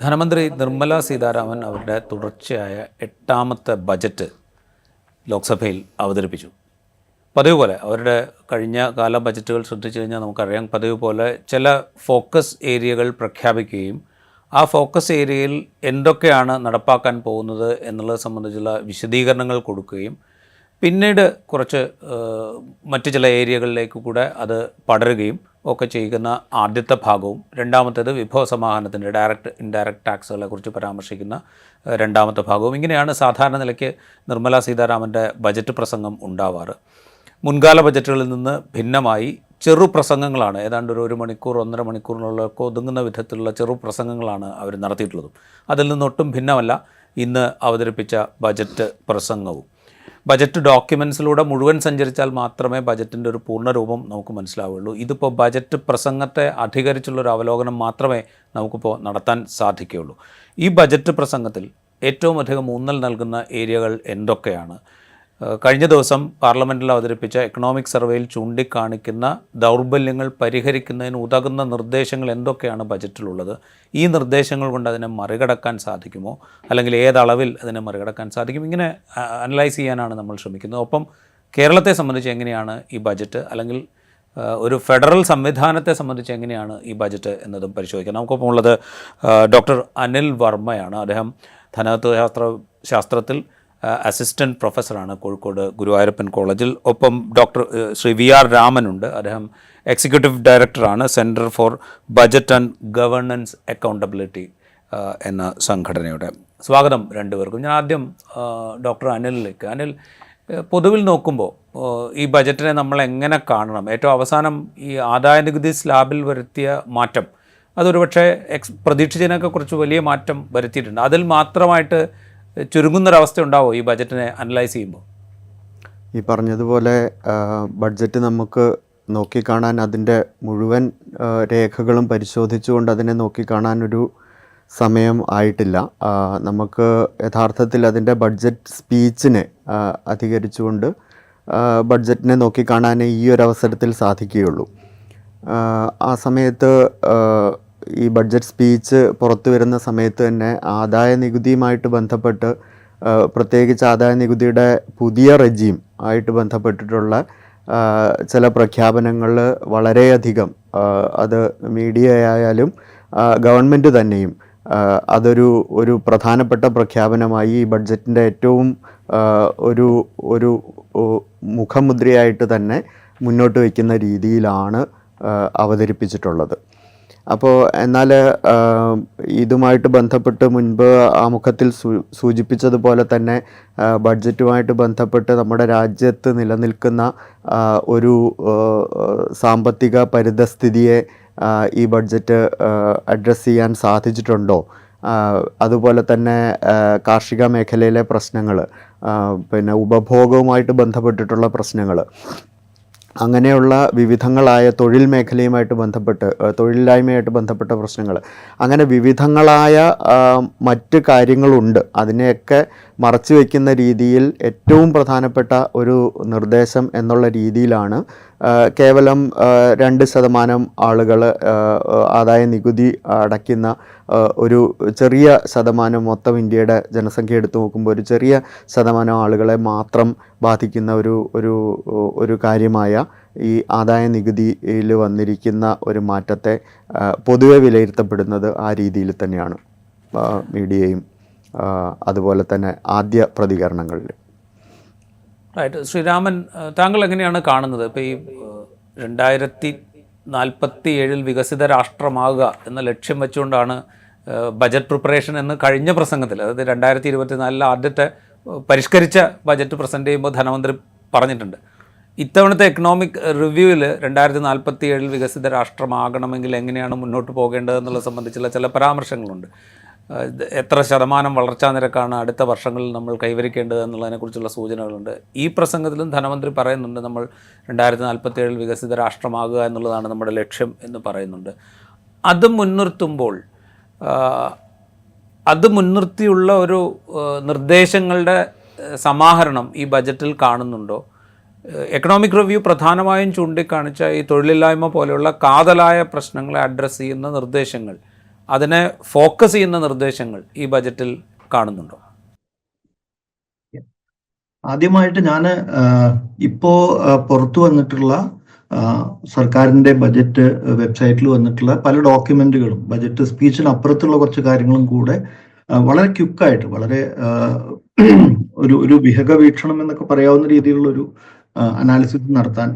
ധനമന്ത്രി നിർമ്മല സീതാരാമൻ അവരുടെ തുടർച്ചയായ 8ാമത്തെ ബജറ്റ് ലോക്സഭയിൽ അവതരിപ്പിച്ചു. പതിവ് പോലെ അവരുടെ കഴിഞ്ഞ കാല ബജറ്റുകൾ ശ്രദ്ധിച്ചു കഴിഞ്ഞാൽ നമുക്കറിയാം, പതിവ് പോലെ ചില ഫോക്കസ് ഏരിയകൾ പ്രഖ്യാപിക്കുകയും ആ ഫോക്കസ് ഏരിയയിൽ എന്തൊക്കെയാണ് നടപ്പാക്കാൻ പോകുന്നത് എന്നുള്ളത് സംബന്ധിച്ചുള്ള വിശദീകരണങ്ങൾ കൊടുക്കുകയും പിന്നീട് കുറച്ച് മറ്റു ചില ഏരിയകളിലേക്ക് കൂടെ അത് പടരുകയും ഒക്കെ ചെയ്യുന്ന ആദ്യത്തെ ഭാഗവും, രണ്ടാമത്തേത് വിഭവ സമാഹരണത്തിൻ്റെ ഡയറക്റ്റ് ഇൻഡയറക്റ്റ് ടാക്സുകളെ കുറിച്ച് പരാമർശിക്കുന്ന രണ്ടാമത്തെ ഭാഗവും. ഇങ്ങനെയാണ് സാധാരണ നിലയ്ക്ക് നിർമ്മല സീതാരാമൻ്റെ ബജറ്റ് പ്രസംഗം ഉണ്ടാവാറ്. മുൻകാല ബജറ്റുകളിൽ നിന്ന് ഭിന്നമായി ചെറു പ്രസംഗങ്ങളാണ്, ഏതാണ്ട് ഒരു മണിക്കൂർ 1.5 മണിക്കൂറിനുള്ളൊക്കെ ഒതുങ്ങുന്ന വിധത്തിലുള്ള ചെറു പ്രസംഗങ്ങളാണ് അവർ നടത്തിയിട്ടുള്ളതും. അതിൽ നിന്നൊട്ടും ഭിന്നമല്ല ഇന്ന് അവതരിപ്പിച്ച ബജറ്റ് പ്രസംഗവും. ബജറ്റ് ഡോക്യുമെൻസിലൂടെ മുഴുവൻ സഞ്ചരിച്ചാൽ മാത്രമേ ബജറ്റിൻ്റെ ഒരു പൂർണ്ണരൂപം നമുക്ക് മനസ്സിലാവുകയുള്ളൂ. ഇതിപ്പോൾ ബജറ്റ് പ്രസംഗത്തെ അധികരിച്ചുള്ളൊരു അവലോകനം മാത്രമേ നമുക്കിപ്പോൾ നടത്താൻ സാധിക്കുകയുള്ളൂ. ഈ ബജറ്റ് പ്രസംഗത്തിൽ ഏറ്റവും അധികം ഊന്നൽ നൽകുന്ന ഏരിയകൾ എന്തൊക്കെയാണ്? കഴിഞ്ഞ ദിവസം പാർലമെൻറ്റിൽ അവതരിപ്പിച്ച എക്കണോമിക് സർവേയിൽ ചൂണ്ടിക്കാണിക്കുന്ന ദൗർബല്യങ്ങൾ പരിഹരിക്കുന്നതിന് ഉതകുന്ന നിർദ്ദേശങ്ങൾ എന്തൊക്കെയാണ് ബജറ്റിലുള്ളത്? ഈ നിർദ്ദേശങ്ങൾ കൊണ്ട് അതിനെ മറികടക്കാൻ സാധിക്കുമോ, അല്ലെങ്കിൽ ഏതളവിൽ അതിനെ മറികടക്കാൻ സാധിക്കും? ഇങ്ങനെ അനലൈസ് ചെയ്യാനാണ് നമ്മൾ ശ്രമിക്കുന്നത്. ഒപ്പം കേരളത്തെ സംബന്ധിച്ച് എങ്ങനെയാണ് ഈ ബജറ്റ്, അല്ലെങ്കിൽ ഒരു ഫെഡറൽ സംവിധാനത്തെ സംബന്ധിച്ച് എങ്ങനെയാണ് ഈ ബജറ്റ് എന്നതും പരിശോധിക്കാം. നമുക്കൊപ്പം ഉള്ളത് ഡോക്ടർ അനിൽ വർമ്മയാണ്. അദ്ദേഹം ധനതത്വ ശാസ്ത്രത്തിൽ അസിസ്റ്റൻറ്റ് പ്രൊഫസറാണ് കോഴിക്കോട് ഗുരുവായൂരപ്പൻ കോളേജിൽ. ഒപ്പം ഡോക്ടർ ശ്രീ VR രാമനുണ്ട്. അദ്ദേഹം എക്സിക്യൂട്ടീവ് ഡയറക്ടറാണ് centre for budget and governance accountability എന്ന സംഘടനയുടെ. സ്വാഗതം രണ്ടുപേർക്കും. ഞാൻ ആദ്യം ഡോക്ടർ അനിലിലേക്ക്. അനിൽ, പൊതുവിൽ നോക്കുമ്പോൾ ഈ ബജറ്റിനെ നമ്മൾ എങ്ങനെ കാണണം? ഏറ്റവും അവസാനം ഈ ആദായ നികുതി സ്ലാബിൽ വരുത്തിയ മാറ്റം അതൊരു പക്ഷേ പ്രതീക്ഷിച്ചതിനൊക്കെ കുറച്ച് വലിയ മാറ്റം വരുത്തിയിട്ടുണ്ട്. അതിൽ മാത്രമായിട്ട് ചുരുങ്ങുന്നൊരവസ്ഥ ഉണ്ടാവോ ഈ ബജറ്റിനെ അനലൈസ് ചെയ്യുമ്പോൾ? ഈ പറഞ്ഞതുപോലെ ബഡ്ജറ്റ് നമുക്ക് നോക്കിക്കാണാൻ, അതിൻ്റെ മുഴുവൻ രേഖകളും പരിശോധിച്ചുകൊണ്ട് അതിനെ നോക്കിക്കാണാനൊരു സമയം ആയിട്ടില്ല. നമുക്ക് യഥാർത്ഥത്തിൽ അതിൻ്റെ ബഡ്ജറ്റ് സ്പീച്ചിനെ അധികരിച്ചുകൊണ്ട് ബഡ്ജറ്റിനെ നോക്കിക്കാണാനേ ഈ ഒരു അവസരത്തിൽ സാധിക്കുകയുള്ളൂ. ആ സമയത്ത് ഈ ബഡ്ജറ്റ് സ്പീച്ച് പുറത്തു വരുന്ന സമയത്ത് തന്നെ ആദായ നികുതിയുമായിട്ട് ബന്ധപ്പെട്ട്, പ്രത്യേകിച്ച് ആദായ നികുതിയുടെ പുതിയ റെജീം ആയിട്ട് ബന്ധപ്പെട്ടിട്ടുള്ള ചില പ്രഖ്യാപനങ്ങൾ വളരെയധികം, അത് മീഡിയ ആയാലും ഗവൺമെൻറ് തന്നെയും ഒരു പ്രധാനപ്പെട്ട പ്രഖ്യാപനമായി ഈ ബഡ്ജറ്റിൻ്റെ ഏറ്റവും ഒരു മുഖമുദ്രയായിട്ട് തന്നെ മുന്നോട്ട് വയ്ക്കുന്ന രീതിയിലാണ് അവതരിപ്പിച്ചിട്ടുള്ളത്. അപ്പോൾ എന്നാൽ ഇതുമായിട്ട് ബന്ധപ്പെട്ട് മുൻപ് ആമുഖത്തിൽ സൂചിപ്പിച്ചതുപോലെ തന്നെ ബഡ്ജറ്റുമായിട്ട് ബന്ധപ്പെട്ട് നമ്മുടെ രാജ്യത്ത് നിലനിൽക്കുന്ന ഒരു സാമ്പത്തിക പരിതസ്ഥിതിയെ ഈ ബഡ്ജറ്റ് അഡ്രസ്സ് ചെയ്യാൻ സാധിച്ചിട്ടുണ്ടോ? അതുപോലെ തന്നെ കാർഷിക മേഖലയിലെ പ്രശ്നങ്ങൾ, പിന്നെ ഉപഭോഗവുമായിട്ട് ബന്ധപ്പെട്ടിട്ടുള്ള പ്രശ്നങ്ങൾ, അങ്ങനെയുള്ള വിവിധങ്ങളായ തൊഴിൽ മേഖലയുമായിട്ട് ബന്ധപ്പെട്ട്, തൊഴിലില്ലായ്മയായിട്ട് ബന്ധപ്പെട്ട പ്രശ്നങ്ങൾ, അങ്ങനെ വിവിധങ്ങളായ മറ്റ് കാര്യങ്ങളുണ്ട്. അതിനെയൊക്കെ മറച്ചു വയ്ക്കുന്ന രീതിയിൽ ഏറ്റവും പ്രധാനപ്പെട്ട ഒരു നിർദ്ദേശം എന്നുള്ള രീതിയിലാണ് കേവലം 2% ആളുകൾ ആദായ നികുതി അടയ്ക്കുന്ന ഒരു ചെറിയ ശതമാനം, മൊത്തം ഇന്ത്യയുടെ ജനസംഖ്യ എടുത്തു നോക്കുമ്പോൾ ഒരു ചെറിയ ശതമാനം ആളുകളെ മാത്രം ബാധിക്കുന്ന ഒരു കാര്യമായ ഈ ആദായ നികുതിയിൽ വന്നിരിക്കുന്ന ഒരു മാറ്റത്തെ പൊതുവെ വിലയിരുത്തപ്പെടുന്നത് ആ രീതിയിൽ തന്നെയാണ് മീഡിയയും അതുപോലെ തന്നെ ആദ്യ പ്രതികരണങ്ങളിൽ. റൈറ്റ്. ശ്രീരാമൻ, താങ്കൾ എങ്ങനെയാണ് കാണുന്നത്? ഇപ്പോൾ ഈ 2047 വികസിത രാഷ്ട്രമാകുക എന്ന ലക്ഷ്യം വെച്ചുകൊണ്ടാണ് ബജറ്റ് പ്രിപ്പറേഷൻ എന്ന് കഴിഞ്ഞ പ്രസംഗത്തിൽ, അതായത് 2024 ആദ്യത്തെ പരിഷ്കരിച്ച ബജറ്റ് പ്രസൻറ്റ് ചെയ്യുമ്പോൾ ധനമന്ത്രി പറഞ്ഞിട്ടുണ്ട്. ഇത്തവണത്തെ എക്കണോമിക് റിവ്യൂവിൽ 2047 വികസിത രാഷ്ട്രമാകണമെങ്കിൽ എങ്ങനെയാണ് മുന്നോട്ട് പോകേണ്ടതെന്നുള്ളത് സംബന്ധിച്ചുള്ള ചില പരാമർശങ്ങളുണ്ട്. എത്ര ശതമാനം വളർച്ചാ നിരക്കാണ് അടുത്ത വർഷങ്ങളിൽ നമ്മൾ കൈവരിക്കേണ്ടത് എന്നുള്ളതിനെക്കുറിച്ചുള്ള സൂചനകളുണ്ട്. ഈ പ്രസംഗത്തിലും ധനമന്ത്രി പറയുന്നുണ്ട്, നമ്മൾ 2047 വികസിത രാഷ്ട്രമാകുക എന്നുള്ളതാണ് നമ്മുടെ ലക്ഷ്യം എന്ന് പറയുന്നുണ്ട്. അത് മുൻനിർത്തിയുള്ള ഒരു നിർദ്ദേശങ്ങളുടെ സമാഹരണം ഈ ബജറ്റിൽ കാണുന്നുണ്ടോ? എക്കണോമിക് റിവ്യൂ പ്രധാനമായും ചൂണ്ടിക്കാണിച്ച ഈ തൊഴിലില്ലായ്മ പോലെയുള്ള കാതലായ പ്രശ്നങ്ങളെ അഡ്രസ്സ് ചെയ്യുന്ന നിർദ്ദേശങ്ങൾ അതിനെ ഫോക്കസ് ചെയ്യുന്ന നിർദ്ദേശങ്ങൾ ഈ ബജറ്റിൽ കാണുന്നുണ്ടോ? ആദ്യമായിട്ട് ഞാൻ ഇപ്പോ പുറത്തു വന്നിട്ടുള്ള സർക്കാരിന്റെ ബജറ്റ് വെബ്സൈറ്റിൽ വന്നിട്ടുള്ള പല ഡോക്യുമെന്റുകളും ബജറ്റ് സ്പീച്ചിന് അപ്പുറത്തുള്ള കുറച്ച് കാര്യങ്ങളും കൂടെ വളരെ ക്വിക്കായിട്ട് വളരെ ഒരു വിഹക വീക്ഷണം എന്നൊക്കെ പറയാവുന്ന രീതിയിലുള്ള ഒരു അനാലിസിസ് നടത്താൻ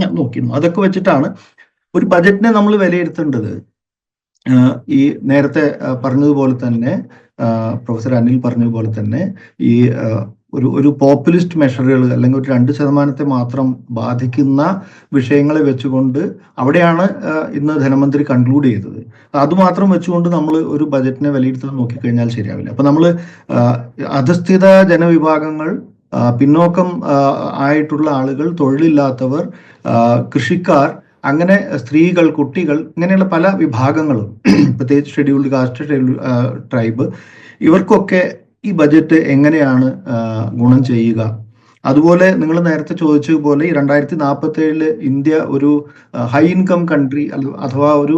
ഞാൻ നോക്കിയിരുന്നു. അതൊക്കെ വെച്ചിട്ടാണ് ഒരു ബജറ്റിനെ നമ്മൾ വിലയിരുത്തേണ്ടത്. ഈ നേരത്തെ പറഞ്ഞതുപോലെ തന്നെ പ്രൊഫസർ അനിൽ പറഞ്ഞതുപോലെ തന്നെ ഈ ഒരു പോപ്പുലിസ്റ്റ് മെഷറുകൾ അല്ലെങ്കിൽ ഒരു 2% മാത്രം ബാധിക്കുന്ന വിഷയങ്ങളെ വെച്ചുകൊണ്ട് അവിടെയാണ് ഇന്ന് ധനമന്ത്രി കൺക്ലൂഡ് ചെയ്തത്. അതുമാത്രം വെച്ചുകൊണ്ട് നമ്മൾ ഒരു ബജറ്റിനെ വിലയിരുത്താൻ നോക്കിക്കഴിഞ്ഞാൽ ശരിയാവില്ല. അപ്പൊ നമ്മൾ അധസ്ഥിത ജനവിഭാഗങ്ങൾ, പിന്നോക്കം ആയിട്ടുള്ള ആളുകൾ, തൊഴിലില്ലാത്തവർ, കൃഷിക്കാർ, അങ്ങനെ സ്ത്രീകൾ, കുട്ടികൾ, ഇങ്ങനെയുള്ള പല വിഭാഗങ്ങളും, പ്രത്യേകിച്ച് ഷെഡ്യൂൾഡ് കാസ്റ്റ്, ഷെഡ്യൂൾഡ് ട്രൈബ്, ഇവർക്കൊക്കെ ഈ ബജറ്റ് എങ്ങനെയാണ് ഗുണം ചെയ്യുക? അതുപോലെ നിങ്ങൾ നേരത്തെ ചോദിച്ചതുപോലെ 2047 ഇന്ത്യ ഒരു ഹൈ ഇൻകം കൺട്രി അഥവാ ഒരു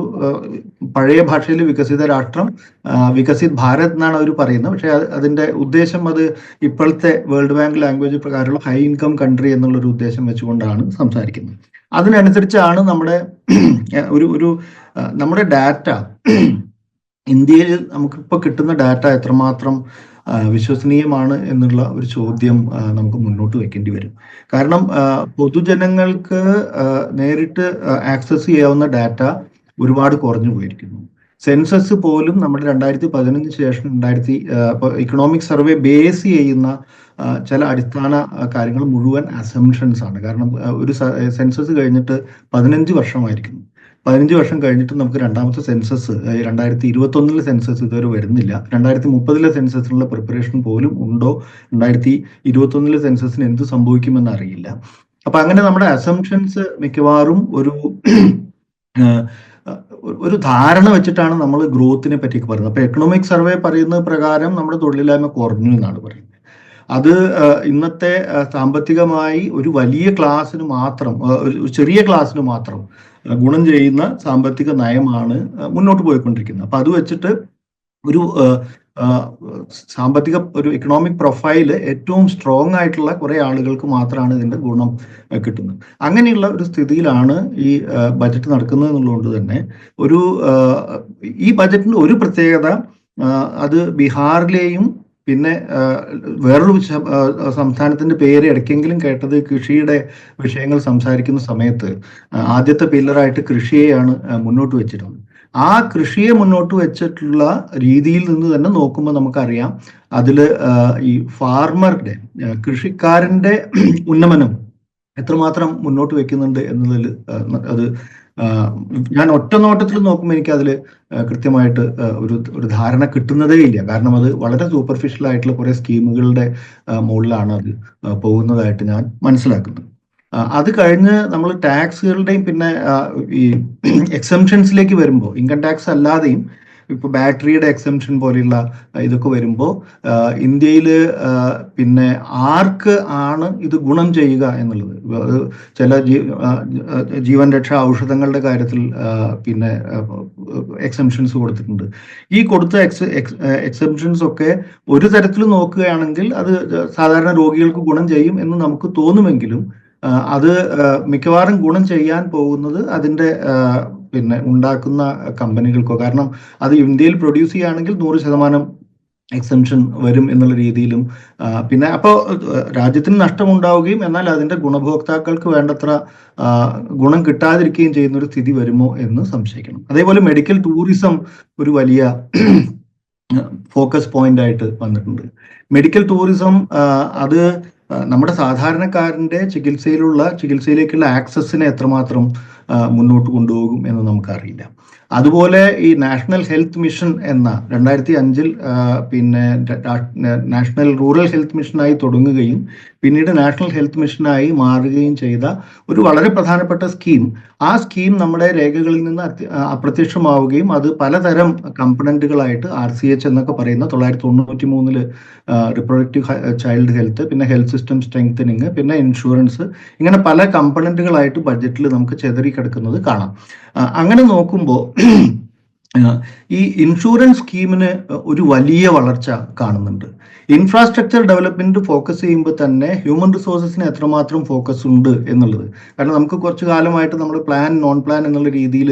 പഴയ ഭാഷയിൽ വികസിത രാഷ്ട്രം, വികസിത് ഭാരത് എന്നാണ് അവർ പറയുന്നത്. പക്ഷെ അതിന്റെ ഉദ്ദേശം അത് ഇപ്പോഴത്തെ വേൾഡ് ബാങ്ക് ലാംഗ്വേജ് പ്രകാരമുള്ള ഹൈ ഇൻകം കൺട്രി എന്നുള്ളൊരു ഉദ്ദേശം വെച്ചുകൊണ്ടാണ് സംസാരിക്കുന്നത്. അതിനനുസരിച്ചാണ് നമ്മുടെ ഡാറ്റ, ഇന്ത്യയിൽ നമുക്കിപ്പോൾ കിട്ടുന്ന ഡാറ്റ എത്രമാത്രം വിശ്വസനീയമാണ് എന്നുള്ള ഒരു ചോദ്യം നമുക്ക് മുന്നോട്ട് വെക്കേണ്ടി വരും. കാരണം പൊതുജനങ്ങൾക്ക് നേരിട്ട് ആക്സസ് ചെയ്യാവുന്ന ഡാറ്റ ഒരുപാട് കുറഞ്ഞു പോയിരിക്കുന്നു. സെൻസസ് പോലും നമ്മുടെ 2015 ശേഷം ഇക്കണോമിക് സർവേ ബേസ് ചെയ്യുന്ന ചില അടിസ്ഥാന കാര്യങ്ങൾ മുഴുവൻ അസംഷൻസ് ആണ്. കാരണം ഒരു സെൻസസ് കഴിഞ്ഞിട്ട് 15 വർഷമായിരിക്കുന്നു. 15 വർഷം കഴിഞ്ഞിട്ട് നമുക്ക് രണ്ടാമത്തെ സെൻസസ് 2021 സെൻസസ് ഇതുവരെ വരുന്നില്ല. 2030 സെൻസസിനുള്ള പ്രിപ്പറേഷൻ പോലും ഉണ്ടോ? 2021 സെൻസസിന് എന്ത് സംഭവിക്കുമെന്ന് അറിയില്ല. അപ്പൊ അങ്ങനെ നമ്മുടെ അസംഷൻസ് മിക്കവാറും ഒരു ധാരണ വെച്ചിട്ടാണ് നമ്മൾ ഗ്രോത്തിനെ പറ്റിയൊക്കെ പറയുന്നത്. അപ്പൊ എക്കണോമിക് സർവേ പറയുന്നത് പ്രകാരം നമ്മുടെ തൊഴിലില്ലായ്മ കുറഞ്ഞു എന്നാണ് പറയുന്നത്. അത് ഇന്നത്തെ സാമ്പത്തികമായി ഒരു വലിയ ക്ലാസ്സിന് മാത്രം, ഒരു ചെറിയ ക്ലാസ്സിന് മാത്രം ഗുണം ചെയ്യുന്ന സാമ്പത്തിക നയമാണ് മുന്നോട്ട് പോയിക്കൊണ്ടിരിക്കുന്നത്. അപ്പൊ അത് വെച്ചിട്ട് ഒരു ഒരു എക്കണോമിക് പ്രൊഫൈല് ഏറ്റവും സ്ട്രോങ് ആയിട്ടുള്ള കുറെ ആളുകൾക്ക് മാത്രമാണ് ഇതിന്റെ ഗുണം കിട്ടുന്നത്. അങ്ങനെയുള്ള ഒരു സ്ഥിതിയിലാണ് ഈ ബജറ്റ് നടക്കുന്നത് എന്നുള്ളതുകൊണ്ട് തന്നെ ഈ ബജറ്റിന്റെ ഒരു പ്രത്യേകത, അത് ബീഹാറിലെയും പിന്നെ വേറൊരു സംസ്ഥാനത്തിന്റെ പേര് ഇടയ്ക്കെങ്കിലും കേട്ടത് കൃഷിയുടെ വിഷയങ്ങൾ സംസാരിക്കുന്ന സമയത്ത് ആദ്യത്തെ പില്ലറായിട്ട് കൃഷിയെയാണ് മുന്നോട്ട് വെച്ചിരുന്നത്. ആ കൃഷിയെ മുന്നോട്ട് വെച്ചിട്ടുള്ള രീതിയിൽ നിന്ന് തന്നെ നോക്കുമ്പോൾ നമുക്കറിയാം അതില് ഈ ഫാർമറുടെ, കൃഷിക്കാരന്റെ ഉന്നമനം എത്രമാത്രം മുന്നോട്ട് വെക്കുന്നുണ്ട് എന്നുള്ളതിൽ അത് ഞാൻ ഒറ്റ നോട്ടത്തിൽ നോക്കുമ്പോൾ എനിക്ക് അതിൽ കൃത്യമായിട്ട് ഒരു ധാരണ കിട്ടുന്നതേ ഇല്ല. കാരണം അത് വളരെ സൂപ്പർഫിഷ്യൽ ആയിട്ടുള്ള കുറെ സ്കീമുകളുടെ മുകളിലാണ് അത് പോകുന്നതായിട്ട് ഞാൻ മനസ്സിലാക്കുന്നത്. അത് കഴിഞ്ഞ് നമ്മൾ ടാക്സുകളുടെയും പിന്നെ ഈ എക്സംഷൻസിലേക്ക് വരുമ്പോൾ, ഇൻകം ടാക്സ് അല്ലാതെയും ഇപ്പൊ ബാറ്ററിയുടെ എക്സംഷൻ പോലെയുള്ള ഇതൊക്കെ വരുമ്പോൾ ഇന്ത്യയിൽ പിന്നെ ആർക്ക് ആണ് ഇത് ഗുണം ചെയ്യുക എന്നുള്ളത്, ചില ജീവൻ രക്ഷാ ഔഷധങ്ങളുടെ കാര്യത്തിൽ പിന്നെ എക്സംഷൻസ് കൊടുത്തിട്ടുണ്ട്. ഈ കൊടുത്ത എക്സംഷൻസ് ഒക്കെ ഒരു തരത്തിൽ നോക്കുകയാണെങ്കിൽ അത് സാധാരണ രോഗികൾക്ക് ഗുണം ചെയ്യും എന്ന് നമുക്ക് തോന്നുമെങ്കിലും അത് മിക്കവാറും ഗുണം ചെയ്യാൻ പോകുന്നത് അതിന്റെ പിന്നെ ഉണ്ടാക്കുന്ന കമ്പനികൾക്കോ, കാരണം അത് ഇന്ത്യയിൽ പ്രൊഡ്യൂസ് ചെയ്യുകയാണെങ്കിൽ 100% എക്സംഷൻ വരും എന്നുള്ള രീതിയിലും, പിന്നെ അപ്പോൾ രാജ്യത്തിന് നഷ്ടമുണ്ടാവുകയും എന്നാൽ അതിന്റെ ഗുണഭോക്താക്കൾക്ക് വേണ്ടത്ര ഗുണം കിട്ടാതിരിക്കുകയും ചെയ്യുന്ന ഒരു സ്ഥിതി വരുമോ എന്ന് സംശയിക്കണം. അതേപോലെ മെഡിക്കൽ ടൂറിസം ഒരു വലിയ ഫോക്കസ് പോയിന്റ് ആയിട്ട് വന്നിട്ടുണ്ട്. മെഡിക്കൽ ടൂറിസം അത് നമ്മുടെ സാധാരണക്കാരന്റെ ചികിത്സയിലേക്കുള്ള ആക്സസിനെ എത്രമാത്രം മുന്നോട്ട് കൊണ്ടുപോകും എന്ന് നമുക്കറിയില്ല. അതുപോലെ ഈ നാഷണൽ ഹെൽത്ത് മിഷൻ എന്ന 2005 പിന്നെ നാഷണൽ റൂറൽ ഹെൽത്ത് മിഷനായി തുടങ്ങുകയും പിന്നീട് നാഷണൽ ഹെൽത്ത് മിഷനായി മാറുകയും ചെയ്ത ഒരു വളരെ പ്രധാനപ്പെട്ട സ്കീം, ആ സ്കീം നമ്മുടെ രേഖകളിൽ നിന്ന് അപ്രത്യക്ഷമാവുകയും അത് പലതരം കമ്പണന്റുകളായിട്ട് RCH എന്നൊക്കെ പറയുന്ന 1993 റിപ്രൊഡക്റ്റീവ് ചൈൽഡ് ഹെൽത്ത്, പിന്നെ ഹെൽത്ത് സിസ്റ്റം സ്ട്രെങ്തനിങ്, പിന്നെ ഇൻഷുറൻസ്, ഇങ്ങനെ പല കമ്പണന്റുകളായിട്ട് ബഡ്ജറ്റിൽ നമുക്ക് ചെതറി കിടക്കുന്നത് കാണാം. അങ്ങനെ നോക്കുമ്പോൾ ഈ ഇൻഷുറൻസ് സ്കീമിന് ഒരു വലിയ വളർച്ച കാണുന്നുണ്ട്. ഇൻഫ്രാസ്ട്രക്ചർ ഡെവലപ്മെന്റ് ഫോക്കസ് ചെയ്യുമ്പോൾ തന്നെ ഹ്യൂമൻ റിസോഴ്സസിന് എത്രമാത്രം ഫോക്കസ് ഉണ്ട് എന്നുള്ളത്. കാരണം നമുക്ക് കുറച്ച് കാലമായിട്ട് നമ്മൾ പ്ലാൻ നോൺ പ്ലാൻ എന്നുള്ള രീതിയിൽ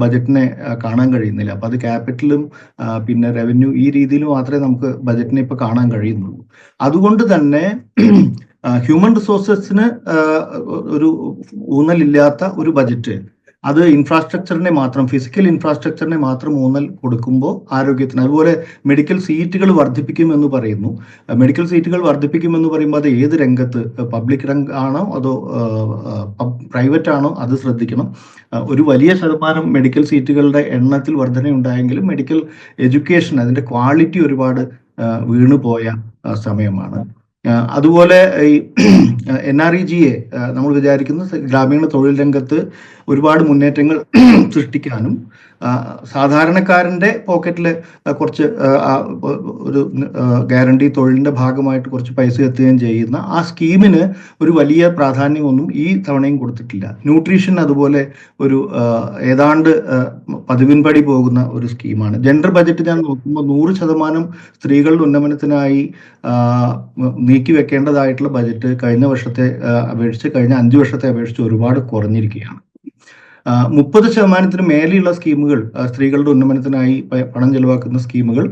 ബജറ്റിനെ കാണാൻ കഴിയുന്നില്ല. അപ്പോൾ അത് ക്യാപിറ്റലും പിന്നെ റവന്യൂ ഈ രീതിയിൽ മാത്രമേ നമുക്ക് ബജറ്റിനെ ഇപ്പോൾ കാണാൻ കഴിയുന്നുള്ളൂ. അതുകൊണ്ട് തന്നെ ഹ്യൂമൻ റിസോഴ്സസിന് ഒരു ഊന്നലില്ലാത്ത ഒരു ബജറ്റ്, അത് ഇൻഫ്രാസ്ട്രക്ചറിനെ മാത്രം, ഫിസിക്കൽ ഇൻഫ്രാസ്ട്രക്ചറിനെ മാത്രം ഊന്നൽ കൊടുക്കുമ്പോൾ ആരോഗ്യത്തിന്, അതുപോലെ മെഡിക്കൽ സീറ്റുകൾ വർദ്ധിപ്പിക്കുമെന്ന് പറയുന്നു. മെഡിക്കൽ സീറ്റുകൾ വർദ്ധിപ്പിക്കുമെന്ന് പറയുമ്പോൾ അത് ഏത് രംഗത്ത്, പബ്ലിക് ആണോ അതോ പ്രൈവറ്റ് ആണോ, അത് ശ്രദ്ധിക്കണം. ഒരു വലിയ ശതമാനം മെഡിക്കൽ സീറ്റുകളുടെ എണ്ണത്തിൽ വർധനയുണ്ടായെങ്കിലും മെഡിക്കൽ എഡ്യൂക്കേഷൻ, അതിന്റെ ക്വാളിറ്റി ഒരുപാട് വീണുപോയ സമയമാണ്. അതുപോലെ ഈ NREGA നമ്മൾ വിചാരിക്കുന്ന ഗ്രാമീണ തൊഴിൽ രംഗത്ത് ഒരുപാട് മുന്നേറ്റങ്ങൾ സൃഷ്ടിക്കാനും സാധാരണക്കാരൻ്റെ പോക്കറ്റിൽ കുറച്ച് ഒരു ഗ്യാരണ്ടി തൊഴിലിൻ്റെ ഭാഗമായിട്ട് കുറച്ച് പൈസ എത്തുകയും ചെയ്യുന്ന ആ സ്കീമിന് ഒരു വലിയ പ്രാധാന്യമൊന്നും ഈ തവണയും കൊടുത്തിട്ടില്ല. ന്യൂട്രീഷൻ അതുപോലെ ഒരു ഏതാണ്ട് പതിവിൻപടി പോകുന്ന ഒരു സ്കീമാണ്. ജെൻഡർ ബജറ്റ് ഞാൻ നോക്കുമ്പോൾ 100% സ്ത്രീകളുടെ ഉന്നമനത്തിനായി നീക്കി വെക്കേണ്ടതായിട്ടുള്ള ബജറ്റ് കഴിഞ്ഞ വർഷത്തെ അപേക്ഷിച്ച്, കഴിഞ്ഞ 5 വർഷത്തെ അപേക്ഷിച്ച് ഒരുപാട് കുറഞ്ഞിരിക്കുകയാണ്. 30% മേലെയുള്ള സ്കീമുകൾ, സ്ത്രീകളുടെ ഉന്നമനത്തിനായി പണം ചെലവാക്കുന്ന സ്കീമുകൾ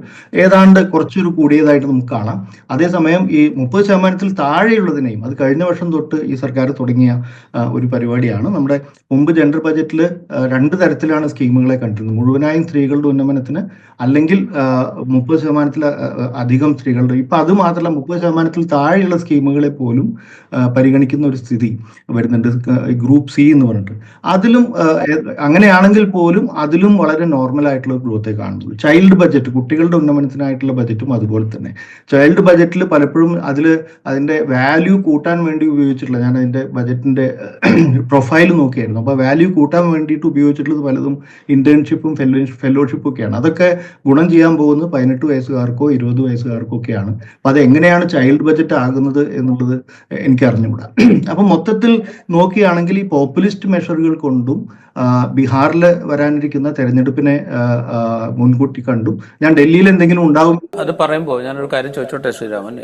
ഏതാണ്ട് കുറച്ചൊരു കൂടിയതായിട്ട് നമുക്ക് കാണാം. അതേസമയം ഈ 30% താഴെയുള്ളതിനെയും, അത് കഴിഞ്ഞ വർഷം തൊട്ട് ഈ സർക്കാർ തുടങ്ങിയ ഒരു പരിപാടിയാണ്. നമ്മുടെ മുമ്പ് ജെൻഡർ ബജറ്റിൽ 2 തരത്തിലാണ് സ്കീമുകളെ കണ്ടിരുന്നത്. മുഴുവനായും സ്ത്രീകളുടെ ഉന്നമനത്തിന്, അല്ലെങ്കിൽ 30% അധികം സ്ത്രീകളുടെ. ഇപ്പം അത് മാത്രമല്ല, 30% താഴെയുള്ള സ്കീമുകളെ പോലും പരിഗണിക്കുന്ന ഒരു സ്ഥിതി വരുന്നുണ്ട്, ഗ്രൂപ്പ് സി എന്ന് പറഞ്ഞിട്ട്. അതിലും അങ്ങനെയാണെങ്കിൽ പോലും അതിലും വളരെ നോർമൽ ആയിട്ടുള്ള ഗ്രോത്തെ കാണുന്നുള്ളൂ. ചൈൽഡ് ബജറ്റ്, കുട്ടികളുടെ ഉന്നമനത്തിനായിട്ടുള്ള ബജറ്റും അതുപോലെ തന്നെ. ചൈൽഡ് ബജറ്റിൽ പലപ്പോഴും അതിന്റെ വാല്യൂ കൂട്ടാൻ വേണ്ടി ഉപയോഗിച്ചിട്ടുള്ള, ഞാൻ അതിന്റെ ബജറ്റിന്റെ പ്രൊഫൈൽ നോക്കിയായിരുന്നു. അപ്പോൾ വാല്യൂ കൂട്ടാൻ വേണ്ടിയിട്ട് ഉപയോഗിച്ചിട്ടുള്ളത് പലതും ഇന്റേൺഷിപ്പും ഫെലോഷിപ്പും ഒക്കെയാണ്. അതൊക്കെ ഗുണം ചെയ്യാൻ പോകുന്നത് 18 വയസ്സുകാർക്കോ 20 വയസ്സുകാർക്കോ ഒക്കെയാണ്. അപ്പൊ അത് എങ്ങനെയാണ് ചൈൽഡ് ബജറ്റ് ആകുന്നത് എന്നുള്ളത് എനിക്ക് അറിഞ്ഞുകൂടാ. അപ്പൊ മൊത്തത്തിൽ നോക്കുകയാണെങ്കിൽ ഈ പോപ്പുലിസ്റ്റ് മെഷറുകൾ കൊണ്ടും ബീഹാറിൽ വരാനിരിക്കുന്ന തെരഞ്ഞെടുപ്പിനെ മുൻകൂട്ടി കണ്ടും ഞാൻ ഡൽഹിയിൽ എന്തെങ്കിലും ഉണ്ടാകും. അത് പറയുമ്പോൾ ഞാനൊരു കാര്യം ചോദിച്ചോട്ടെ ശ്രീരാമൻ,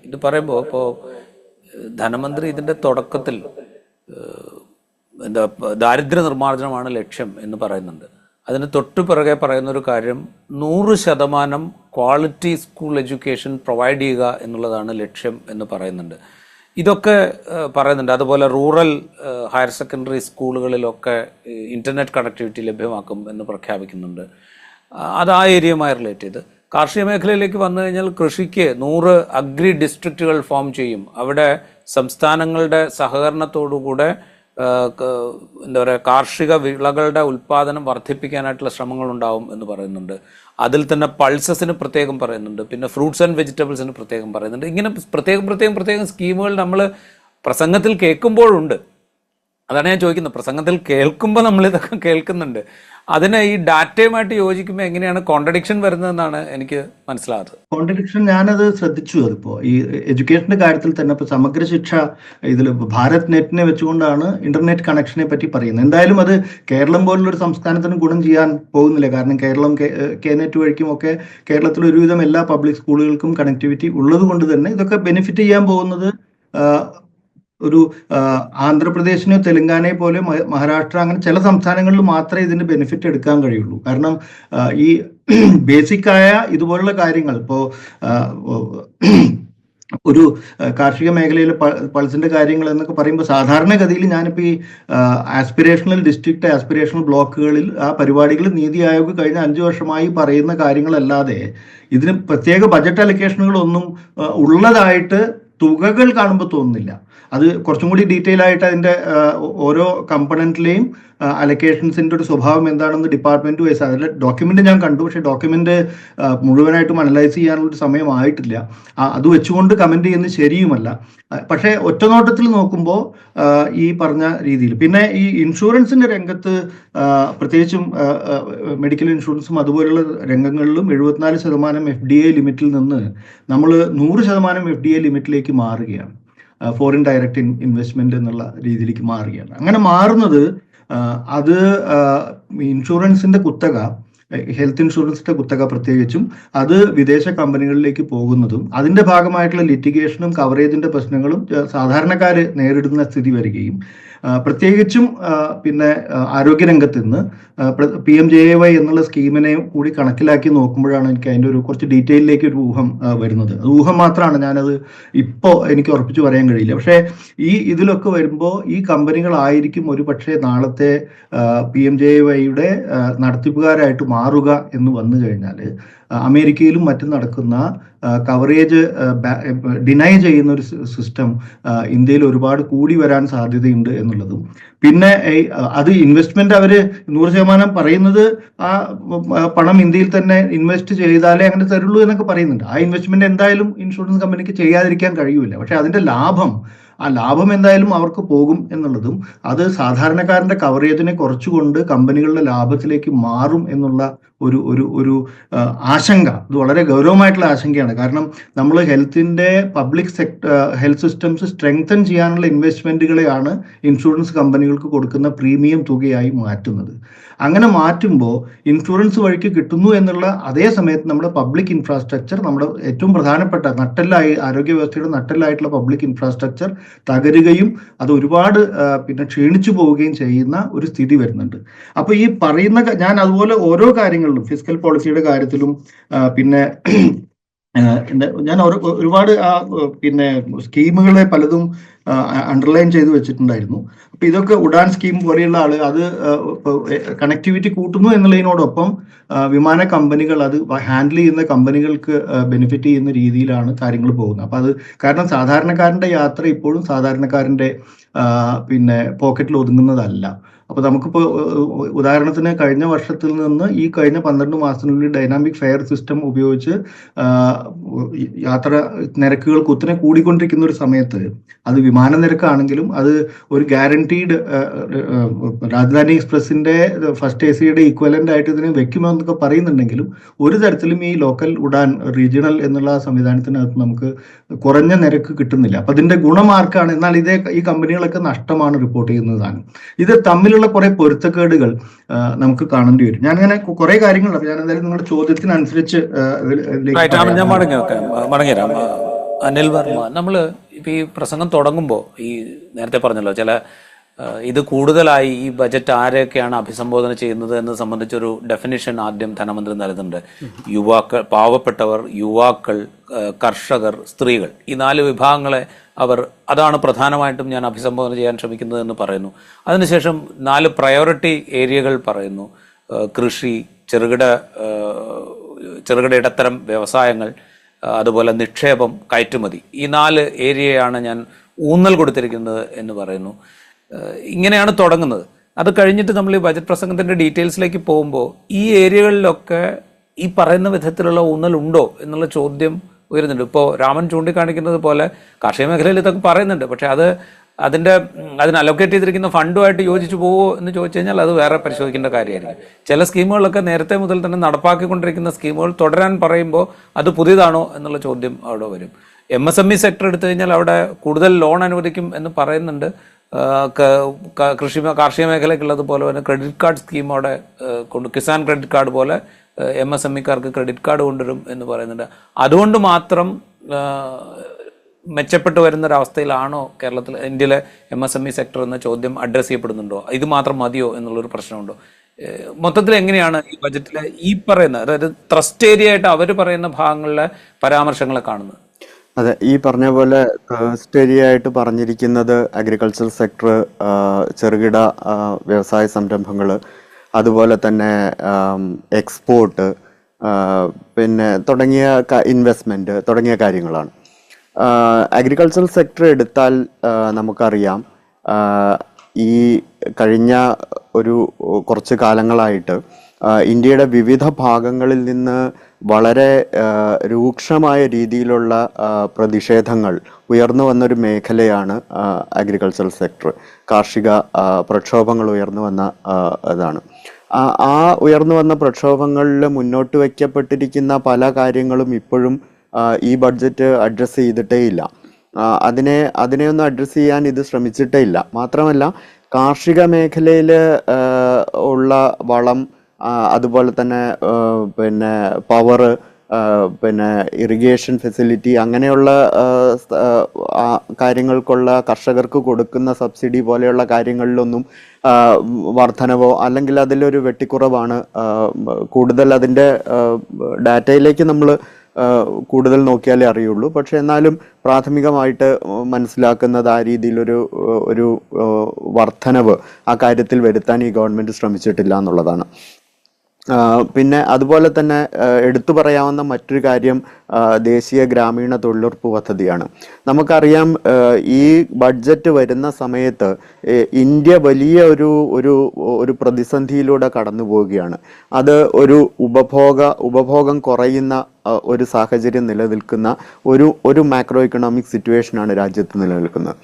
ഇത് പറയുമ്പോൾ ഇപ്പോൾ ധനമന്ത്രി ഇതിന്റെ തുടക്കത്തിൽ ദാരിദ്ര്യ നിർമ്മാർജ്ജനമാണ് ലക്ഷ്യം എന്ന് പറയുന്നുണ്ട്. അതിന് തൊട്ടു പിറകെ പറയുന്ന ഒരു കാര്യം 100% ക്വാളിറ്റി സ്കൂൾ എഡ്യൂക്കേഷൻ പ്രൊവൈഡ് ചെയ്യുക എന്നുള്ളതാണ് ലക്ഷ്യം എന്ന് പറയുന്നുണ്ട്. ഇതൊക്കെ പറയുന്നുണ്ട്. അതുപോലെ റൂറൽ ഹയർ സെക്കൻഡറി സ്കൂളുകളിലൊക്കെ ഇൻ്റർനെറ്റ് കണക്ടിവിറ്റി ലഭ്യമാക്കും എന്ന് പ്രഖ്യാപിക്കുന്നുണ്ട്. അത് ആ ഏരിയയുമായി റിലേറ്റ് ചെയ്ത് കാർഷിക മേഖലയിലേക്ക് വന്നു കഴിഞ്ഞാൽ കൃഷിക്ക് 100 അഗ്രി ഡിസ്ട്രിക്റ്റുകൾ ഫോം ചെയ്യും. അവിടെ സംസ്ഥാനങ്ങളുടെ സഹകരണത്തോടുകൂടെ എന്താ പറയുക, കാർഷിക വിളകളുടെ ഉൽപ്പാദനം വർദ്ധിപ്പിക്കാനായിട്ടുള്ള ശ്രമങ്ങൾ ഉണ്ടാവും എന്ന് പറയുന്നുണ്ട്. അതിൽ തന്നെ പൾസസിന് പ്രത്യേകം പറയുന്നുണ്ട്, പിന്നെ ഫ്രൂട്ട്സ് ആൻഡ് വെജിറ്റബിൾസിന് പ്രത്യേകം പറയുന്നുണ്ട്. ഇങ്ങനെ പ്രത്യേകം സ്കീമുകൾ നമ്മൾ പ്രസംഗത്തിൽ കേൾക്കുമ്പോഴുണ്ട്. അതാണ് ഞാൻ ചോദിക്കുന്നത്. പ്രസംഗത്തിൽ കേൾക്കുമ്പോൾ നമ്മളിതൊക്കെ കേൾക്കുന്നുണ്ട്. അതിന് ഈ ഡാറ്റയുമായിട്ട് യോജിക്കുമ്പോൾ എങ്ങനെയാണ് കോൺട്രഡിക്ഷൻ വരുന്നതെന്നാണ് എനിക്ക് മനസ്സിലാകാത്തത്. കോൺട്രഡിക്ഷൻ ഞാനത് ശ്രദ്ധിച്ചു. അതിപ്പോൾ ഈ എഡ്യൂക്കേഷന്റെ കാര്യത്തിൽ തന്നെ ഇപ്പോൾ സമഗ്ര ശിക്ഷ, ഇതിൽ ഭാരത് നെറ്റിനെ വെച്ചുകൊണ്ടാണ് ഇന്റർനെറ്റ് കണക്ഷനെ പറ്റി പറയുന്നത്. എന്തായാലും അത് കേരളം പോലുള്ളൊരു സംസ്ഥാനത്തിന് ഗുണം ചെയ്യാൻ പോകുന്നില്ല. കാരണം കേരളം കെ-നെറ്റ് വഴിക്കും ഒക്കെ കേരളത്തിൽ ഒരുവിധം എല്ലാ പബ്ലിക് സ്കൂളുകൾക്കും കണക്ടിവിറ്റി ഉള്ളത് കൊണ്ട് തന്നെ ഇതൊക്കെ ബെനിഫിറ്റ് ചെയ്യാൻ പോകുന്നത് ഒരു ആന്ധ്രാപ്രദേശിനോ തെലങ്കാനയെ പോലെ മഹാരാഷ്ട്ര, അങ്ങനെ ചില സംസ്ഥാനങ്ങളിൽ മാത്രമേ ഇതിന്റെ ബെനിഫിറ്റ് എടുക്കാൻ കഴിയുള്ളൂ. കാരണം ഈ ബേസിക്കായ ഇതുപോലുള്ള കാര്യങ്ങൾ ഇപ്പോൾ ഒരു കാർഷിക മേഖലയിലെ പൾസിന്റെ കാര്യങ്ങൾ എന്നൊക്കെ പറയുമ്പോൾ സാധാരണഗതിയിൽ ഞാനിപ്പോൾ ഈ ആസ്പിറേഷണൽ ഡിസ്ട്രിക്ട്, ആസ്പിറേഷണൽ ബ്ലോക്കുകളിൽ ആ പരിപാടികൾ നീതി ആയോഗ് കഴിഞ്ഞ 5 വർഷമായി പറയുന്ന കാര്യങ്ങളല്ലാതെ ഇതിന് പ്രത്യേക ബജറ്റ് അലൊക്കേഷനുകളൊന്നും ഉള്ളതായിട്ട് തുകകൾ കാണുമ്പോൾ തോന്നുന്നില്ല. അത് കുറച്ചും കൂടി ഡീറ്റെയിൽ ആയിട്ട് അതിൻ്റെ ഓരോ കമ്പണൻറ്റിലെയും അലൊക്കേഷൻസിൻ്റെ ഒരു സ്വഭാവം എന്താണെന്ന് ഡിപ്പാർട്ട്മെൻറ്റ് വൈസ് അതിൽ ഡോക്യുമെൻ്റ് ഞാൻ കണ്ടു. പക്ഷേ ഡോക്യുമെൻ്റ് മുഴുവനായിട്ടും അനലൈസ് ചെയ്യാനുള്ളൊരു സമയമായിട്ടില്ല. അത് വെച്ചുകൊണ്ട് കമൻറ്റ് ചെയ്യുന്നത് ശരിയുമല്ല. പക്ഷേ ഒറ്റനോട്ടത്തിൽ നോക്കുമ്പോൾ ഈ പറഞ്ഞ രീതിയിൽ, പിന്നെ ഈ ഇൻഷുറൻസിൻ്റെ രംഗത്ത് പ്രത്യേകിച്ചും മെഡിക്കൽ ഇൻഷുറൻസും അതുപോലുള്ള രംഗങ്ങളിലും 74% FDA ലിമിറ്റിൽ നിന്ന് നമ്മൾ 100% FDA ലിമിറ്റിലേക്ക് മാറുകയാണ്. ഫോറിൻ ഡയറക്റ്റ് ഇൻവെസ്റ്റ്മെന്റ് എന്നുള്ള രീതിയിലേക്ക് മാറുകയാണ്. അങ്ങനെ മാറുന്നത് അത് ഇൻഷുറൻസിന്റെ കുത്തക ഹെൽത്ത് ഇൻഷുറൻസിന്റെ കുത്തക പ്രത്യേകിച്ചും അത് വിദേശ കമ്പനികളിലേക്ക് പോകുന്നതും അതിന്റെ ഭാഗമായിട്ടുള്ള ലിറ്റിഗേഷനും കവറേജിന്റെ പ്രശ്നങ്ങളും സാധാരണക്കാർ നേരിടുന്ന സ്ഥിതി വരികയും പ്രത്യേകിച്ചും പിന്നെ ആരോഗ്യരംഗത്ത് നിന്ന് PMJAY എന്നുള്ള സ്കീമിനെ കൂടി കണക്കിലാക്കി നോക്കുമ്പോഴാണ് എനിക്ക് അതിൻ്റെ ഒരു കുറച്ച് ഡീറ്റെയിലേക്ക് ഒരു ഊഹം വരുന്നത്. അത് ഊഹം മാത്രമാണ്, ഞാനത് ഇപ്പോൾ എനിക്ക് ഉറപ്പിച്ച് പറയാൻ കഴിയില്ല. പക്ഷേ ഇതിലൊക്കെ വരുമ്പോൾ ഈ കമ്പനികളായിരിക്കും ഒരു പക്ഷേ നാളത്തെ PMJAYയുടെ നടത്തിപ്പുകാരായിട്ട് മാറുക എന്ന് വന്നു കഴിഞ്ഞാൽ അമേരിക്കയിലും മറ്റും നടക്കുന്ന കവറേജ് ഡിനൈ ചെയ്യുന്ന ഒരു സിസ്റ്റം ഇന്ത്യയിൽ ഒരുപാട് കൂടി വരാൻ സാധ്യതയുണ്ട് എന്നുള്ളതും, പിന്നെ അത് ഇൻവെസ്റ്റ്മെന്റ് അവർ 100% പറയുന്നത് ആ പണം ഇന്ത്യയിൽ തന്നെ ഇൻവെസ്റ്റ് ചെയ്താലേ അങ്ങനെ തരുള്ളൂ എന്നൊക്കെ പറയുന്നുണ്ട്. ആ ഇൻവെസ്റ്റ്മെന്റ് എന്തായാലും ഇൻഷുറൻസ് കമ്പനിക്ക് ചെയ്യാതിരിക്കാൻ കഴിയൂല. പക്ഷെ അതിന്റെ ലാഭം എന്തായാലും അവർക്ക് പോകും എന്നുള്ളതും, അത് സാധാരണക്കാരന്റെ കവറേജിനെ കുറച്ചുകൊണ്ട് കമ്പനികളുടെ ലാഭത്തിലേക്ക് മാറും എന്നുള്ള ഒരു ആശങ്ക, ഇത് വളരെ ഗൗരവമായിട്ടുള്ള ആശങ്കയാണ്. കാരണം നമ്മൾ പബ്ലിക് ഹെൽത്ത് സിസ്റ്റംസ് സ്ട്രെങ്തൻ ചെയ്യാനുള്ള ഇൻവെസ്റ്റ്മെന്റുകളെയാണ് ഇൻഷുറൻസ് കമ്പനികൾക്ക് കൊടുക്കുന്ന പ്രീമിയം തുകയായി മാറ്റുന്നത്. അങ്ങനെ മാറ്റുമ്പോൾ ഇൻഷുറൻസ് വഴിക്ക് കിട്ടുന്നു എന്നുള്ള അതേ സമയത്ത് നമ്മുടെ പബ്ലിക് ഇൻഫ്രാസ്ട്രക്ചർ, നമ്മുടെ ഏറ്റവും പ്രധാനപ്പെട്ട ആരോഗ്യ വ്യവസ്ഥയുടെ നട്ടെല്ലായിട്ടുള്ള പബ്ലിക് ഇൻഫ്രാസ്ട്രക്ചർ തകരുകയും അത് ഒരുപാട് പിന്നെ ക്ഷീണിച്ചു പോവുകയും ചെയ്യുന്ന ഒരു സ്ഥിതി വരുന്നുണ്ട്. അപ്പൊ ഈ പറയുന്ന ഞാൻ അതുപോലെ ഓരോ കാര്യങ്ങളിലും ഫിസ്ക്കൽ പോളിസിയുടെ കാര്യത്തിലും പിന്നെ ഞാൻ ഒരുപാട് പിന്നെ സ്കീമുകളെ പലതും അണ്ടർലൈൻ ചെയ്ത് വെച്ചിട്ടുണ്ടായിരുന്നു. അപ്പൊ ഇതൊക്കെ ഉഡാൻ സ്കീം പോലെയുള്ള അത് കണക്ടിവിറ്റി കൂട്ടുന്നു എന്നുള്ളതിനോടൊപ്പം വിമാന കമ്പനികൾ അത് ഹാൻഡിൽ ചെയ്യുന്ന കമ്പനികൾക്ക് ബെനിഫിറ്റ് ചെയ്യുന്ന രീതിയിലാണ് കാര്യങ്ങൾ പോകുന്നത്. അപ്പൊ അത് കാരണം സാധാരണക്കാരന്റെ യാത്ര ഇപ്പോഴും സാധാരണക്കാരന്റെ പിന്നെ പോക്കറ്റിൽ ഒതുങ്ങുന്നതല്ല. അപ്പൊ നമുക്കിപ്പോൾ ഉദാഹരണത്തിന് കഴിഞ്ഞ വർഷത്തിൽ നിന്ന് ഈ കഴിഞ്ഞ 12 മാസത്തിനുള്ളിൽ ഡൈനാമിക് ഫെയർ സിസ്റ്റം ഉപയോഗിച്ച് യാത്ര നിരക്കുകൾ കുത്തനെ കൂടിക്കൊണ്ടിരിക്കുന്ന ഒരു സമയത്ത് അത് വിമാന നിരക്കാണെങ്കിലും അത് ഒരു ഗ്യാരണ്ടീഡ് രാജധാനി എക്സ്പ്രസിന്റെ ഫസ്റ്റ് AC ഈക്വലന്റ് ആയിട്ട് ഇതിനെ വെക്കുമെന്നൊക്കെ പറയുന്നുണ്ടെങ്കിലും ഒരു തരത്തിലും ഈ ലോക്കൽ ഉഡാൻ റീജിയണൽ എന്നുള്ള സംവിധാനത്തിനകത്ത് നമുക്ക് കുറഞ്ഞ നിരക്ക് കിട്ടുന്നില്ല. അപ്പൊ അതിന്റെ ഗുണം ആർക്കാണ്? എന്നാൽ ഈ കമ്പനികളൊക്കെ നഷ്ടമാണ് റിപ്പോർട്ട് ചെയ്യുന്നതാണ്. ഇത് തമ്മിലുള്ള കുറെ പൊരുത്തക്കേടുകൾ നമുക്ക് കാണേണ്ടി വരും. ഞാനിങ്ങനെ കുറെ കാര്യങ്ങളുണ്ട്. അപ്പൊ ഞാൻ എന്തായാലും നിങ്ങളുടെ ചോദ്യത്തിനനുസരിച്ച് ഞാൻ മടങ്ങിരാം. അനിൽ വർമ്മ, നമ്മൾ ഇപ്പം ഈ പ്രസംഗം തുടങ്ങുമ്പോൾ ഈ നേരത്തെ പറഞ്ഞല്ലോ ഇത് കൂടുതലായി ഈ ബജറ്റ് ആരെയൊക്കെയാണ് അഭിസംബോധന ചെയ്യുന്നത് എന്ന് സംബന്ധിച്ചൊരു ഡെഫിനിഷൻ ആദ്യം ധനമന്ത്രി നൽകുന്നുണ്ട്. പാവപ്പെട്ടവർ, യുവാക്കൾ, കർഷകർ, സ്ത്രീകൾ, ഈ 4 വിഭാഗങ്ങളെ അതാണ് പ്രധാനമായിട്ടും ഞാൻ അഭിസംബോധന ചെയ്യാൻ ശ്രമിക്കുന്നത് എന്ന് പറയുന്നു. അതിനുശേഷം 4 പ്രയോറിറ്റി ഏരിയകൾ പറയുന്നു. കൃഷി, ചെറുകിട ഇടത്തരം വ്യവസായങ്ങൾ, അതുപോലെ നിക്ഷേപം, കയറ്റുമതി, ഈ 4 ഏരിയയാണ് ഞാൻ ഊന്നൽ കൊടുത്തിരിക്കുന്നത് എന്ന് പറയുന്നു. ഇങ്ങനെയാണ് തുടങ്ങുന്നത്. അത് കഴിഞ്ഞിട്ട് നമ്മൾ ഈ ബജറ്റ് പ്രസംഗത്തിന്റെ ഡീറ്റെയിൽസിലേക്ക് പോകുമ്പോൾ ഈ ഏരിയകളിലൊക്കെ ഈ പറയുന്ന വിധത്തിലുള്ള ഊന്നലുണ്ടോ എന്നുള്ള ചോദ്യം ഉയരുന്നുണ്ട്. ഇപ്പോൾ രാമൻ ചൂണ്ടിക്കാണിക്കുന്നത് പോലെ കാർഷിക മേഖലയിൽ ഇതൊക്കെ പറയുന്നുണ്ട്. പക്ഷെ അതിന് അലോക്കേറ്റ് ചെയ്തിരിക്കുന്ന ഫണ്ടുമായിട്ട് യോജിച്ചു പോകുമോ എന്ന് ചോദിച്ചു കഴിഞ്ഞാൽ അത് വേറെ പരിശോധിക്കേണ്ട കാര്യമായിരിക്കും. ചില സ്കീമുകളൊക്കെ നേരത്തെ മുതൽ തന്നെ നടപ്പാക്കിക്കൊണ്ടിരിക്കുന്ന സ്കീമുകൾ തുടരാൻ പറയുമ്പോൾ അത് പുതിയതാണോ എന്നുള്ള ചോദ്യം അവിടെ വരും. MSME സെക്ടർ എടുത്തു കഴിഞ്ഞാൽ അവിടെ കൂടുതൽ ലോൺ അനുവദിക്കും എന്ന് പറയുന്നുണ്ട്. കാർഷിക മേഖലയ്ക്കുള്ളതുപോലെ തന്നെ ക്രെഡിറ്റ് കാർഡ് സ്കീം അവിടെ കിസാൻ ക്രെഡിറ്റ് കാർഡ് പോലെ MSMEക്കാർക്ക് ക്രെഡിറ്റ് കാർഡ് കൊണ്ടുവരും എന്ന് പറയുന്നുണ്ട്. അതുകൊണ്ട് മാത്രം മെച്ചപ്പെട്ടു വരുന്നൊരവസ്ഥയിലാണോ ഇന്ത്യയിലെ MSME സെക്ടർ എന്ന ചോദ്യം അഡ്രസ് ചെയ്യപ്പെടുന്നുണ്ടോ? ഇത് മാത്രം മതിയോ എന്നുള്ളൊരു പ്രശ്നമുണ്ടോ? മൊത്തത്തിൽ എങ്ങനെയാണ് ഈ ബജറ്റിലെ ഈ പറയുന്ന, അതായത് ട്രസ്റ്റ് ഏരിയ ആയിട്ട് അവർ പറയുന്ന ഭാഗങ്ങളിലെ പരാമർശങ്ങളെ കാണുന്നത്? അതെ, ഈ പറഞ്ഞ പോലെ ട്രസ്റ്റ് ഏരിയ ആയിട്ട് പറഞ്ഞിരിക്കുന്നത് അഗ്രികൾച്ചർ സെക്ടർ, ചെറുകിട വ്യവസായ സംരംഭങ്ങൾ, അതുപോലെ തന്നെ എക്സ്പോർട്ട്, പിന്നെ തുടങ്ങിയ ഇൻവെസ്റ്റ്മെൻറ്റ് തുടങ്ങിയ കാര്യങ്ങളാണ്. അഗ്രികൾച്ചറൽ സെക്ടർ എടുത്താൽ നമുക്കറിയാം, ഈ കഴിഞ്ഞ കുറച്ച് കാലങ്ങളായിട്ട് ഇന്ത്യയുടെ വിവിധ ഭാഗങ്ങളിൽ നിന്ന് വളരെ രൂക്ഷമായ രീതിയിലുള്ള പ്രതിഷേധങ്ങൾ ഉയർന്നു വന്നൊരു മേഖലയാണ് അഗ്രികൾച്ചറൽ സെക്ടർ. കാർഷിക പ്രക്ഷോഭങ്ങൾ ഉയർന്നു വന്ന ഇതാണ്. ആ ഉയർന്നു വന്ന പ്രക്ഷോഭങ്ങളിൽ മുന്നോട്ട് വയ്ക്കപ്പെട്ടിരിക്കുന്ന പല കാര്യങ്ങളും ഇപ്പോഴും ഈ ബഡ്ജറ്റ് അഡ്രസ്സ് ചെയ്തിട്ടേ ഇല്ല. അതിനെയൊന്നും അഡ്രസ്സ് ചെയ്യാൻ ഇത് ശ്രമിച്ചിട്ടേ ഇല്ല. മാത്രമല്ല, കാർഷിക മേഖലയിൽ ഉള്ള വളം, അതുപോലെ തന്നെ പിന്നെ പവർ, പിന്നെ ഇറിഗേഷൻ ഫെസിലിറ്റി, അങ്ങനെയുള്ള കാര്യങ്ങൾക്കുള്ള കർഷകർക്ക് കൊടുക്കുന്ന സബ്സിഡി പോലെയുള്ള കാര്യങ്ങളിലൊന്നും വർധനവോ അല്ലെങ്കിൽ അതിലൊരു വെട്ടിക്കുറവാണ്. കൂടുതൽ അതിൻ്റെ ഡാറ്റയിലേക്ക് നമ്മൾ കൂടുതൽ നോക്കിയാലേ അറിയുള്ളൂ. പക്ഷെ എന്നാലും പ്രാഥമികമായിട്ട് മനസ്സിലാക്കുന്നത് ആ രീതിയിലൊരു ഒരു വർധനവ് ആ കാര്യത്തിൽ വരുത്താൻ ഈ ഗവൺമെൻറ് ശ്രമിച്ചിട്ടില്ല എന്നുള്ളതാണ്. പിന്നെ അതുപോലെ തന്നെ എടുത്തു പറയാവുന്ന മറ്റൊരു കാര്യം ദേശീയ ഗ്രാമീണ തൊഴിലുറപ്പ് പദ്ധതിയാണ്. നമുക്കറിയാം, ഈ ബഡ്ജറ്റ് വരുന്ന സമയത്ത് ഇന്ത്യ വലിയ ഒരു പ്രതിസന്ധിയിലൂടെ കടന്നു പോവുകയാണ്. അത് ഒരു ഉപഭോഗം കുറയുന്ന ഒരു സാഹചര്യം നിലനിൽക്കുന്ന ഒരു മാക്രോ ഇക്കണോമിക് സിറ്റുവേഷനാണ് രാജ്യത്ത് നിലനിൽക്കുന്നത്.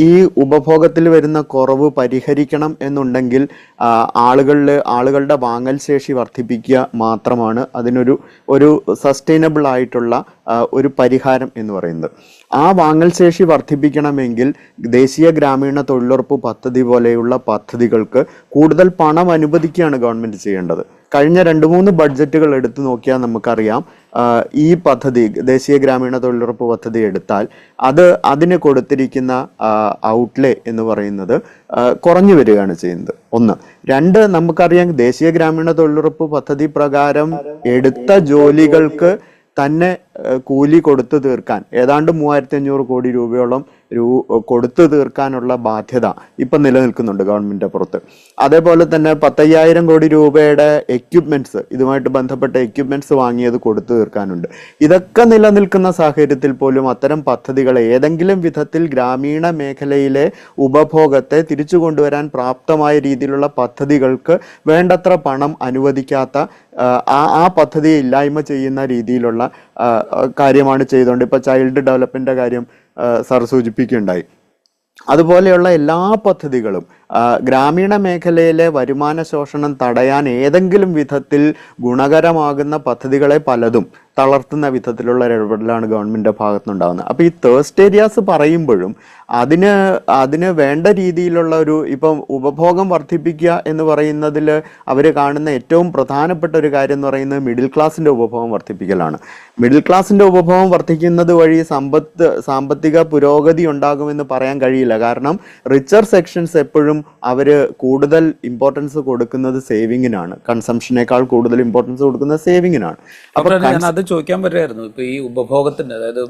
ഈ ഉപഭോഗത്തിൽ വരുന്ന കുറവ് പരിഹരിക്കണം എന്നുണ്ടെങ്കിൽ ആളുകളുടെ വാങ്ങൽ ശേഷി വർദ്ധിപ്പിക്കുക മാത്രമാണ് ഒരു സസ്റ്റൈനബിൾ ആയിട്ടുള്ള ഒരു പരിഹാരം എന്ന് പറയുന്നത്. ആ വാങ്ങൽ ശേഷി വർദ്ധിപ്പിക്കണമെങ്കിൽ ദേശീയ ഗ്രാമീണ തൊഴിലുറപ്പ് പദ്ധതി പോലെയുള്ള പദ്ധതികൾക്ക് കൂടുതൽ പണം അനുവദിക്കുകയാണ് ഗവൺമെൻറ് ചെയ്യേണ്ടത്. കഴിഞ്ഞ 2-3 ബഡ്ജറ്റുകൾ എടുത്തു നോക്കിയാൽ നമുക്കറിയാം, ഈ പദ്ധതി ദേശീയ ഗ്രാമീണ തൊഴിലുറപ്പ് പദ്ധതി എടുത്താൽ അതിന് കൊടുത്തിരിക്കുന്ന ഔട്ട്ലേ എന്ന് പറയുന്നത് കുറഞ്ഞു വരികയാണ് ചെയ്യുന്നത്. 1. 2, നമുക്കറിയാം ദേശീയ ഗ്രാമീണ തൊഴിലുറപ്പ് പദ്ധതി പ്രകാരം എടുത്ത ജോലികൾക്ക് തന്നെ കൂലി കൊടുത്തു തീർക്കാൻ ഏതാണ്ട് 3500 കോടി രൂപയോളം കൊടുത്തു തീർക്കാനുള്ള ബാധ്യത ഇപ്പം നിലനിൽക്കുന്നുണ്ട് ഗവൺമെൻറ് പുറത്ത്. അതേപോലെ തന്നെ 10,000 കോടി രൂപയുടെ എക്യുപ്മെന്റ്സ്, ഇതുമായിട്ട് ബന്ധപ്പെട്ട എക്യുപ്മെന്റ്സ് വാങ്ങിയത് കൊടുത്തു തീർക്കാനുണ്ട്. ഇതൊക്കെ നിലനിൽക്കുന്ന സാഹചര്യത്തിൽ പോലും അത്തരം പദ്ധതികളെ ഏതെങ്കിലും വിധത്തിൽ ഗ്രാമീണ മേഖലയിലെ ഉപഭോഗത്തെ തിരിച്ചു കൊണ്ടുവരാൻ പ്രാപ്തമായ രീതിയിലുള്ള പദ്ധതികൾക്ക് വേണ്ടത്ര പണം അനുവദിക്കാത്ത ആ പദ്ധതിയെ ഇല്ലായ്മ ചെയ്യുന്ന രീതിയിലുള്ള കാര്യമാണ് ചെയ്തുകൊണ്ട് ഇപ്പോൾ ചൈൽഡ് ഡെവലപ്മെന്റിന്റെ കാര്യം സാർ സൂചിപ്പിക്കുകയുണ്ടായി. അതുപോലെയുള്ള എല്ലാ പദ്ധതികളും ഗ്രാമീണ മേഖലയിലെ വരുമാന ശോഷണം തടയാൻ ഏതെങ്കിലും വിധത്തിൽ ഗുണകരമാകുന്ന പദ്ധതികളെ പലതും തളർത്തുന്ന വിധത്തിലുള്ള ഒരു ഇടപെടലാണ് ഗവൺമെൻറ്റിൻ്റെ ഭാഗത്തുനിന്നുണ്ടാകുന്നത്. അപ്പോൾ ഈ തേഴ്സ്റ്റ് ഏരിയാസ് പറയുമ്പോഴും അതിന് വേണ്ട രീതിയിലുള്ള ഇപ്പം ഉപഭോഗം വർദ്ധിപ്പിക്കുക എന്ന് പറയുന്നതിൽ അവർ കാണുന്ന ഏറ്റവും പ്രധാനപ്പെട്ട ഒരു കാര്യം എന്ന് പറയുന്നത് മിഡിൽ ക്ലാസിൻ്റെ ഉപഭോഗം വർദ്ധിപ്പിക്കലാണ്. മിഡിൽ ക്ലാസിൻ്റെ ഉപഭോഗം വർദ്ധിക്കുന്നത് വഴി സാമ്പത്തിക പുരോഗതി ഉണ്ടാകുമെന്ന് പറയാൻ കഴിയില്ല. കാരണം റിച്ചർ സെക്ഷൻസ് എപ്പോഴും അവർ കൂടുതൽ ഇമ്പോർട്ടൻസ് കൊടുക്കുന്നത് സേവിങ്ങിനാണ്. കൺസംഷനേക്കാൾ കൂടുതൽ ഇമ്പോർട്ടൻസ് കൊടുക്കുന്നത് സേവിങ്ങിനാണ്. അപ്പോൾ ഞാൻ അത് ചോദിക്കാൻ പറ്റുമായിരുന്നു. ഇപ്പോൾ ഈ ഉപഭോഗത്തിൻ്റെ, അതായത്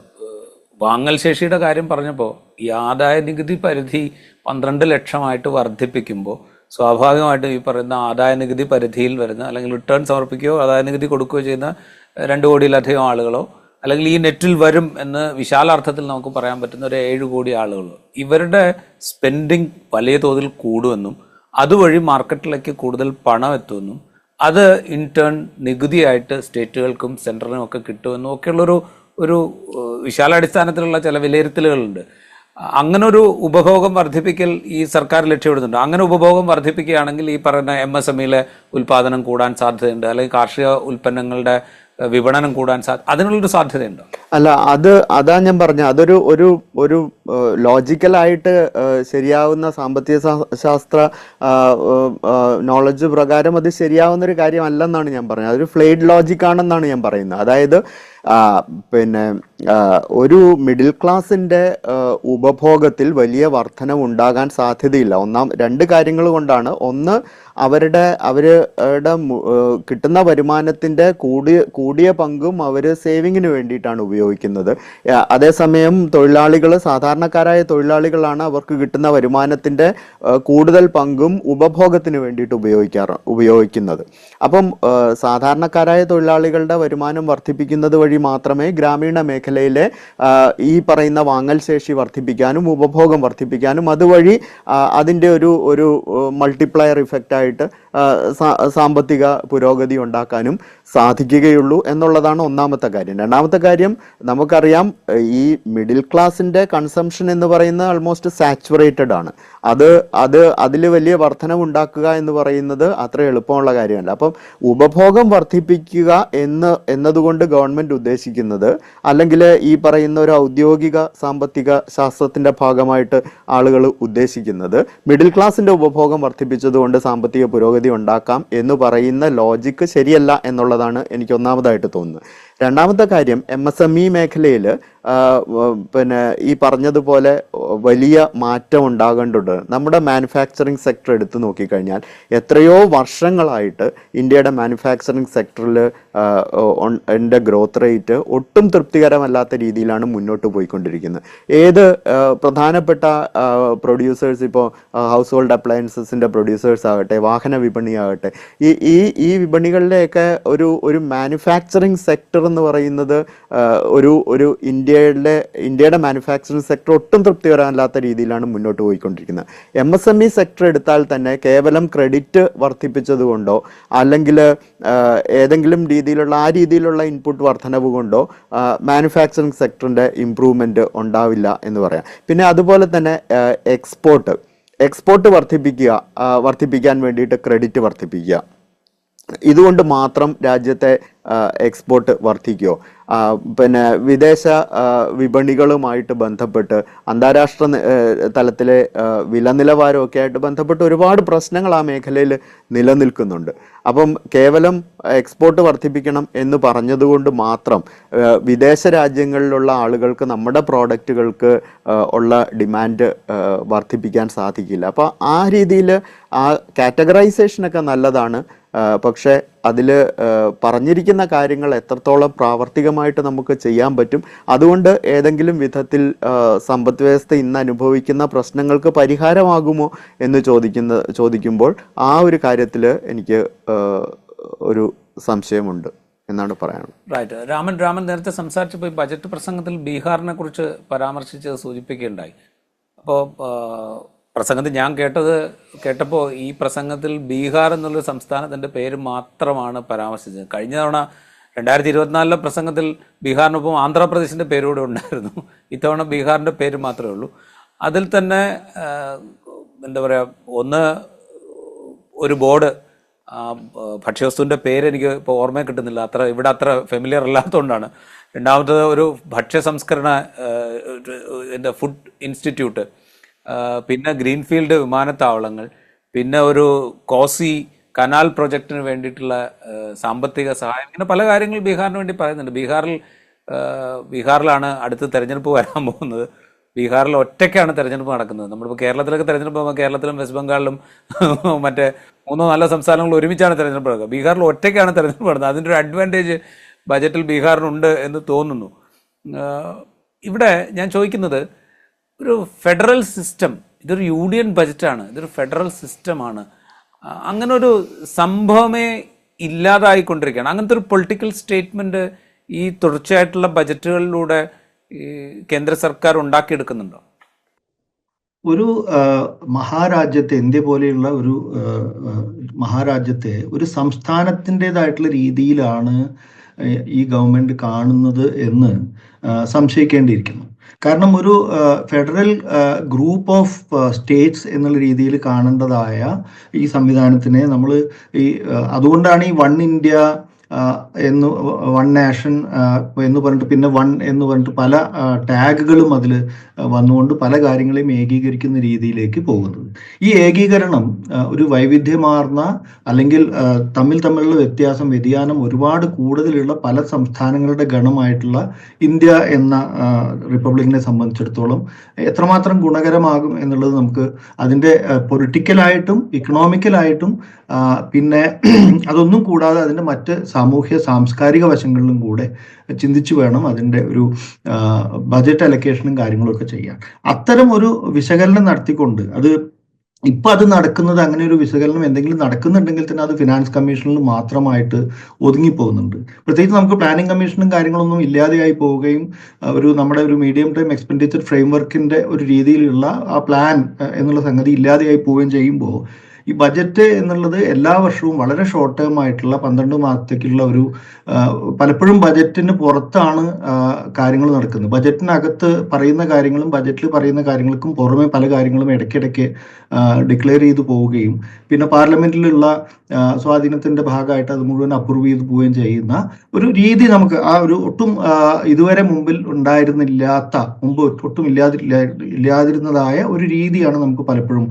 വാങ്ങൽ ശേഷിയുടെ കാര്യം പറഞ്ഞപ്പോൾ ഈ ആദായ നികുതി പരിധി 12 ലക്ഷമായിട്ട് വർദ്ധിപ്പിക്കുമ്പോൾ സ്വാഭാവികമായിട്ടും ഈ പറയുന്ന ആദായ നികുതി പരിധിയിൽ വരുന്ന അല്ലെങ്കിൽ റിട്ടേൺ സമർപ്പിക്കുകയോ ആദായ നികുതി കൊടുക്കുകയോ ചെയ്യുന്ന 2 കോടിയിലധികം ആളുകളോ അല്ലെങ്കിൽ ഈ നെറ്റിൽ വരും എന്ന് വിശാലാർത്ഥത്തിൽ നമുക്ക് പറയാൻ പറ്റുന്ന ഒരു 7 കോടി ആളുകളോ, ഇവരുടെ സ്പെൻഡിങ് വലിയ തോതിൽ കൂടുമെന്നും അതുവഴി മാർക്കറ്റിലേക്ക് കൂടുതൽ പണം എത്തുമെന്നും അത് ഇൻ ടേൺ നികുതിയായിട്ട് സ്റ്റേറ്റുകൾക്കും സെൻട്രലിനും ഒക്കെ കിട്ടുമെന്നും ഒക്കെയുള്ളൊരു വിശാലാടിസ്ഥാനത്തിലുള്ള ചില വിലയിരുത്തലുകളുണ്ട്. അങ്ങനൊരു ഉപഭോഗം വർദ്ധിപ്പിക്കൽ ഈ സർക്കാർ ലക്ഷ്യമിടുന്നുണ്ട്. അങ്ങനെ ഉപഭോഗം വർദ്ധിപ്പിക്കുകയാണെങ്കിൽ ഈ പറയുന്ന MSMEയിലെ ഉൽപ്പാദനം കൂടാൻ സാധ്യതയുണ്ട്, അല്ലെങ്കിൽ കാർഷിക ഉൽപ്പന്നങ്ങളുടെ വിപണനം കൂടാൻ അതിനുള്ളൊരു സാധ്യതയുണ്ടോ? അല്ല, അതാ ഞാൻ പറഞ്ഞ ഒരു ലോജിക്കലായിട്ട് ശരിയാവുന്ന സാമ്പത്തിക ശാസ്ത്ര നോളജ് പ്രകാരം അത് ശരിയാവുന്ന ഒരു കാര്യമല്ലെന്നാണ് ഞാൻ പറഞ്ഞത്. അതൊരു ഫ്ലെയ്ഡ് ലോജിക് ആണെന്നാണ് ഞാൻ പറയുന്നത്. അതായത് പിന്നെ ഒരു മിഡിൽ ക്ലാസിൻ്റെ ഉപഭോഗത്തിൽ വലിയ വർധനവ് ഉണ്ടാകാൻ സാധ്യതയില്ല. 2 കാര്യങ്ങൾ കൊണ്ടാണ്. ഒന്ന്, അവരുടെ കിട്ടുന്ന വരുമാനത്തിൻ്റെ കൂടിയ പങ്കും അവർ സേവിങ്ങിന് വേണ്ടിയിട്ടാണ് ഉപയോഗിക്കുന്നത്. അതേസമയം സാധാരണക്കാരായ തൊഴിലാളികളാണ് അവർക്ക് കിട്ടുന്ന വരുമാനത്തിൻ്റെ കൂടുതൽ പങ്കും ഉപഭോഗത്തിന് വേണ്ടിയിട്ട് ഉപയോഗിക്കുന്നത്. അപ്പം സാധാരണക്കാരായ തൊഴിലാളികളുടെ വരുമാനം വർദ്ധിപ്പിക്കുന്നത് വഴി മാത്രമേ ഗ്രാമീണ മേഖലയിലെ ഈ പറയുന്ന വാങ്ങൽ ശേഷി വർദ്ധിപ്പിക്കാനും ഉപഭോഗം വർദ്ധിപ്പിക്കാനും അതുവഴി അതിൻ്റെ ഒരു മൾട്ടിപ്ലയർ ഇഫക്റ്റ് ആയിട്ട് സാമ്പത്തിക പുരോഗതി ഉണ്ടാക്കാനും സാധിക്കുകയുള്ളൂ എന്നുള്ളതാണ് ഒന്നാമത്തെ കാര്യം. രണ്ടാമത്തെ കാര്യം, നമുക്കറിയാം ഈ മിഡിൽ ക്ലാസിൻ്റെ കൺസംഷൻ എന്ന് പറയുന്നത് ആൾമോസ്റ്റ് സാച്ചുറേറ്റഡ് ആണ്. അതിൽ വലിയ വർധനവ് ഉണ്ടാക്കുക എന്ന് പറയുന്നത് അത്ര എളുപ്പമുള്ള കാര്യമല്ല. അപ്പം ഉപഭോഗം വർദ്ധിപ്പിക്കുക എന്നതുകൊണ്ട് ഗവൺമെൻറ് ഉദ്ദേശിക്കുന്നത്, അല്ലെങ്കിൽ ഈ പറയുന്ന ഒരു ഔദ്യോഗിക സാമ്പത്തിക ശാസ്ത്രത്തിൻ്റെ ഭാഗമായിട്ട് ആളുകൾ ഉദ്ദേശിക്കുന്നത്, മിഡിൽ ക്ലാസിൻ്റെ ഉപഭോഗം വർദ്ധിപ്പിച്ചതുകൊണ്ട് സാമ്പത്തിക പുരോഗതി ഉണ്ടാക്കാം എന്ന് പറയുന്ന ലോജിക്ക് ശരിയല്ല എന്നുള്ളതാണ് എനിക്ക് ഒന്നാമതായിട്ട് തോന്നുന്നത്. രണ്ടാമത്തെ കാര്യം, MSME മേഖലയിൽ പിന്നെ ഈ പറഞ്ഞതുപോലെ വലിയ മാറ്റം ഉണ്ടാകേണ്ടതുണ്ട്. നമ്മുടെ മാനുഫാക്ചറിങ് സെക്ടർ എടുത്തു നോക്കിക്കഴിഞ്ഞാൽ എത്രയോ വർഷങ്ങളായിട്ട് ഇന്ത്യയുടെ മാനുഫാക്ചറിങ് സെക്ടറിൽ എൻ്റെ ഗ്രോത്ത് റേറ്റ് ഒട്ടും തൃപ്തികരമല്ലാത്ത രീതിയിലാണ് മുന്നോട്ട് പോയിക്കൊണ്ടിരിക്കുന്നത്. ഏത് പ്രധാനപ്പെട്ട പ്രൊഡ്യൂസേഴ്സ്, ഇപ്പോൾ ഹൗസ് ഹോൾഡ് അപ്ലയൻസസിൻ്റെ പ്രൊഡ്യൂസേഴ്സ് ആകട്ടെ, വാഹന വിപണിയാകട്ടെ, ഈ വിപണികളിലെയൊക്കെ ഒരു മാനുഫാക്ചറിങ് സെക്ടർ എന്ന് പറയുന്നത് ഒരു ഇന്ത്യയുടെ മാനുഫാക്ചറിങ് സെക്ടർ ഒട്ടും തൃപ്തികരമല്ലാത്ത രീതിയിലാണ് മുന്നോട്ട് പോയിക്കൊണ്ടിരിക്കുന്നത്. MSME സെക്ടർ എടുത്താൽ തന്നെ കേവലം ക്രെഡിറ്റ് വർദ്ധിപ്പിച്ചതുകൊണ്ടോ അല്ലെങ്കിൽ ഏതെങ്കിലും രീതിയിലുള്ള ഇൻപുട്ട് വർധനവ് കൊണ്ടോ മാനുഫാക്ചറിങ് സെക്ടറിൻ്റെ ഇംപ്രൂവ്മെൻറ്റ് ഉണ്ടാവില്ല എന്ന് പറയാം. പിന്നെ അതുപോലെ തന്നെ എക്സ്പോർട്ട് വർദ്ധിപ്പിക്കാൻ വേണ്ടിയിട്ട് ക്രെഡിറ്റ് വർദ്ധിപ്പിക്കുക, ഇതുകൊണ്ട് മാത്രം രാജ്യത്തെ എക്സ്പോർട്ട് വർദ്ധിക്കുമോ? പിന്നെ വിദേശ വിപണികളുമായിട്ട് ബന്ധപ്പെട്ട് അന്താരാഷ്ട്ര തലത്തിലെ വില നിലവാരമൊക്കെ ആയിട്ട് ബന്ധപ്പെട്ട് ഒരുപാട് പ്രശ്നങ്ങൾ ആ മേഖലയിൽ നിലനിൽക്കുന്നുണ്ട്. അപ്പം കേവലം എക്സ്പോർട്ട് വർദ്ധിപ്പിക്കണം എന്ന് പറഞ്ഞതുകൊണ്ട് മാത്രം വിദേശ രാജ്യങ്ങളിലുള്ള ആളുകൾക്ക് നമ്മുടെ പ്രോഡക്റ്റുകൾക്ക് ഉള്ള ഡിമാൻഡ് വർദ്ധിപ്പിക്കാൻ സാധിക്കില്ല. അപ്പോൾ ആ രീതിയിൽ ആ കാറ്റഗറൈസേഷനൊക്കെ നല്ലതാണ്. പക്ഷേ അതിൽ പറഞ്ഞിരിക്കുന്ന കാര്യങ്ങൾ എത്രത്തോളം പ്രാവർത്തികമായിട്ട് നമുക്ക് ചെയ്യാൻ പറ്റും, അതുകൊണ്ട് ഏതെങ്കിലും വിധത്തിൽ സമ്പദ് വ്യവസ്ഥ ഇന്ന് അനുഭവിക്കുന്ന പ്രശ്നങ്ങൾക്ക് പരിഹാരമാകുമോ എന്ന് ചോദിക്കുമ്പോൾ ആ ഒരു കാര്യത്തിൽ എനിക്ക് ഒരു സംശയമുണ്ട് എന്നാണ് പറയാനുള്ളത്. റൈറ്റ്. രാമൻ നേരത്തെ സംസാരിച്ചപ്പോൾ ഈ ബജറ്റ് പ്രസംഗത്തിൽ ബീഹാറിനെ കുറിച്ച് പരാമർശിച്ചത് സൂചിപ്പിക്കുകയുണ്ടായി. അപ്പോൾ പ്രസംഗത്തിൽ ഞാൻ കേട്ടപ്പോൾ ഈ പ്രസംഗത്തിൽ ബീഹാർ എന്നുള്ളൊരു സംസ്ഥാനത്തിൻ്റെ പേര് മാത്രമാണ് പരാമർശിച്ചത്. കഴിഞ്ഞ തവണ 2024 പ്രസംഗത്തിൽ ബീഹാറിനൊപ്പം ആന്ധ്രാപ്രദേശിൻ്റെ പേരൂടെ ഉണ്ടായിരുന്നു. ഇത്തവണ ബീഹാറിൻ്റെ പേര് മാത്രമേ ഉള്ളൂ. അതിൽ തന്നെ എന്താ പറയുക, ഒരു ബോർഡ്, ഭക്ഷ്യവസ്തുവിൻ്റെ പേര് എനിക്ക് ഇപ്പോൾ ഓർമ്മ കിട്ടുന്നില്ല, ഇവിടെ അത്ര ഫെമിലിയർ അല്ലാത്തതുകൊണ്ടാണ്. രണ്ടാമത്തത് ഒരു ഭക്ഷ്യ സംസ്കരണ ഫുഡ് ഇൻസ്റ്റിറ്റ്യൂട്ട്, പിന്നെ ഗ്രീൻഫീൽഡ് വിമാനത്താവളങ്ങൾ, പിന്നെ ഒരു കോസി കനാൽ പ്രൊജക്റ്റിന് വേണ്ടിയിട്ടുള്ള സാമ്പത്തിക സഹായം, ഇങ്ങനെ പല കാര്യങ്ങൾ ബീഹാറിന് വേണ്ടി പറയുന്നുണ്ട്. ബീഹാറിലാണ് അടുത്ത് തെരഞ്ഞെടുപ്പ് വരാൻ പോകുന്നത്. ബീഹാറിൽ ഒറ്റയ്ക്കാണ് തെരഞ്ഞെടുപ്പ് നടക്കുന്നത്. നമ്മളിപ്പോൾ കേരളത്തിലൊക്കെ തെരഞ്ഞെടുപ്പ് പോകുമ്പോൾ കേരളത്തിലും വെസ്റ്റ് ബംഗാളിലും മറ്റേ 3-4 സംസ്ഥാനങ്ങൾ ഒരുമിച്ചാണ് തെരഞ്ഞെടുപ്പ് നടക്കുക. ബീഹാറിൽ ഒറ്റയ്ക്കാണ് തെരഞ്ഞെടുപ്പ് നടന്നത്. അതിൻ്റെ ഒരു അഡ്വാൻറ്റേജ് ബജറ്റിൽ ബീഹാറിനുണ്ട് എന്ന് തോന്നുന്നു. ഇവിടെ ഞാൻ ചോദിക്കുന്നത്, ഒരു ഫെഡറൽ സിസ്റ്റം, ഇതൊരു യൂണിയൻ ബജറ്റാണ്, ഇതൊരു ഫെഡറൽ സിസ്റ്റമാണ്, അങ്ങനെ ഒരു സംഭവമേ ഇല്ലാതായിക്കൊണ്ടിരിക്കുകയാണ്. അങ്ങനത്തെ ഒരു പൊളിറ്റിക്കൽ സ്റ്റേറ്റ്മെൻറ്റ് ഈ തുടർച്ചയായിട്ടുള്ള ബജറ്റുകളിലൂടെ ഈ കേന്ദ്ര സർക്കാർ ഉണ്ടാക്കിയെടുക്കുന്നുണ്ടോ? ഒരു മഹാരാജ്യത്തെ, ഇന്ത്യ പോലെയുള്ള ഒരു മഹാരാജ്യത്തെ ഒരു സംസ്ഥാനത്തിൻ്റെതായിട്ടുള്ള രീതിയിലാണ് ഈ ഗവൺമെൻറ് കാണുന്നത് എന്ന് സംശയിക്കേണ്ടിയിരിക്കുന്നു. കാരണം ഒരു ഫെഡറൽ ഗ്രൂപ്പ് ഓഫ് സ്റ്റേറ്റ്സ് എന്നുള്ള രീതിയിൽ കാണേണ്ടതായ ഈ സംവിധാനത്തിനെ നമ്മൾ അതുകൊണ്ടാണ് ഈ വൺ ഇന്ത്യ വൺ നാഷൻ എന്ന് പറഞ്ഞിട്ട്, പിന്നെ വൺ എന്ന് പറഞ്ഞിട്ട് പല ടാഗുകളും അതിൽ വന്നുകൊണ്ട് പല കാര്യങ്ങളെയും ഏകീകരിക്കുന്ന രീതിയിലേക്ക് പോകുന്നത്. ഈ ഏകീകരണം ഒരു വൈവിധ്യമാർന്ന, അല്ലെങ്കിൽ തമ്മിലുള്ള വ്യതിയാനം ഒരുപാട് കൂടുതലുള്ള പല സംസ്ഥാനങ്ങളുടെ ഗണമായിട്ടുള്ള ഇന്ത്യ എന്ന റിപ്പബ്ലിക്കിനെ സംബന്ധിച്ചിടത്തോളം എത്രമാത്രം ഗുണകരമാകും എന്നുള്ളത് നമുക്ക് അതിൻ്റെ പൊളിറ്റിക്കലായിട്ടും ഇക്കണോമിക്കലായിട്ടും പിന്നെ അതൊന്നും കൂടാതെ അതിൻ്റെ മറ്റ് സാമൂഹ്യ സാംസ്കാരിക വശങ്ങളിലും കൂടെ ചിന്തിച്ചു വേണം അതിൻ്റെ ഒരു ബജറ്റ് അലൊക്കേഷനും കാര്യങ്ങളൊക്കെ ചെയ്യാൻ. അത്തരം ഒരു വിശകലനം നടത്തിക്കൊണ്ട് അത് നടക്കുന്നത്, അങ്ങനെ ഒരു വിശകലനം എന്തെങ്കിലും നടക്കുന്നുണ്ടെങ്കിൽ തന്നെ അത് ഫിനാൻസ് കമ്മീഷനിൽ മാത്രമായിട്ട് ഒതുങ്ങിപ്പോകുന്നുണ്ട്. പ്രത്യേകിച്ച് നമുക്ക് പ്ലാനിംഗ് കമ്മീഷനും കാര്യങ്ങളൊന്നും ഇല്ലാതെയായി പോവുകയും നമ്മുടെ ഒരു മീഡിയം ടൈം എക്സ്പെൻഡിച്ചർ ഫ്രെയിംവർക്കിന്റെ ഒരു രീതിയിലുള്ള ആ പ്ലാൻ എന്നുള്ള സംഗതി ഇല്ലാതെയായി പോവുകയും ചെയ്യുമ്പോൾ ഈ ബജറ്റ് എന്നുള്ളത് എല്ലാ വർഷവും വളരെ ഷോർട്ട് ടേം ആയിട്ടുള്ള 12 മാസത്തേക്കുള്ള ഒരു പലപ്പോഴും ബജറ്റിന് പുറത്താണ് കാര്യങ്ങൾ നടക്കുന്നത്. ബജറ്റിനകത്ത് പറയുന്ന കാര്യങ്ങളും ബജറ്റിൽ പറയുന്ന കാര്യങ്ങൾക്കും പുറമെ പല കാര്യങ്ങളും ഇടയ്ക്കിടയ്ക്ക് ഡിക്ലെയർ ചെയ്ത് പോവുകയും പിന്നെ പാർലമെന്റിലുള്ള സ്വാധീനത്തിന്റെ ഭാഗമായിട്ട് അത് മുഴുവൻ അപ്രൂവ് ചെയ്ത് പോവുകയും ചെയ്യുന്ന ഒരു രീതി നമുക്ക് ആ ഒരു ഒട്ടും ഇതുവരെ മുമ്പ് ഒട്ടും ഇല്ലാതിരുന്നതായ ഒരു രീതിയാണ് നമുക്ക് പലപ്പോഴും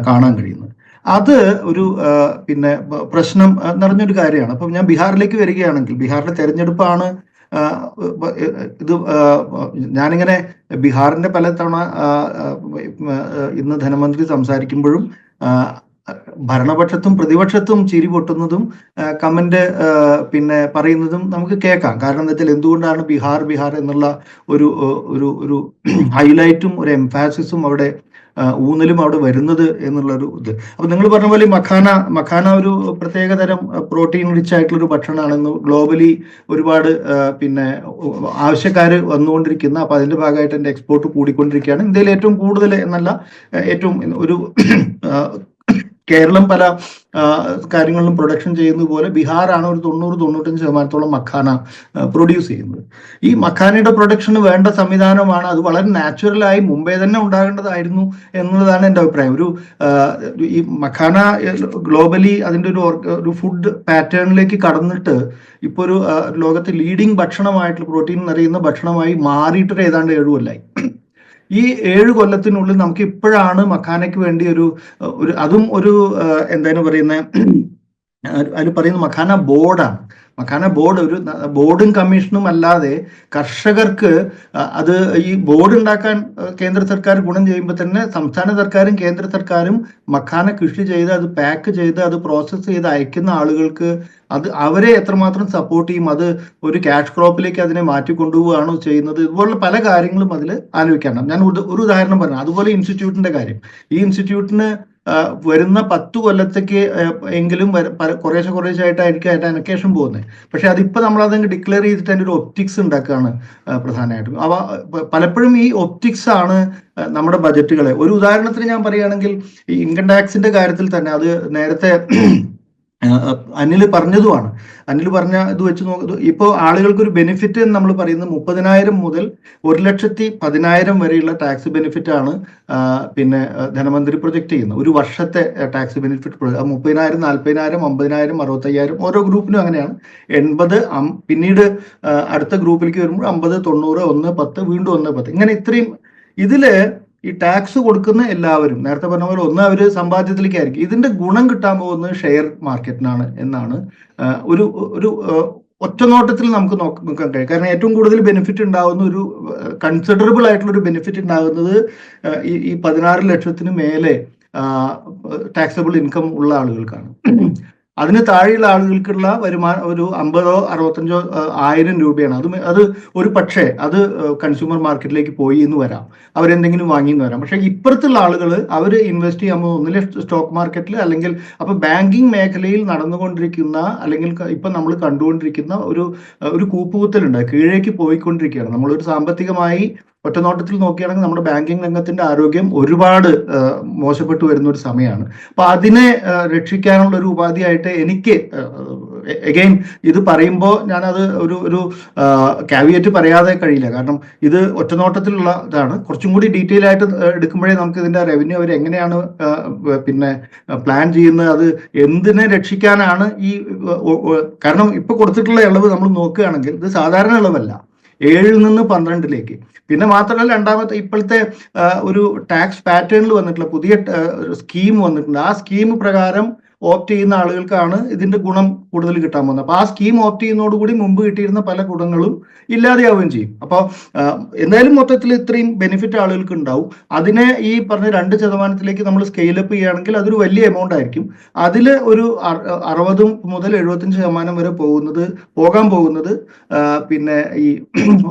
കാണാൻ കഴിയുന്നത്. അത് ഒരു പിന്നെ പ്രശ്നം നിറഞ്ഞൊരു കാര്യമാണ്. അപ്പം ഞാൻ ബീഹാറിലേക്ക് വരികയാണെങ്കിൽ, ബീഹാറിലെ തെരഞ്ഞെടുപ്പാണ് ഇത് ഞാനിങ്ങനെ ബീഹാറിന്റെ പല തവണ ഇന്ന് ധനമന്ത്രി സംസാരിക്കുമ്പോഴും ഭരണപക്ഷത്തും പ്രതിപക്ഷത്തും ചിരി പൊട്ടുന്നതും കമന്റ് പിന്നെ പറയുന്നതും നമുക്ക് കേൾക്കാം. കാരണം എന്താ വെച്ചാൽ എന്തുകൊണ്ടാണ് ബീഹാർ എന്നുള്ള ഒരു ഒരു ഒരു ഹൈലൈറ്റും ഒരു എംഫാസിസും അവിടെ ഊന്നലും അവിടെ വരുന്നത് എന്നുള്ളൊരു ഇത്. അപ്പൊ നിങ്ങൾ പറഞ്ഞ പോലെ മഖാന ഒരു പ്രത്യേകതരം പ്രോട്ടീൻ റിച്ച് ആയിട്ടുള്ള ഒരു ഭക്ഷണമാണെന്ന് ഗ്ലോബലി ഒരുപാട് പിന്നെ ആവശ്യക്കാർ വന്നുകൊണ്ടിരിക്കുന്ന, അപ്പൊ അതിന്റെ ഭാഗമായിട്ട് എൻ്റെ എക്സ്പോർട്ട് കൂടിക്കൊണ്ടിരിക്കുകയാണ്. ഇന്ത്യയിൽ ഏറ്റവും കൂടുതൽ എന്നല്ല, ഏറ്റവും ഒരു കേരളം പല കാര്യങ്ങളിലും പ്രൊഡക്ഷൻ ചെയ്യുന്നത് പോലെ ബീഹാറാണ് ഒരു 90-95% മഖാന പ്രൊഡ്യൂസ് ചെയ്യുന്നത്. ഈ മഖാനയുടെ പ്രൊഡക്ഷന് വേണ്ട സംവിധാനമാണ്, അത് വളരെ നാച്ചുറലായി മുമ്പേ തന്നെ ഉണ്ടാകേണ്ടതായിരുന്നു എന്നുള്ളതാണ് എൻ്റെ അഭിപ്രായം. ഈ മഖാന ഗ്ലോബലി അതിൻ്റെ ഒരു ഫുഡ് പാറ്റേണിലേക്ക് കടന്നിട്ട് ഇപ്പോൾ ഒരു ലോകത്തെ ലീഡിങ് ഭക്ഷണമായിട്ടുള്ള പ്രോട്ടീൻ നിറയുന്ന ഭക്ഷണമായി മാറിയിട്ടൊരു ഏതാണ്ട് 7 കൊല്ലമായി. ഈ 7 കൊല്ലത്തിനുള്ളിൽ നമുക്ക് ഇപ്പോഴാണ് മഖാനയ്ക്ക് വേണ്ടി അതും ഒരു എന്താണ് പറയുന്നത്, അതിൽ പറയുന്ന മഖാന ബോർഡാണ്. മഖാന ബോർഡ് ഒരു ബോർഡും കമ്മീഷനും അല്ലാതെ കർഷകർക്ക് അത് ഈ ബോർഡ് ഉണ്ടാക്കാൻ കേന്ദ്ര സർക്കാർ ഗുണം ചെയ്യുമ്പോൾ തന്നെ സംസ്ഥാന സർക്കാരും കേന്ദ്ര സർക്കാരും മഖാന കൃഷി ചെയ്ത് അത് പാക്ക് ചെയ്ത് അത് പ്രോസസ്സ് ചെയ്ത് അയക്കുന്ന ആളുകൾക്ക് അവരെ എത്രമാത്രം സപ്പോർട്ട് ചെയ്യും, അത് ഒരു ക്യാഷ് ക്രോപ്പിലേക്ക് അതിനെ മാറ്റിക്കൊണ്ടുപോവുകയാണോ ചെയ്യുന്നത്, ഇതുപോലുള്ള പല കാര്യങ്ങളും അതിൽ ആലോചിക്കണം. ഞാൻ ഒരു ഉദാഹരണം പറഞ്ഞു. അതുപോലെ ഇൻസ്റ്റിറ്റ്യൂട്ടിന്റെ കാര്യം, ഈ ഇൻസ്റ്റിറ്റ്യൂട്ടിന് വരുന്ന 10 കൊല്ലത്തേക്ക് എങ്കിലും കുറേശ്ശായിട്ടായിരിക്കും അതിന്റെ അനക്കേഷൻ പോകുന്നത്. പക്ഷെ അതിപ്പോൾ നമ്മളതങ്ങ് ഡിക്ലെയർ ചെയ്തിട്ട് അതിൻ്റെ ഒരു ഒപ്റ്റിക്സ് ഉണ്ടാക്കുകയാണ് പ്രധാനമായിട്ടും. പലപ്പോഴും ഈ ഒപ്റ്റിക്സ് ആണ് നമ്മുടെ ബജറ്റുകളെ. ഒരു ഉദാഹരണത്തിന് ഞാൻ പറയുകയാണെങ്കിൽ, ഈ ഇൻകം ടാക്സിന്റെ കാര്യത്തിൽ തന്നെ അത് നേരത്തെ അനിൽ പറഞ്ഞതുമാണ്. അനിൽ പറഞ്ഞ ഇത് വെച്ച് നോക്കുന്നത്, ഇപ്പോൾ ആളുകൾക്കൊരു ബെനിഫിറ്റ് എന്ന് നമ്മൾ പറയുന്നത് 30,000 മുതൽ 1,10,000 വരെയുള്ള ടാക്സ് ബെനിഫിറ്റ് ആണ് പിന്നെ ധനമന്ത്രി പ്രൊജക്ട് ചെയ്യുന്നത്. ഒരു വർഷത്തെ ടാക്സ് ബെനിഫിറ്റ് 30,000, 40,000, 50,000, 65,000 ഓരോ ഗ്രൂപ്പിനും അങ്ങനെയാണ്. 80, പിന്നീട് അടുത്ത ഗ്രൂപ്പിലേക്ക് വരുമ്പോൾ 50, 90, 1, 10, വീണ്ടും 1, 10, ഇങ്ങനെ ഇത്രയും. ഇതില് ഈ ടാക്സ് കൊടുക്കുന്ന എല്ലാവരും നേരത്തെ പറഞ്ഞ പോലെ ഒന്ന് അവർ സമ്പാദ്യത്തിലേക്കായിരിക്കും. ഇതിന്റെ ഗുണം കിട്ടാൻ പോകുന്നത് ഷെയർ മാർക്കറ്റിനാണ് എന്നാണ് ഒരു ഒറ്റനോട്ടത്തിൽ നമുക്ക് നോക്കാൻ കഴിയും. കാരണം ഏറ്റവും കൂടുതൽ ബെനിഫിറ്റ് ഉണ്ടാകുന്ന ഒരു കൺസിഡറബിൾ ആയിട്ടുള്ള ഒരു ബെനിഫിറ്റ് ഉണ്ടാകുന്നത് ഈ 16 ലക്ഷത്തിന് മേലെ ടാക്സബിൾ ഇൻകം ഉള്ള ആളുകൾക്കാണ്. അതിന് താഴെയുള്ള ആളുകൾക്കുള്ള വരുമാനം ഒരു 50,000, 65,000, 1,000 രൂപയാണ്. അത് ഒരു പക്ഷേ അത് കൺസ്യൂമർ മാർക്കറ്റിലേക്ക് പോയി എന്ന് വരാം, അവരെന്തെങ്കിലും വാങ്ങി എന്ന് വരാം. പക്ഷേ ഇപ്പുറത്തുള്ള ആളുകൾ അവർ ഇൻവെസ്റ്റ് ചെയ്യാൻ ഒന്നിലെ സ്റ്റോക്ക് മാർക്കറ്റിൽ, അല്ലെങ്കിൽ അപ്പോൾ ബാങ്കിങ് മേഖലയിൽ നടന്നുകൊണ്ടിരിക്കുന്ന അല്ലെങ്കിൽ ഇപ്പം നമ്മൾ കണ്ടുകൊണ്ടിരിക്കുന്ന ഒരു കൂപ്പുകുത്തലുണ്ട്, കീഴേക്ക് പോയിക്കൊണ്ടിരിക്കുകയാണ്. നമ്മളൊരു സാമ്പത്തികമായി ഒറ്റനോട്ടത്തിൽ നോക്കുകയാണെങ്കിൽ നമ്മുടെ ബാങ്കിങ് രംഗത്തിന്റെ ആരോഗ്യം ഒരുപാട് മോശപ്പെട്ടു വരുന്ന ഒരു സമയമാണ്. അപ്പൊ അതിനെ രക്ഷിക്കാനുള്ള ഒരു ഉപാധിയായിട്ട് എനിക്ക് എഗെയിൻ ഇത് പറയുമ്പോൾ ഞാനത് ഒരു കാവിയേറ്റ് പറയാതെ കഴിയില്ല. കാരണം ഇത് ഒറ്റനോട്ടത്തിലുള്ള ഇതാണ്. കുറച്ചും കൂടി ഡീറ്റെയിൽ ആയിട്ട് എടുക്കുമ്പോഴേ നമുക്ക് ഇതിന്റെ റവന്യൂ അവർ എങ്ങനെയാണ് പിന്നെ പ്ലാൻ ചെയ്യുന്നത്, അത് എന്തിനെ രക്ഷിക്കാനാണ് കാരണം ഇപ്പൊ കൊടുത്തിട്ടുള്ള ഇളവ് നമ്മൾ നോക്കുകയാണെങ്കിൽ ഇത് സാധാരണ ഇളവല്ല, 7 നിന്ന് 12ലേക്ക്. പിന്നെ മാത്രമല്ല, രണ്ടാമത്തെ ഇപ്പോഴത്തെ ഒരു ടാക്സ് പാറ്റേണിൽ വന്നിട്ടുള്ള പുതിയ സ്കീം വന്നിട്ടുണ്ട്. ആ സ്കീം പ്രകാരം ഓപ്റ്റ് ചെയ്യുന്ന ആളുകൾക്കാണ് ഇതിന്റെ ഗുണം കൂടുതൽ കിട്ടാൻ പോകുന്നത്. അപ്പൊ ആ സ്കീം ഓപ്റ്റ് ചെയ്യുന്നതോടുകൂടി മുമ്പ് കിട്ടിയിരുന്ന പല ഗുണങ്ങളും ഇല്ലാതെയാവുകയും ചെയ്യും. അപ്പോൾ എന്തായാലും മൊത്തത്തിൽ ഇത്രയും ബെനിഫിറ്റ് ആളുകൾക്ക് ഉണ്ടാവും. അതിനെ ഈ പറഞ്ഞ 2% നമ്മൾ സ്കെയിലപ്പ് ചെയ്യുകയാണെങ്കിൽ അതൊരു വലിയ എമൗണ്ട് ആയിരിക്കും. അതിൽ ഒരു 60 മുതൽ 75% വരെ പോകാൻ പോകുന്നത് പിന്നെ ഈ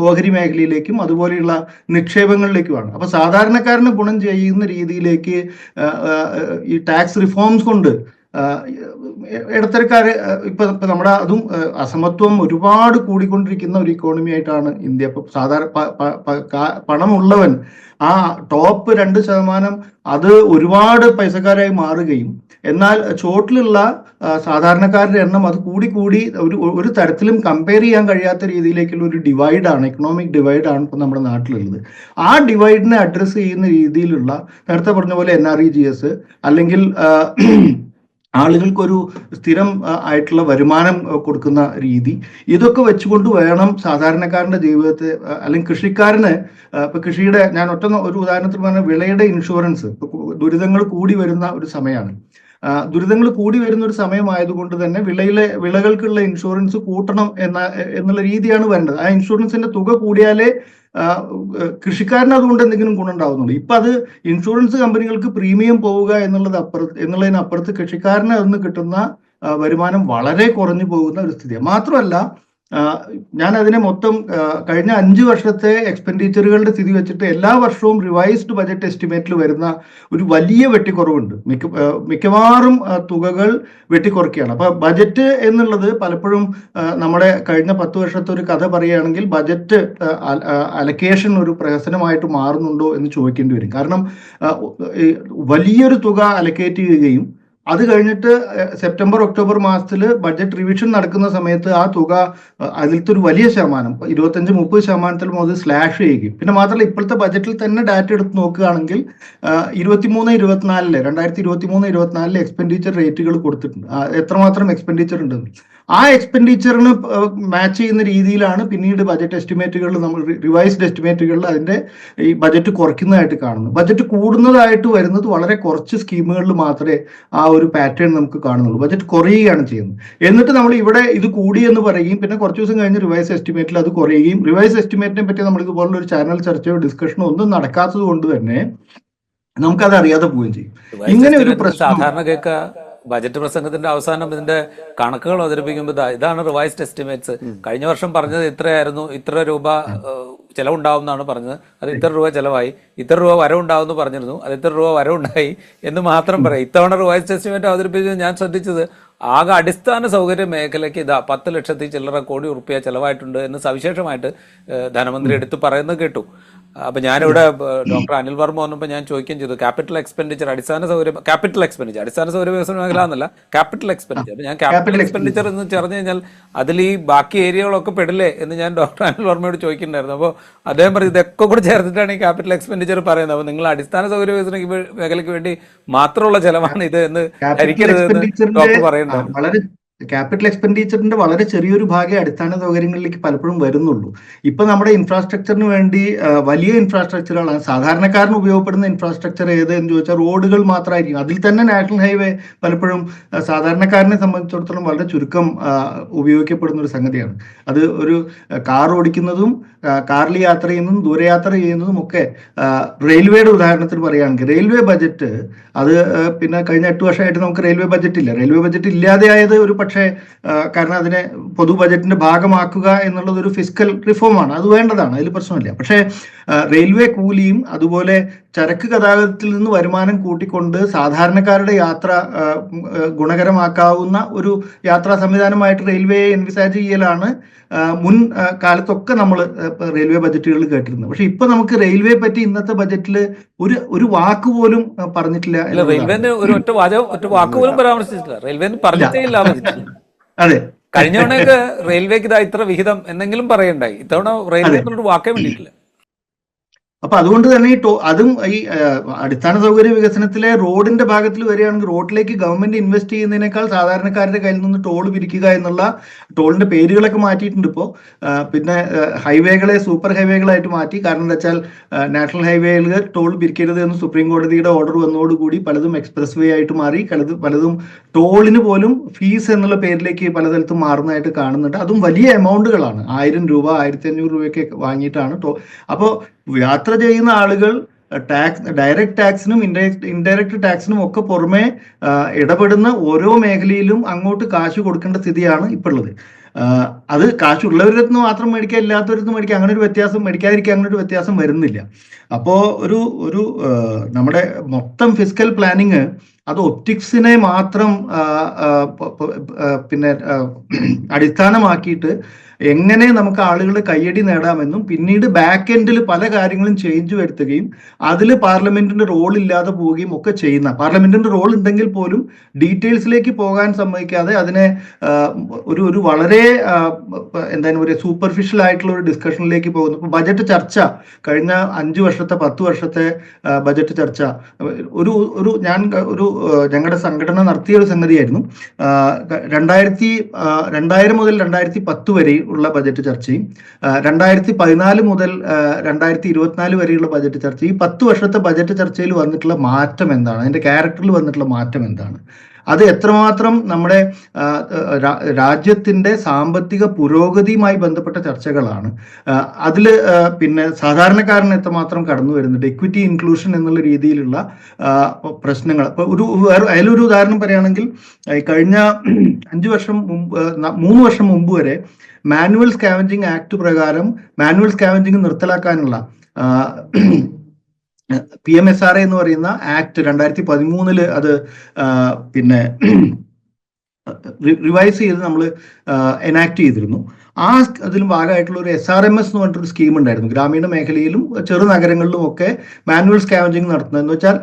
ഓഹരി മേഖലയിലേക്കും അതുപോലെയുള്ള നിക്ഷേപങ്ങളിലേക്കുമാണ്. അപ്പൊ സാധാരണക്കാരന് ഗുണം ചെയ്യുന്ന രീതിയിലേക്ക് ഈ ടാക്സ് റിഫോംസ് കൊണ്ട് ഇടത്തരക്കാര് ഇപ്പൊ നമ്മുടെ അതും അസമത്വം ഒരുപാട് കൂടിക്കൊണ്ടിരിക്കുന്ന ഒരു ഇക്കോണമി ആയിട്ടാണ് ഇന്ത്യ. ഇപ്പൊ സാധാരണ പണമുള്ളവൻ ആ ടോപ്പ് 2% അത് ഒരുപാട് പൈസക്കാരായി മാറുകയും എന്നാൽ ചോട്ടിലുള്ള സാധാരണക്കാരുടെ എണ്ണം അത് കൂടി കൂടി ഒരു തരത്തിലും കമ്പയർ ചെയ്യാൻ കഴിയാത്ത രീതിയിലേക്കുള്ള ഒരു ഡിവൈഡാണ്, എക്കണോമിക് ഡിവൈഡാണ് ഇപ്പോൾ നമ്മുടെ നാട്ടിലുള്ളത്. ആ ഡിവൈഡിനെ അഡ്രസ്സ് ചെയ്യുന്ന രീതിയിലുള്ള, നേരത്തെ പറഞ്ഞ പോലെ NREGS അല്ലെങ്കിൽ ആളുകൾക്കൊരു സ്ഥിരം ആയിട്ടുള്ള വരുമാനം കൊടുക്കുന്ന രീതി, ഇതൊക്കെ വെച്ചുകൊണ്ട് വേണം സാധാരണക്കാരന്റെ ജീവിതത്തെ, അല്ലെങ്കിൽ കൃഷിക്കാരന് ഇപ്പൊ കൃഷിയുടെ, ഞാൻ ഒരു ഉദാഹരണത്തിന് പറഞ്ഞ വിളയുടെ ഇൻഷുറൻസ്, ദുരിതങ്ങൾ കൂടി വരുന്ന ഒരു സമയമാണ്. ദുരിതങ്ങൾ കൂടി വരുന്ന ഒരു സമയമായതുകൊണ്ട് തന്നെ വിളകൾക്കുള്ള ഇൻഷുറൻസ് കൂട്ടണം എന്നുള്ള രീതിയാണ് വേണ്ടത്. ആ ഇൻഷുറൻസിന്റെ തുക കൂടിയാലേ കൃഷിക്കാരന് അതുകൊണ്ട് എന്തെങ്കിലും ഗുണം ഉണ്ടാവുന്നുള്ളൂ. ഇപ്പൊ അത് ഇൻഷുറൻസ് കമ്പനികൾക്ക് പ്രീമിയം പോവുക എന്നുള്ളതിനപ്പുറത്ത് കൃഷിക്കാരന് അതിന് കിട്ടുന്ന വരുമാനം വളരെ കുറഞ്ഞു പോകുന്ന ഒരു സ്ഥിതിയാണ്. മാത്രമല്ല, ഞാൻ അതിനെ മൊത്തം കഴിഞ്ഞ 5 വർഷത്തെ എക്സ്പെൻഡിച്ചറുകളുടെ സ്ഥിതി വെച്ചിട്ട് എല്ലാ വർഷവും റിവൈസ്ഡ് ബജറ്റ് എസ്റ്റിമേറ്റിൽ വരുന്ന ഒരു വലിയ വെട്ടിക്കുറവുണ്ട്. മിക്കവാറും തുകകൾ വെട്ടിക്കുറയ്ക്കുകയാണ്. അപ്പൊ ബജറ്റ് എന്നുള്ളത് പലപ്പോഴും നമ്മുടെ കഴിഞ്ഞ 10 വർഷത്തെ ഒരു കഥ പറയുകയാണെങ്കിൽ ബജറ്റ് അലക്കേഷൻ ഒരു പ്രഹസനമായിട്ട് മാറുന്നുണ്ടോ എന്ന് ചോദിക്കേണ്ടി വരും. കാരണം വലിയൊരു തുക അലക്കേറ്റ് ചെയ്യുകയും അത് കഴിഞ്ഞിട്ട് സെപ്റ്റംബർ ഒക്ടോബർ മാസത്തിൽ ബഡ്ജറ്റ് റിവിഷൻ നടക്കുന്ന സമയത്ത് ആ തുക അതിലത്തെ ഒരു വലിയ ശതമാനം 25-30% മുതൽ സ്ലാഷ് ചെയ്യുകയും, പിന്നെ മാത്രമല്ല ഇപ്പോഴത്തെ ബജറ്റിൽ തന്നെ ഡാറ്റ എടുത്ത് നോക്കുകയാണെങ്കിൽ 2023-24 എക്സ്പെൻഡിച്ചർ റേറ്റുകൾ കൊടുത്തിട്ടുണ്ട്, എത്രമാത്രം എക്സ്പെൻഡിച്ചർ ഉണ്ടെന്ന്. ആ എക്സ്പെൻഡിച്ചറിന് മാച്ച് ചെയ്യുന്ന രീതിയിലാണ് പിന്നീട് ബജറ്റ് എസ്റ്റിമേറ്റുകളിൽ, നമ്മൾ റിവൈസ്ഡ് എസ്റ്റിമേറ്റുകളിൽ അതിന്റെ ഈ ബജറ്റ് കുറയ്ക്കുന്നതായിട്ട് കാണുന്നത്. ബജറ്റ് കൂടുന്നതായിട്ട് വരുന്നത് വളരെ കുറച്ച് സ്കീമുകളിൽ മാത്രമേ ആ ഒരു പാറ്റേൺ നമുക്ക് കാണുന്നുള്ളൂ. ബജറ്റ് കുറയുകയാണ് ചെയ്യുന്നത്. എന്നിട്ട് നമ്മൾ ഇവിടെ ഇത് കൂടി എന്ന് പറയുകയും പിന്നെ കുറച്ച് ദിവസം കഴിഞ്ഞ് റിവൈസ് എസ്റ്റിമേറ്റിൽ അത് കുറയുകയും, റിവൈസ് എസ്റ്റിമേറ്റിനെ പറ്റി നമ്മൾ ഇതുപോലുള്ള ഒരു ചാനൽ ചർച്ചയോ ഡിസ്കഷനോ ഒന്നും നടക്കാത്തത് കൊണ്ട് തന്നെ നമുക്കത് അറിയാതെ പോവുകയും ചെയ്യും. ഇങ്ങനെ ഒരു പ്രശ്നം സാധാരണ കേൾക്കുക, ബജറ്റ് പ്രസംഗത്തിന്റെ അവസാനം ഇതിന്റെ കണക്കുകൾ അവതരിപ്പിക്കുമ്പോൾ ഇതാണ് റിവൈസ്ഡ് എസ്റ്റിമേറ്റ്സ്, കഴിഞ്ഞ വർഷം പറഞ്ഞത് ഇത്രയായിരുന്നു, ഇത്ര രൂപ ചെലവുണ്ടാവും എന്നാണ് പറഞ്ഞത്, അത് ഇത്ര രൂപ ചെലവായി, ഇത്ര രൂപ വരവുണ്ടാവുമെന്ന് പറഞ്ഞിരുന്നു, അത് ഇത്ര രൂപ വരവുണ്ടായി എന്ന് മാത്രം പറയാം. ഇത്തവണ റിവൈസ്ഡ് എസ്റ്റിമേറ്റ് അവതരിപ്പിച്ചത് ഞാൻ ശ്രദ്ധിച്ചത് ആകെ അടിസ്ഥാന സൗകര്യ മേഖലയ്ക്ക് 10 ലക്ഷത്തി ചില്ലറ കോടി റുപ്യ ചെലവായിട്ടുണ്ട് എന്ന് സവിശേഷമായിട്ട് ധനമന്ത്രി എടുത്ത് പറയുന്നത് കേട്ടു. അപ്പൊ ഞാനിവിടെ ഡോക്ടർ അനിൽ വർമ്മ വന്നപ്പോൾ ഞാൻ ചോദിക്കുകയും ചെയ്തു, ക്യാപിറ്റൽ എക്സ്പെൻഡിച്ചർ അടിസ്ഥാന സൗകര്യ വികസന മേഖല എന്നല്ല, ക്യാപിറ്റൽ എക്സ്പെൻഡിച്ചർ. അപ്പൊ ഞാൻ ക്യാപിറ്റൽ എക്സ്പെൻഡിച്ചർ എന്ന് പറഞ്ഞു കഴിഞ്ഞാൽ അതിൽ ഈ ബാക്കി ഏരിയകളൊക്കെ പെടില്ലേ എന്ന് ഞാൻ ഡോക്ടർ അനിൽ വർമ്മയോട് ചോദിക്കുന്നുണ്ടായിരുന്നു. അപ്പോൾ അദ്ദേഹം പറഞ്ഞു ഇതൊക്കെ കൂടെ ചേർത്തിട്ടാണ് ഈ ക്യാപിറ്റൽ എക്സ്പെൻഡിച്ചർ പറയുന്നത്. അപ്പോൾ നിങ്ങൾ അടിസ്ഥാന സൗകര്യ വികസന മേഖലയ്ക്ക് വേണ്ടി മാത്രമുള്ള ചെലവാണ് ഇത് എന്ന് ധരിക്കരുത് എന്ന് ഡോക്ടർ പറയുന്നുണ്ട്. ക്യാപിറ്റൽ എക്സ്പെൻഡിച്ചറിന്റെ വളരെ ചെറിയൊരു ഭാഗം അടിസ്ഥാന സൗകര്യങ്ങളിലേക്ക് പലപ്പോഴും വരുന്നുള്ളൂ. ഇപ്പൊ നമ്മുടെ ഇൻഫ്രാസ്ട്രക്ചറിന് വേണ്ടി വലിയ ഇൻഫ്രാസ്ട്രക്ചറുകളാണ്, സാധാരണക്കാരന് ഉപയോഗപ്പെടുന്ന ഇൻഫ്രാസ്ട്രക്ചർ ഏത് എന്ന് ചോദിച്ചാൽ റോഡുകൾ മാത്രമായിരിക്കും. അതിൽ തന്നെ നാഷണൽ ഹൈവേ പലപ്പോഴും സാധാരണക്കാരനെ സംബന്ധിച്ചിടത്തോളം വളരെ ചുരുക്കം ഉപയോഗിക്കപ്പെടുന്ന ഒരു സംഗതിയാണ്. അത് ഒരു കാർ ഓടിക്കുന്നതും കാറിൽ യാത്ര ചെയ്യുന്നതും ദൂരയാത്ര ചെയ്യുന്നതും ഒക്കെ. റെയിൽവേയുടെ ഉദാഹരണത്തിന് പറയുകയാണെങ്കിൽ റെയിൽവേ ബജറ്റ് അത് പിന്നെ കഴിഞ്ഞ 8 വർഷമായിട്ട് നമുക്ക് റെയിൽവേ ബജറ്റ് ഇല്ല. റെയിൽവേ ബജറ്റ് ഇല്ലാതെയായത് ഒരു പക്ഷേ കാരണം അതിനെ പൊതു ബജറ്റിന്റെ ഭാഗമാക്കുക എന്നുള്ളത് ഒരു ഫിസ്ക്കൽ റിഫോമാണ്, അത് വേണ്ടതാണ്, അതിൽ പ്രശ്നമില്ല. പക്ഷേ റെയിൽവേ കൂലിയും അതുപോലെ ചരക്ക് ഗതാഗതത്തിൽ നിന്ന് വരുമാനം കൂട്ടിക്കൊണ്ട് സാധാരണക്കാരുടെ യാത്ര ഗുണകരമാക്കാവുന്ന ഒരു യാത്രാ സംവിധാനമായിട്ട് റെയിൽവേയെ എൻവിസാജ് ചെയ്യലാണ് മുൻ കാലത്തൊക്കെ നമ്മൾ റെയിൽവേ ബജറ്റുകളിൽ കേട്ടിരുന്നത്. പക്ഷെ ഇപ്പൊ നമുക്ക് റെയിൽവേ പറ്റി ഇന്നത്തെ ബജറ്റിൽ ഒരു വാക്ക് പോലും പറഞ്ഞിട്ടില്ല. റെയിൽവേന്ന് ഒറ്റ വാക്ക് പോലും പരാമർശിച്ചിട്ടില്ല, റെയിൽവേന്ന് പറഞ്ഞിട്ടേ ഇല്ല ബജറ്റിൽ. അതെ, കഴിഞ്ഞ തവണയൊക്കെ റെയിൽവേക്ക് ഇതാ ഇത്ര വിഹിതം എന്തെങ്കിലും പറയണ്ടായി, ഇത്തവണ റെയിൽവേ ഒരു വാക്കേ വേണ്ടിയിട്ടില്ല. അപ്പൊ അതുകൊണ്ട് തന്നെ അതും ഈ അടിസ്ഥാന സൗകര്യ വികസനത്തിലെ റോഡിന്റെ ഭാഗത്തിൽ വരികയാണെങ്കിൽ റോഡിലേക്ക് ഗവൺമെന്റ് ഇൻവെസ്റ്റ് ചെയ്യുന്നതിനേക്കാൾ സാധാരണക്കാരുടെ കയ്യിൽ നിന്ന് ടോൾ പിരിക്കുക എന്നുള്ള, ടോളിന്റെ പേരുകളൊക്കെ മാറ്റിയിട്ടുണ്ട് ഇപ്പോൾ. പിന്നെ ഹൈവേകളെ സൂപ്പർ ഹൈവേകളായിട്ട് മാറ്റി. കാരണം എന്താ വെച്ചാൽ നാഷണൽ ഹൈവേയിൽ ടോൾ പിരിക്കരുത് എന്ന് സുപ്രീം കോടതിയുടെ ഓർഡർ വന്നതോടുകൂടി പലതും എക്സ്പ്രസ് വേ ആയിട്ട് മാറി, പലതും ടോളിന് പോലും ഫീസ് എന്നുള്ള പേരിലേക്ക് പലതരത്തും മാറുന്നതായിട്ട് കാണുന്നുണ്ട്. അതും വലിയ എമൗണ്ടുകളാണ്, 1000 രൂപ 1500 രൂപയൊക്കെ വാങ്ങിയിട്ടാണ് അപ്പോൾ യാത്ര ചെയ്യുന്ന ആളുകൾ ഡയറക്റ്റ് ടാക്സിനും ഇൻഡയറക്റ്റ് ടാക്സിനും ഒക്കെ പുറമെ ഇടപെടുന്ന ഓരോ മേഖലയിലും അങ്ങോട്ട് കാശ് കൊടുക്കേണ്ട സ്ഥിതിയാണ് ഇപ്പോൾ ഉള്ളത്. അത് കാശുള്ളവരിടത്ത് മാത്രം മേടിക്കുക, ഇല്ലാത്തവരിടത്ത് മേടിക്കുക, അങ്ങനെ ഒരു വ്യത്യാസം, മേടിക്കാതിരിക്കുക അങ്ങനെ ഒരു വ്യത്യാസം വരുന്നില്ല. അപ്പോൾ ഒരു നമ്മുടെ മൊത്തം ഫിസ്ക്കൽ പ്ലാനിങ് അത് ഒപ്റ്റിക്സിനെ മാത്രം പിന്നെ അടിസ്ഥാനമാക്കിയിട്ട് എങ്ങനെ നമുക്ക് ആളുകളുടെ കയ്യടി നേടാമെന്നും പിന്നീട് ബാക്ക് എൻഡിൽ പല കാര്യങ്ങളും ചേഞ്ച് വരുത്തുകയും അതിൽ പാർലമെന്റിന്റെ റോൾ ഇല്ലാതെ പോവുകയും ഒക്കെ ചെയ്യുന്ന, പാർലമെന്റിന്റെ റോൾ ഉണ്ടെങ്കിൽ പോലും ഡീറ്റെയിൽസിലേക്ക് പോകാൻ സമ്മതിക്കാതെ അതിനെ ഒരു വളരെ എന്താണ് പറയുക സൂപ്പർഫിഷ്യൽ ആയിട്ടുള്ള ഒരു ഡിസ്കഷനിലേക്ക് പോകുന്നു. ഇപ്പോൾ ബജറ്റ് ചർച്ച കഴിഞ്ഞ 5 വർഷത്തെ 10 വർഷത്തെ ബജറ്റ് ചർച്ച ഞങ്ങളുടെ സംഘടന നടത്തിയ ഒരു സംഗതിയായിരുന്നു. 2000 മുതൽ 2010 വരെ ഉള്ള ബജറ്റ് ചർച്ചയും 2014 മുതൽ 2024 വരെയുള്ള ബജറ്റ് ചർച്ച, ഈ 10 വർഷത്തെ ബജറ്റ് ചർച്ചയിൽ വന്നിട്ടുള്ള മാറ്റം എന്താണ്, അതിന്റെ ക്യാരക്ടറിൽ വന്നിട്ടുള്ള മാറ്റം എന്താണ്, അത് എത്രമാത്രം നമ്മുടെ രാജ്യത്തിന്റെ സാമ്പത്തിക പുരോഗതിയുമായി ബന്ധപ്പെട്ട ചർച്ചകളാണ്. അതിൽ പിന്നെ സാധാരണക്കാരന് എത്രമാത്രം കടന്നു വരുന്നുണ്ട്, ഇക്വിറ്റി ഇൻക്ലൂഷൻ എന്നുള്ള രീതിയിലുള്ള പ്രശ്നങ്ങൾ. ഇപ്പൊ അതിലൊരു ഉദാഹരണം പറയുകയാണെങ്കിൽ കഴിഞ്ഞ 3 വർഷം മുമ്പ് വരെ മാനുവൽ സ്കാവഞ്ചിങ് ആക്ട് പ്രകാരം മാനുവൽ സ്കാവഞ്ചിങ് നിർത്തലാക്കാനുള്ള PMSRA എന്ന് പറയുന്ന ആക്ട് 2013 അത് പിന്നെ റിവൈസ് ചെയ്ത് നമ്മൾ എനാക്ട് ചെയ്തിരുന്നു. അതിലും ഭാഗമായിട്ടുള്ള ഒരു SRMS എന്ന് പറഞ്ഞിട്ടൊരു സ്കീം ഉണ്ടായിരുന്നു. ഗ്രാമീണ മേഖലയിലും ചെറു നഗരങ്ങളിലും ഒക്കെ മാനുവൽ സ്കാവഞ്ചിങ് നടത്തുന്നത് എന്ന് വെച്ചാൽ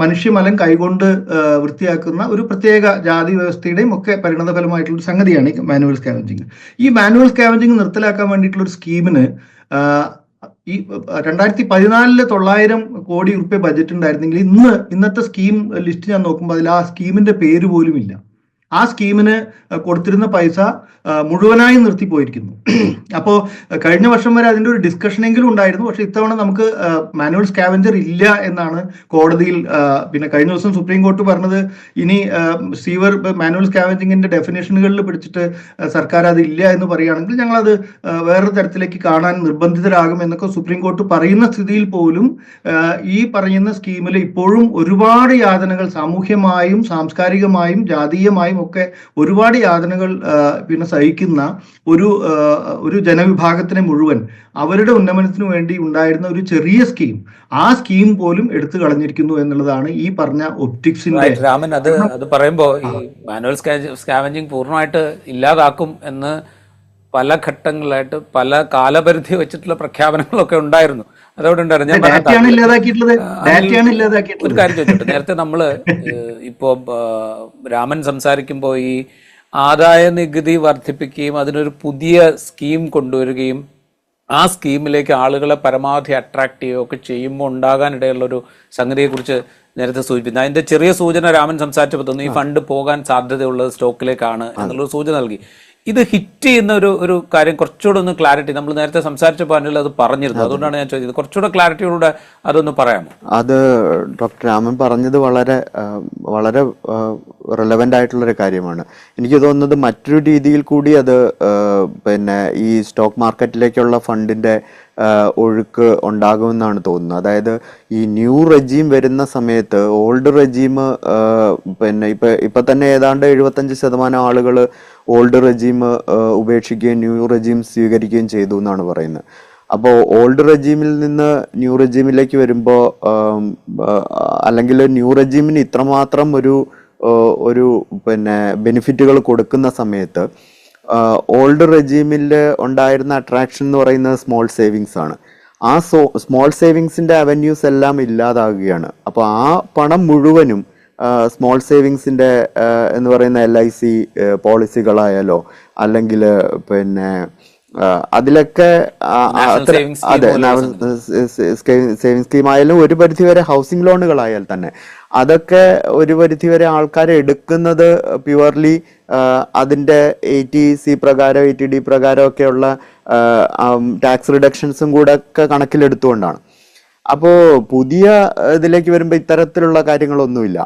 മനുഷ്യമലം കൈകൊണ്ട് വൃത്തിയാക്കുന്ന ഒരു പ്രത്യേക ജാതി വ്യവസ്ഥയുടെയും ഒക്കെ പരിണതഫലമായിട്ടുള്ള ഒരു സംഗതിയാണ് ഈ മാനുവൽ സ്കാവഞ്ചിങ്. ഈ മാനുവൽ സ്കാവഞ്ചിങ് നിർത്തലാക്കാൻ വേണ്ടിയിട്ടുള്ള ഒരു സ്കീമിന് ഈ 2014 900 കോടി റുപ്യ ബജറ്റ് ഉണ്ടായിരുന്നെങ്കിൽ ഇന്നത്തെ സ്കീം ലിസ്റ്റ് ഞാൻ നോക്കുമ്പോൾ അതിൽ ആ സ്കീമിന്റെ പേര് പോലും ഇല്ല. ആ സ്കീമിന് കൊടുത്തിരുന്ന പൈസ മുഴുവനായി നിർത്തിപ്പോയിരിക്കുന്നു. അപ്പോൾ കഴിഞ്ഞ വർഷം വരെ അതിൻ്റെ ഒരു ഡിസ്കഷനെങ്കിലും ഉണ്ടായിരുന്നു. പക്ഷെ ഇത്തവണ നമുക്ക് മാനുവൽ സ്കാവഞ്ചർ ഇല്ല എന്നാണ് കോടതിയിൽ പിന്നെ കഴിഞ്ഞ ദിവസം സുപ്രീം കോർട്ട് പറഞ്ഞത്. ഇനി സീവർ മാനുവൽ സ്കാവഞ്ചിങ്ങിന്റെ ഡെഫിനേഷനുകളിൽ പിടിച്ചിട്ട് സർക്കാർ അത് ഇല്ല എന്ന് പറയുകയാണെങ്കിൽ ഞങ്ങളത് വേറൊരു തരത്തിലേക്ക് കാണാൻ നിർബന്ധിതരാകും എന്നൊക്കെ സുപ്രീം കോർട്ട് പറയുന്ന സ്ഥിതിയിൽ പോലും ഈ പറയുന്ന സ്കീമിൽ ഇപ്പോഴും ഒരുപാട് യാതനകൾ സാമൂഹ്യമായും സാംസ്കാരികമായും ജാതീയമായും ഒക്കെ ഒരുപാട് യാതനകൾ പിന്നെ സഹിക്കുന്ന ഒരു ജനവിഭാഗത്തിനെ മുഴുവൻ അവരുടെ ഉന്നമനത്തിനു വേണ്ടി ഉണ്ടായിരുന്ന ഒരു ചെറിയ സ്കീം, ആ സ്കീം പോലും എടുത്തു കളഞ്ഞിരിക്കുന്നു എന്നുള്ളതാണ് ഈ പറഞ്ഞ ഒപ്റ്റിക്സിന്റെ. രാമൻ, അത് പറയുമ്പോൾ ഈ മാനുവൽ സ്കാവഞ്ചിങ് പൂർണ്ണമായിട്ട് ഇല്ലാതാക്കും എന്ന് പല ഘട്ടങ്ങളായിട്ട് പല കാലപരിധി വെച്ചിട്ടുള്ള പ്രഖ്യാപനങ്ങളൊക്കെ ഉണ്ടായിരുന്നു. അതവിടെ ഉണ്ടായിരുന്നു. ഒരു കാര്യം ചോദിച്ചോട്ടെ, നേരത്തെ നമ്മള് ഇപ്പോ രാമൻ സംസാരിക്കുമ്പോൾ ഈ ആദായ നികുതി വർദ്ധിപ്പിക്കുകയും അതിനൊരു പുതിയ സ്കീം കൊണ്ടുവരികയും ആ സ്കീമിലേക്ക് ആളുകളെ പരമാവധി അട്രാക്ട് ചെയ്യുകയൊക്കെ ചെയ്യുമ്പോൾ ഉണ്ടാകാനിടയുള്ളൊരു സംഗതിയെക്കുറിച്ച് നേരത്തെ സൂചിപ്പിച്ചു. അതിന്റെ ചെറിയ സൂചന രാമൻ സംസാരിച്ചപ്പോൾ തോന്നുന്നു ഈ ഫണ്ട് പോകാൻ സാധ്യതയുള്ളത് സ്റ്റോക്കിലേക്കാണ് എന്നുള്ളൊരു സൂചന നൽകി. ഇത് ഹിറ്റ് ചെയ്യുന്ന ഒരു കാര്യം കുറച്ചുകൂടെ ഒന്ന് ക്ലാരിറ്റി, നമ്മൾ നേരത്തെ സംസാരിച്ച പാനലിൽ അത് പറഞ്ഞിരുന്നു, അതുകൊണ്ടാണ് ഞാൻ ചോദിച്ചത്. കുറച്ചുകൂടെ ക്ലാരിറ്റിയോടെ അതൊന്ന് പറയാമോ? അത് ഡോക്ടർ രാമൻ പറഞ്ഞത് വളരെ വളരെ റെലവൻ്റ് ആയിട്ടുള്ളൊരു കാര്യമാണ്. എനിക്ക് തോന്നുന്നത് മറ്റൊരു രീതിയിൽ കൂടി അത് പിന്നെ ഈ സ്റ്റോക്ക് മാർക്കറ്റിലേക്കുള്ള ഫണ്ടിൻ്റെ ഒഴുക്ക് ഉണ്ടാകുമെന്നാണ് തോന്നുന്നത്. അതായത് ഈ ന്യൂ റെജീം വരുന്ന സമയത്ത് ഓൾഡ് റെജീം പിന്നെ ഇപ്പം തന്നെ ഏതാണ്ട് 75% ആളുകൾ ഓൾഡ് റെജീം ഉപേക്ഷിക്കുകയും ന്യൂ റെജീം സ്വീകരിക്കുകയും ചെയ്തു എന്നാണ് പറയുന്നത്. അപ്പോൾ ഓൾഡ് റെജീമിൽ നിന്ന് ന്യൂ റെജീമിലേക്ക് വരുമ്പോൾ അല്ലെങ്കിൽ ന്യൂ റെജീമിന് ഇത്രമാത്രം ഒരു പിന്നെ ബെനിഫിറ്റുകൾ കൊടുക്കുന്ന സമയത്ത് ഓൾഡ് റെജീമിൽ ഉണ്ടായിരുന്ന അട്രാക്ഷൻ എന്ന് പറയുന്നത് സ്മോൾ സേവിങ്സ് ആണ്. ആ സ്മോൾ സേവിങ്സിന്റെ അവന്യൂസ് എല്ലാം ഇല്ലാതാകുകയാണ്. അപ്പോൾ ആ പണം മുഴുവനും സ്മോൾ സേവിങ്സിന്റെ എന്ന് പറയുന്ന LIC പോളിസികളായാലോ അല്ലെങ്കിൽ പിന്നെ അതിലൊക്കെ അതെ സേവിങ് സ്കീം ആയാലും ഒരു പരിധിവരെ ഹൗസിംഗ് ലോണുകളായാൽ തന്നെ അതൊക്കെ ഒരു പരിധിവരെ ആൾക്കാരെ എടുക്കുന്നത് പ്യുവർലി അതിൻ്റെ 80C പ്രകാരം 80D പ്രകാരം ഒക്കെയുള്ള ടാക്സ് റിഡക്ഷൻസും കൂടെ ഒക്കെ കണക്കിലെടുത്തുകൊണ്ടാണ്. അപ്പോൾ പുതിയ ഇതിലേക്ക് വരുമ്പോൾ ഇത്തരത്തിലുള്ള കാര്യങ്ങളൊന്നുമില്ല.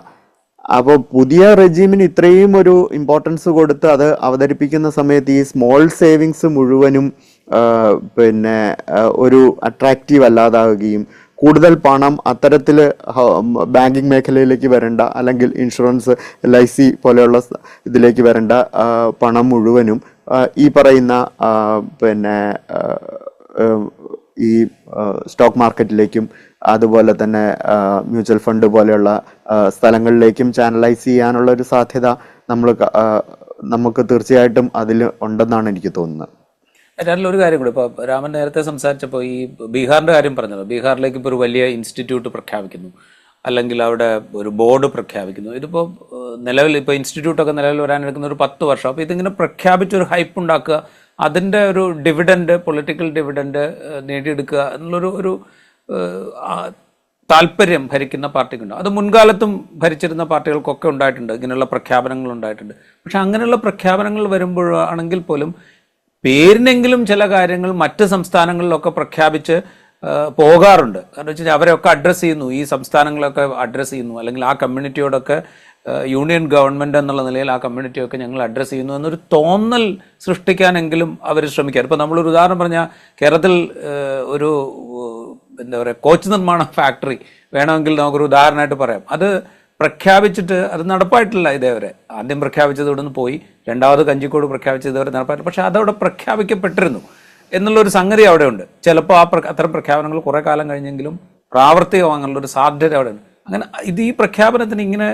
അപ്പോൾ പുതിയ റെജീമിന് ഇത്രയും ഒരു ഇമ്പോർട്ടൻസ് കൊടുത്ത് അത് അവതരിപ്പിക്കുന്ന സമയത്ത് ഈ സ്മോൾ സേവിങ്സ് മുഴുവനും പിന്നെ ഒരു അട്രാക്റ്റീവ് അല്ലാതാവുകയും കൂടുതൽ പണം അത്തരത്തിൽ ബാങ്കിങ് മേഖലയിലേക്ക് വരേണ്ട അല്ലെങ്കിൽ ഇൻഷുറൻസ് LIC പോലെയുള്ള ഇതിലേക്ക് വരേണ്ട പണം മുഴുവനും ഈ പറയുന്ന പിന്നെ ഈ സ്റ്റോക്ക് മാർക്കറ്റിലേക്കും അതുപോലെ തന്നെ മ്യൂച്വൽ ഫണ്ട് പോലെയുള്ള സ്ഥലങ്ങളിലേക്കും ചാനലൈസ് ചെയ്യാനുള്ള ഒരു സാധ്യത നമുക്ക് തീർച്ചയായിട്ടും അതിൽ ഉണ്ടെന്നാണ് എനിക്ക് തോന്നുന്നത്. അതിലൊരു കാര്യം കൂടി, ഇപ്പോൾ രാമൻ നേരത്തെ സംസാരിച്ചപ്പോൾ ഈ ബീഹാറിൻ്റെ കാര്യം പറഞ്ഞല്ലോ, ബീഹാറിലേക്ക് ഇപ്പോൾ ഒരു വലിയ ഇൻസ്റ്റിറ്റ്യൂട്ട് പ്രഖ്യാപിക്കുന്നു, അല്ലെങ്കിൽ അവിടെ ഒരു ബോർഡ് പ്രഖ്യാപിക്കുന്നു. ഇതിപ്പോൾ നിലവിൽ ഇപ്പോൾ ഇൻസ്റ്റിറ്റ്യൂട്ടൊക്കെ നിലവിൽ വരാനെടുക്കുന്ന ഒരു 10 വർഷം. അപ്പോൾ ഇതിങ്ങനെ പ്രഖ്യാപിച്ചൊരു ഹൈപ്പ് ഉണ്ടാക്കുക, അതിൻ്റെ ഒരു ഡിവിഡൻഡ്, പൊളിറ്റിക്കൽ ഡിവിഡൻഡ് നേടിയെടുക്കുക എന്നുള്ളൊരു താല്പര്യം ഭരിക്കുന്ന പാർട്ടിക്കുണ്ട്. അത് മുൻകാലത്തും ഭരിച്ചിരുന്ന പാർട്ടികൾക്കൊക്കെ ഉണ്ടായിട്ടുണ്ട്, ഇങ്ങനെയുള്ള പ്രഖ്യാപനങ്ങൾ ഉണ്ടായിട്ടുണ്ട്. പക്ഷെ അങ്ങനെയുള്ള പ്രഖ്യാപനങ്ങൾ വരുമ്പോഴാണെങ്കിൽ പോലും പേരിനെങ്കിലും ചില കാര്യങ്ങൾ മറ്റ് സംസ്ഥാനങ്ങളിലൊക്കെ പ്രഖ്യാപിച്ച് പോകാറുണ്ട്. കാരണം വെച്ച് കഴിഞ്ഞാൽ അവരൊക്കെ അഡ്രസ്സ് ചെയ്യുന്നു, ഈ സംസ്ഥാനങ്ങളൊക്കെ അഡ്രസ്സ് ചെയ്യുന്നു, അല്ലെങ്കിൽ ആ കമ്മ്യൂണിറ്റിയോടൊക്കെ യൂണിയൻ ഗവൺമെൻറ് എന്നുള്ള നിലയിൽ ആ കമ്മ്യൂണിറ്റിയൊക്കെ ഞങ്ങൾ അഡ്രസ്സ് ചെയ്യുന്നു എന്നൊരു തോന്നൽ സൃഷ്ടിക്കാനെങ്കിലും അവർ ശ്രമിക്കാറ്. ഇപ്പോൾ നമ്മളൊരു ഉദാഹരണം പറഞ്ഞാൽ, കേരളത്തിൽ ഒരു എന്താ പറയുക, കോച്ച് നിർമ്മാണ ഫാക്ടറി വേണമെങ്കിൽ നമുക്കൊരു ഉദാഹരണമായിട്ട് പറയാം. അത് പ്രഖ്യാപിച്ചിട്ട് അത് നടപ്പായിട്ടില്ല ഇതേവരെ. ആദ്യം പ്രഖ്യാപിച്ചത് ഇവിടെ നിന്ന് പോയി, രണ്ടാമത് കഞ്ചിക്കോട് പ്രഖ്യാപിച്ചത് ഇതുവരെ നടപ്പായിട്ടില്ല. പക്ഷേ അതവിടെ പ്രഖ്യാപിക്കപ്പെട്ടിരുന്നു എന്നുള്ളൊരു സംഗതി അവിടെ ഉണ്ട്. ചിലപ്പോൾ അത്തരം പ്രഖ്യാപനങ്ങൾ കുറേ കാലം കഴിഞ്ഞെങ്കിലും പ്രാവർത്തികമാകാനുള്ളൊരു സാധ്യത അവിടെ ഉണ്ട്. അങ്ങനെ ഈ പ്രഖ്യാപനത്തിന് ഇങ്ങനെ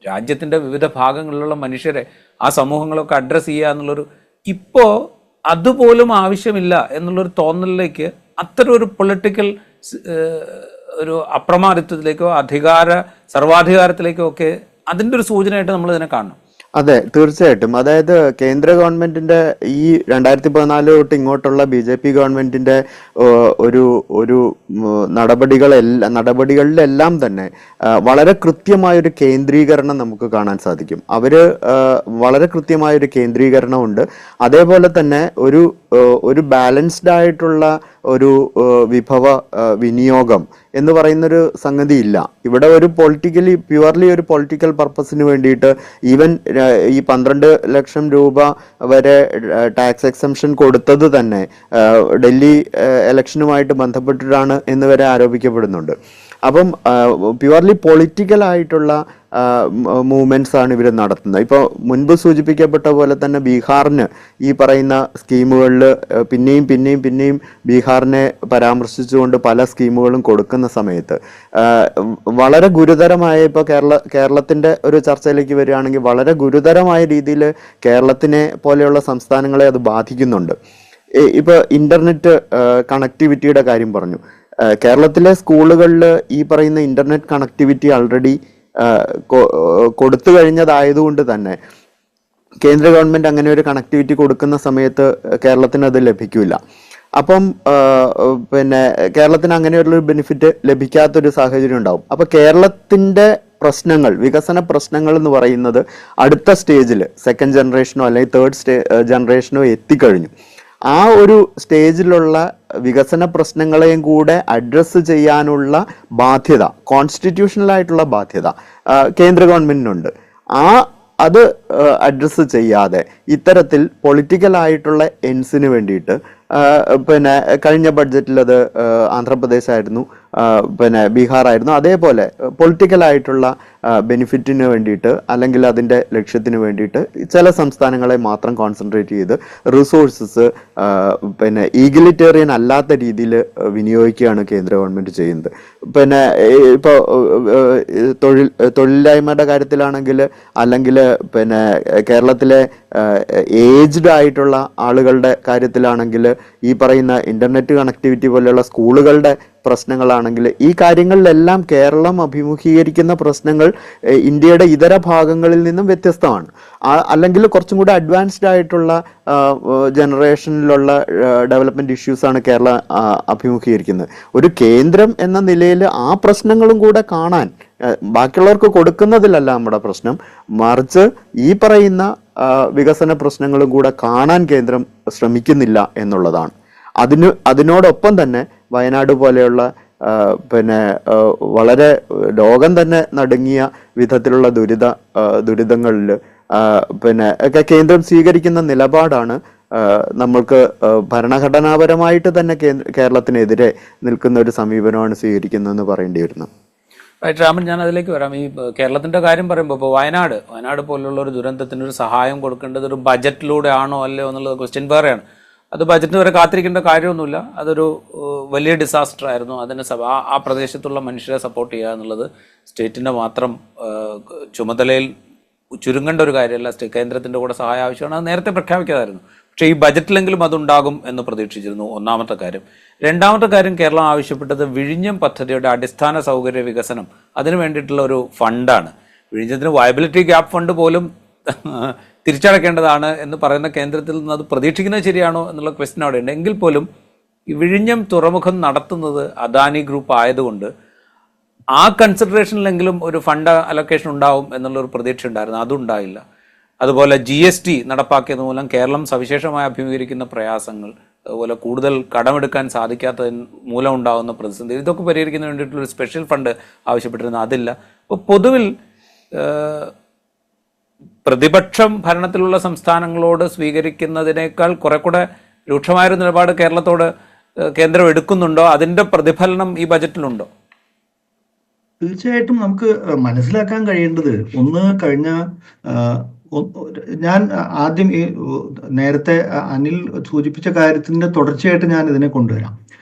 രാജ്യത്തിൻ്റെ വിവിധ ഭാഗങ്ങളിലുള്ള മനുഷ്യരെ, ആ സമൂഹങ്ങളൊക്കെ അഡ്രസ്സ് ചെയ്യുക എന്നുള്ളൊരു, ഇപ്പോൾ അതുപോലും ആവശ്യമില്ല എന്നുള്ളൊരു തോന്നലിലേക്ക്, അത്തരം ഒരു പൊളിറ്റിക്കൽ ഒരു അപ്രമാദിത്വത്തിലേക്കോ സർവാധികാരത്തിലേക്കോ ഒക്കെ അതിൻ്റെ ഒരു സൂചനയായിട്ട് നമ്മൾ ഇതിനെ കാണണം. അതെ, തീർച്ചയായിട്ടും. അതായത് കേന്ദ്ര ഗവൺമെന്റിന്റെ ഈ 2014 തൊട്ട് ഇങ്ങോട്ടുള്ള BJP ഗവൺമെന്റിന്റെ ഒരു നടപടികളിലെല്ലാം തന്നെ വളരെ കൃത്യമായൊരു കേന്ദ്രീകരണം നമുക്ക് കാണാൻ സാധിക്കും. അവര് വളരെ കൃത്യമായൊരു കേന്ദ്രീകരണമുണ്ട്. അതേപോലെ തന്നെ ഒരു ബാലൻസ്ഡ് ആയിട്ടുള്ള ഒരു വിഭവ വിനിയോഗം എന്ന് പറയുന്നൊരു സംഗതി ഇല്ല. ഇവിടെ ഒരു പ്യുവർലി ഒരു പൊളിറ്റിക്കൽ പർപ്പസിന് വേണ്ടിയിട്ട് ഈവൻ ഈ 12 ലക്ഷം രൂപ വരെ ടാക്സ് എക്സംഷൻ കൊടുത്തത് തന്നെ ഡൽഹി ഇലക്ഷനുമായിട്ട് ബന്ധപ്പെട്ടിട്ടാണ് എന്ന് വരെ ആരോപിക്കപ്പെടുന്നുണ്ട്. അപ്പം പ്യുവർലി പൊളിറ്റിക്കൽ ആയിട്ടുള്ള മൂവ്മെന്റ്സ് ആണ് ഇവർ നടത്തുന്നത്. ഇപ്പോൾ മുൻപ് സൂചിപ്പിക്കപ്പെട്ട പോലെ തന്നെ ബീഹാറിന് ഈ പറയുന്ന സ്കീമുകളിൽ പിന്നെയും ബീഹാറിനെ പരാമർശിച്ചുകൊണ്ട് പല സ്കീമുകളും കൊടുക്കുന്ന സമയത്ത് വളരെ ഗുരുതരമായ, ഇപ്പോൾ കേരളത്തിൻ്റെ ഒരു ചർച്ചയിലേക്ക് വരികയാണെങ്കിൽ വളരെ ഗുരുതരമായ രീതിയിൽ കേരളത്തിനെ പോലെയുള്ള സംസ്ഥാനങ്ങളെ അത് ബാധിക്കുന്നുണ്ട്. ഇപ്പോൾ ഇൻ്റർനെറ്റ് കണക്ടിവിറ്റിയുടെ കാര്യം പറഞ്ഞു. കേരളത്തിലെ സ്കൂളുകളിൽ ഈ പറയുന്ന ഇൻ്റർനെറ്റ് കണക്ടിവിറ്റി ആൾറെഡി കൊടുത്തു കഴിഞ്ഞതായതുകൊണ്ട് തന്നെ കേന്ദ്ര ഗവൺമെൻറ് അങ്ങനെ ഒരു കണക്ടിവിറ്റി കൊടുക്കുന്ന സമയത്ത് കേരളത്തിന് അത് ലഭിക്കില്ല. അപ്പം കേരളത്തിന് അങ്ങനെയുള്ളൊരു ബെനിഫിറ്റ് ലഭിക്കാത്തൊരു സാഹചര്യം ഉണ്ടാവും. അപ്പോൾ കേരളത്തിൻ്റെ പ്രശ്നങ്ങൾ, വികസന പ്രശ്നങ്ങൾ എന്ന് പറയുന്നത് അടുത്ത സ്റ്റേജിൽ സെക്കൻഡ് ജനറേഷനോ അല്ലെങ്കിൽ തേർഡ് ജനറേഷനോ എത്തിക്കഴിഞ്ഞു. ആ ഒരു സ്റ്റേജിലുള്ള വികസന പ്രശ്നങ്ങളെയും കൂടെ അഡ്രസ്സ് ചെയ്യാനുള്ള ബാധ്യത, കോൺസ്റ്റിറ്റ്യൂഷണലായിട്ടുള്ള ബാധ്യത കേന്ദ്ര ഗവൺമെന്റിനുണ്ട്. അത് അഡ്രസ്സ് ചെയ്യാതെ ഇത്തരത്തിൽ പൊളിറ്റിക്കലായിട്ടുള്ള എൻസിന് വേണ്ടിയിട്ട് കഴിഞ്ഞ ബഡ്ജറ്റിൽ അത് ആന്ധ്രാപ്രദേശ് ആയിരുന്നു, ബീഹാർ ആയിരുന്നു, അതേപോലെ പൊളിറ്റിക്കലായിട്ടുള്ള ബെനിഫിറ്റിന് വേണ്ടിയിട്ട് അല്ലെങ്കിൽ അതിൻ്റെ ലക്ഷ്യത്തിന് വേണ്ടിയിട്ട് ചില സംസ്ഥാനങ്ങളെ മാത്രം കോൺസെൻട്രേറ്റ് ചെയ്ത് റിസോഴ്സസ് ഈഗിലിറ്റേറിയൻ അല്ലാത്ത രീതിയിൽ വിനിയോഗിക്കുകയാണ് കേന്ദ്ര ഗവൺമെൻറ് ചെയ്യുന്നത്. ഇപ്പോൾ തൊഴിലില്ലായ്മയുടെ കാര്യത്തിലാണെങ്കിൽ, അല്ലെങ്കിൽ കേരളത്തിലെ ഏജ്ഡ് ആയിട്ടുള്ള ആളുകളുടെ കാര്യത്തിലാണെങ്കിൽ, ഈ പറയുന്ന ഇൻ്റർനെറ്റ് കണക്ടിവിറ്റി പോലെയുള്ള സ്കൂളുകളുടെ പ്രശ്നങ്ങളാണെങ്കിൽ, ഈ കാര്യങ്ങളിലെല്ലാം കേരളം അഭിമുഖീകരിക്കുന്ന പ്രശ്നങ്ങൾ ഇന്ത്യയുടെ ഇതര ഭാഗങ്ങളിൽ നിന്നും വ്യത്യസ്തമാണ്. അല്ലെങ്കിൽ കുറച്ചും കൂടി അഡ്വാൻസ്ഡ് ആയിട്ടുള്ള ജനറേഷനിലുള്ള ഡെവലപ്മെൻറ്റ് ഇഷ്യൂസാണ് കേരളം അഭിമുഖീകരിക്കുന്നത്. ഒരു കേന്ദ്രം എന്ന നിലയിൽ ആ പ്രശ്നങ്ങളും കൂടെ കാണാൻ, ബാക്കിയുള്ളവർക്ക് കൊടുക്കുന്നതിലല്ല നമ്മുടെ പ്രശ്നം, മറിച്ച് ഈ പറയുന്ന വികസന പ്രശ്നങ്ങളും കൂടെ കാണാൻ കേന്ദ്രം ശ്രമിക്കുന്നില്ല എന്നുള്ളതാണ്. അതിനോടൊപ്പം തന്നെ വയനാട് പോലെയുള്ള വളരെ ലോകം തന്നെ നടുങ്ങിയ വിധത്തിലുള്ള ദുരിതങ്ങളിൽ ഒക്കെ കേന്ദ്രം സ്വീകരിക്കുന്ന നിലപാടാണ് നമ്മൾക്ക് ഭരണഘടനാപരമായിട്ട് തന്നെ കേരളത്തിനെതിരെ നിൽക്കുന്ന ഒരു സമീപനമാണ് സ്വീകരിക്കുന്നതെന്ന് പറയേണ്ടി വരുന്നു. റൈറ്റ് രാമൻ, ഞാൻ അതിലേക്ക് വരാം. ഈ കേരളത്തിൻ്റെ കാര്യം പറയുമ്പോൾ ഇപ്പോൾ വയനാട് പോലുള്ള ഒരു ദുരന്തത്തിനൊരു സഹായം കൊടുക്കേണ്ടത് ഒരു ബജറ്റിലൂടെ ആണോ അല്ലയോ എന്നുള്ളത് ക്വസ്റ്റ്യൻ വേറെയാണ്. അത് ബജറ്റ് വരെ കാത്തിരിക്കേണ്ട കാര്യമൊന്നുമില്ല. അതൊരു വലിയ ഡിസാസ്റ്റർ ആയിരുന്നു. അതിന് ആ പ്രദേശത്തുള്ള മനുഷ്യരെ സപ്പോർട്ട് ചെയ്യുക എന്നുള്ളത് സ്റ്റേറ്റിൻ്റെ മാത്രം ചുമതലയിൽ ചുരുങ്ങേണ്ട ഒരു കാര്യമല്ല. കേന്ദ്രത്തിൻ്റെ കൂടെ സഹായം ആവശ്യമാണ്. അത് നേരത്തെ പ്രഖ്യാപിക്കാതായിരുന്നു. പക്ഷേ ഈ ബജറ്റിലെങ്കിലും അതുണ്ടാകും എന്ന് പ്രതീക്ഷിച്ചിരുന്നു, ഒന്നാമത്തെ കാര്യം. രണ്ടാമത്തെ കാര്യം, കേരളം ആവശ്യപ്പെട്ടത് വിഴിഞ്ഞം പദ്ധതിയുടെ അടിസ്ഥാന സൗകര്യ വികസനം, അതിന് വേണ്ടിയിട്ടുള്ള ഒരു ഫണ്ടാണ്. വിഴിഞ്ഞത്തിന് വയബിലിറ്റി ഗ്യാപ്പ് ഫണ്ട് പോലും തിരിച്ചടക്കേണ്ടതാണ് എന്ന് പറയുന്ന കേന്ദ്രത്തിൽ നിന്ന് അത് പ്രതീക്ഷിക്കുന്നത് ശരിയാണോ എന്നുള്ള ക്വസ്റ്റ്യൻ അവിടെ ഉണ്ട്. എങ്കിൽ പോലും ഈ വിഴിഞ്ഞം തുറമുഖം നടത്തുന്നത് അദാനി ഗ്രൂപ്പ് ആയതുകൊണ്ട് ആ കൺസിഡറേഷനിലെങ്കിലും ഒരു ഫണ്ട് അലൊക്കേഷൻ ഉണ്ടാവും എന്നുള്ളൊരു പ്രതീക്ഷ ഉണ്ടായിരുന്നു, അതുണ്ടായില്ല. അതുപോലെ GST നടപ്പാക്കിയത് മൂലം കേരളം സവിശേഷമായി അഭിമുഖീകരിക്കുന്ന പ്രയാസങ്ങൾ, അതുപോലെ കൂടുതൽ കടമെടുക്കാൻ സാധിക്കാത്തതിന് മൂലം ഉണ്ടാകുന്ന പ്രതിസന്ധി, ഇതൊക്കെ പരിഹരിക്കുന്നതിന് വേണ്ടിയിട്ടുള്ളൊരു സ്പെഷ്യൽ ഫണ്ട് ആവശ്യപ്പെട്ടിരുന്നു, അതില്ല. അപ്പോൾ പൊതുവിൽ പ്രതിപക്ഷം ഭരണത്തിലുള്ള സംസ്ഥാനങ്ങളോട് സ്വീകരിക്കുന്നതിനേക്കാൾ കുറെ കൂടെ രൂക്ഷമായൊരു നിലപാട് കേരളത്തോട് കേന്ദ്രം എടുക്കുന്നുണ്ടോ? അതിൻ്റെ പ്രതിഫലനം ഈ ബജറ്റിലുണ്ടോ? തീർച്ചയായിട്ടും നമുക്ക് മനസ്സിലാക്കാൻ കഴിയേണ്ടത്, ഒന്ന് കഴിഞ്ഞ ഞാൻ ആദ്യം ഈ നേരത്തെ അനിൽ സൂചിപ്പിച്ച കാര്യത്തിന്റെ തുടർച്ചയായിട്ട് ഞാൻ ഇതിനെ കൊണ്ടുവരാം.